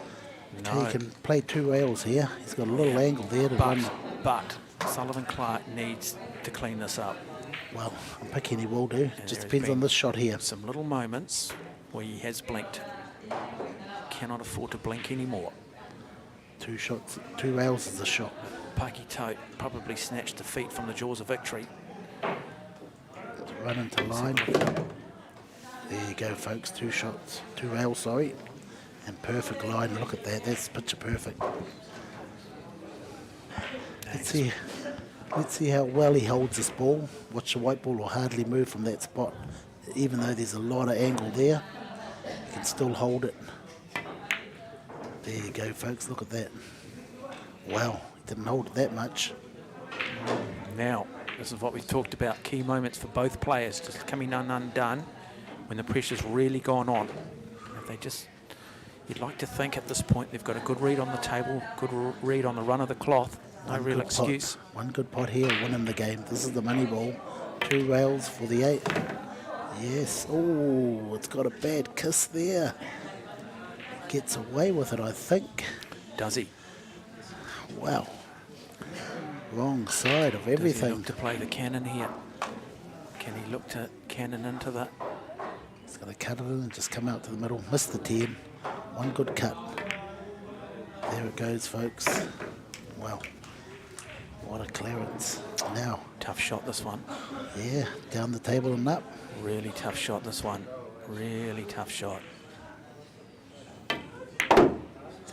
No. he can play 2 rails here. He's got a little angle there to run. But Sullivan Clark needs to clean this up. Well, I'm picking he will do. And Just there has depends on been this shot here. Some little moments where he has blinked. Cannot afford to blink anymore. 2 shots, 2 rails is a shot. Paki Tote probably snatched defeat from the jaws of victory. Run into line. There you go, folks. 2 shots, 2 rails, sorry. And perfect line. Look at that. That's picture perfect. Let's see how well he holds this ball. Watch the white ball will hardly move from that spot. Even though there's a lot of angle there, he can still hold it. There you go, folks. Look at that. Wow, he didn't hold it that much. Now, this is what we've talked about. Key moments for both players just coming undone when the pressure's really gone on. If they just, you'd like to think at this point they've got a good read on the table, good read on the run of the cloth. No One real good excuse. pot. One good pot here, winning the game. This is the money ball. 2 rails for the 8. Yes. Oh, it's got a bad kiss there. Gets away with it, I think. Does he? Wow. Wrong side of Does he everything. look to play the cannon here? Can he look to cannon into that? He's going to cut it in and just come out to the middle. Miss the 10. One good cut. There it goes, folks. Wow. What a clearance. Now, Tough shot, this one. yeah, down the table and up. Really tough shot, this one. Really tough shot.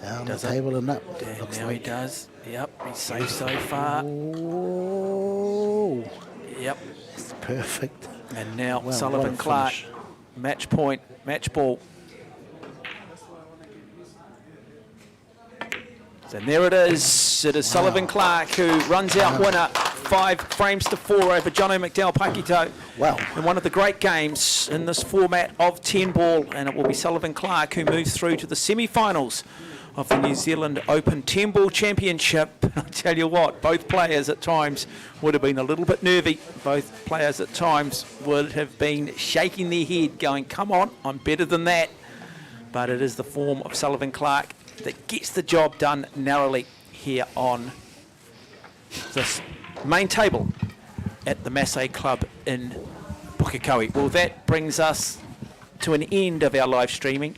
Down Does the it? table and up. And Looks now like. he does. Yep, he's safe so far. Oh, Yep. it's perfect. And now Wow, Sullivan what a Clark, finish. match point, match ball. And there it is. It is Sullivan Clark who runs out winner 5 frames to 4 over Jono McDowell Pakito. Wow. In one of the great games in this format of 10 ball, and it will be Sullivan Clark who moves through to the semi-finals of the New Zealand Open 10 ball championship. I tell you what, both players at times would have been a little bit nervy. Both players at times would have been shaking their head going, come on, I'm better than that. But it is the form of Sullivan Clark that gets the job done narrowly here on this main table at the Masse Club in Pukekohe. Well, that brings us to an end of our live streaming,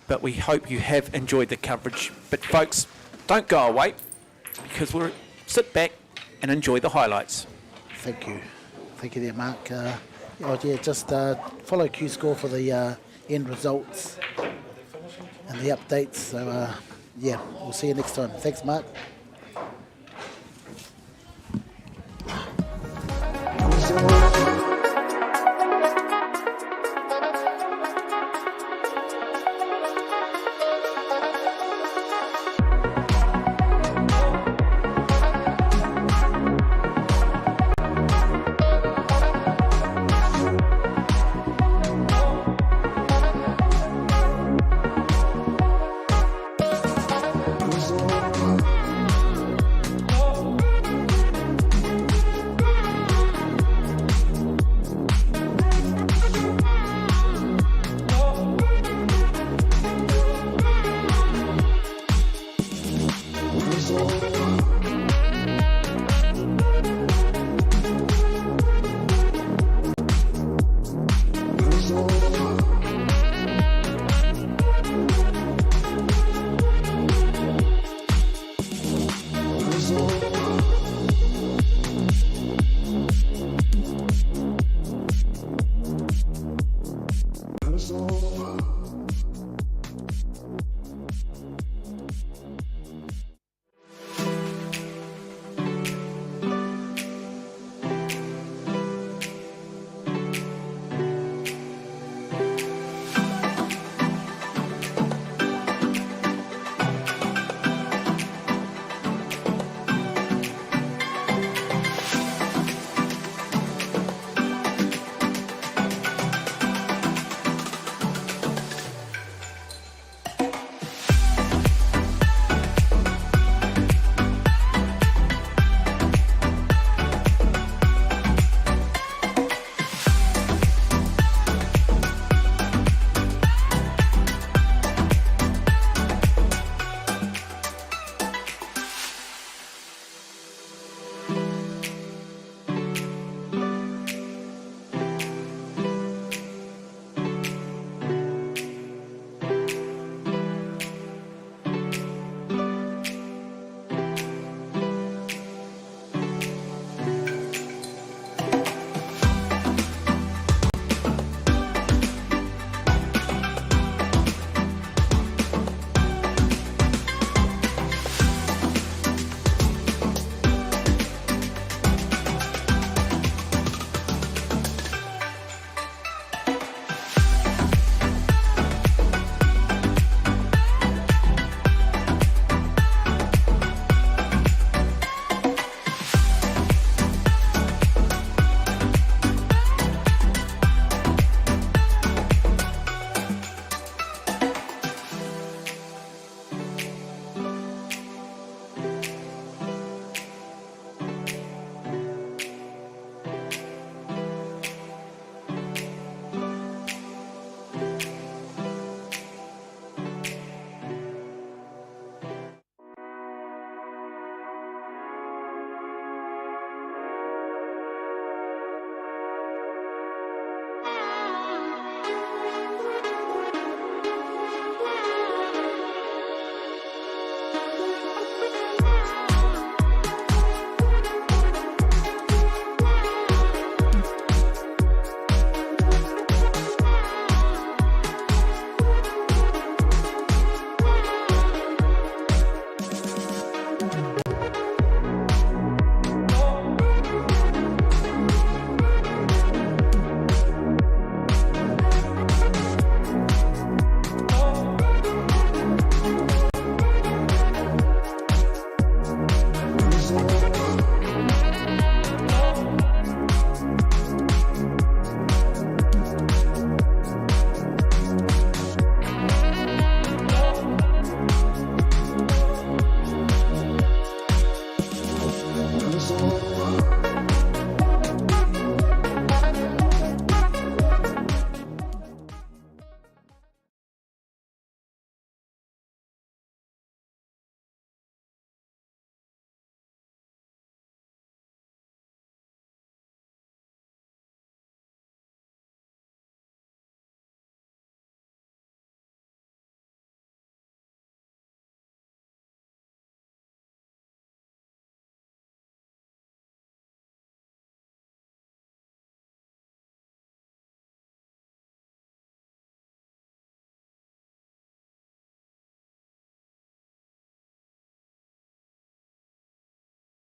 but we hope you have enjoyed the coverage. But folks, don't go away, because we'll sit back and enjoy the highlights. Thank you there, Mark. Just follow Q Score for the end results and the updates. So, we'll see you next time. Thanks, Mark.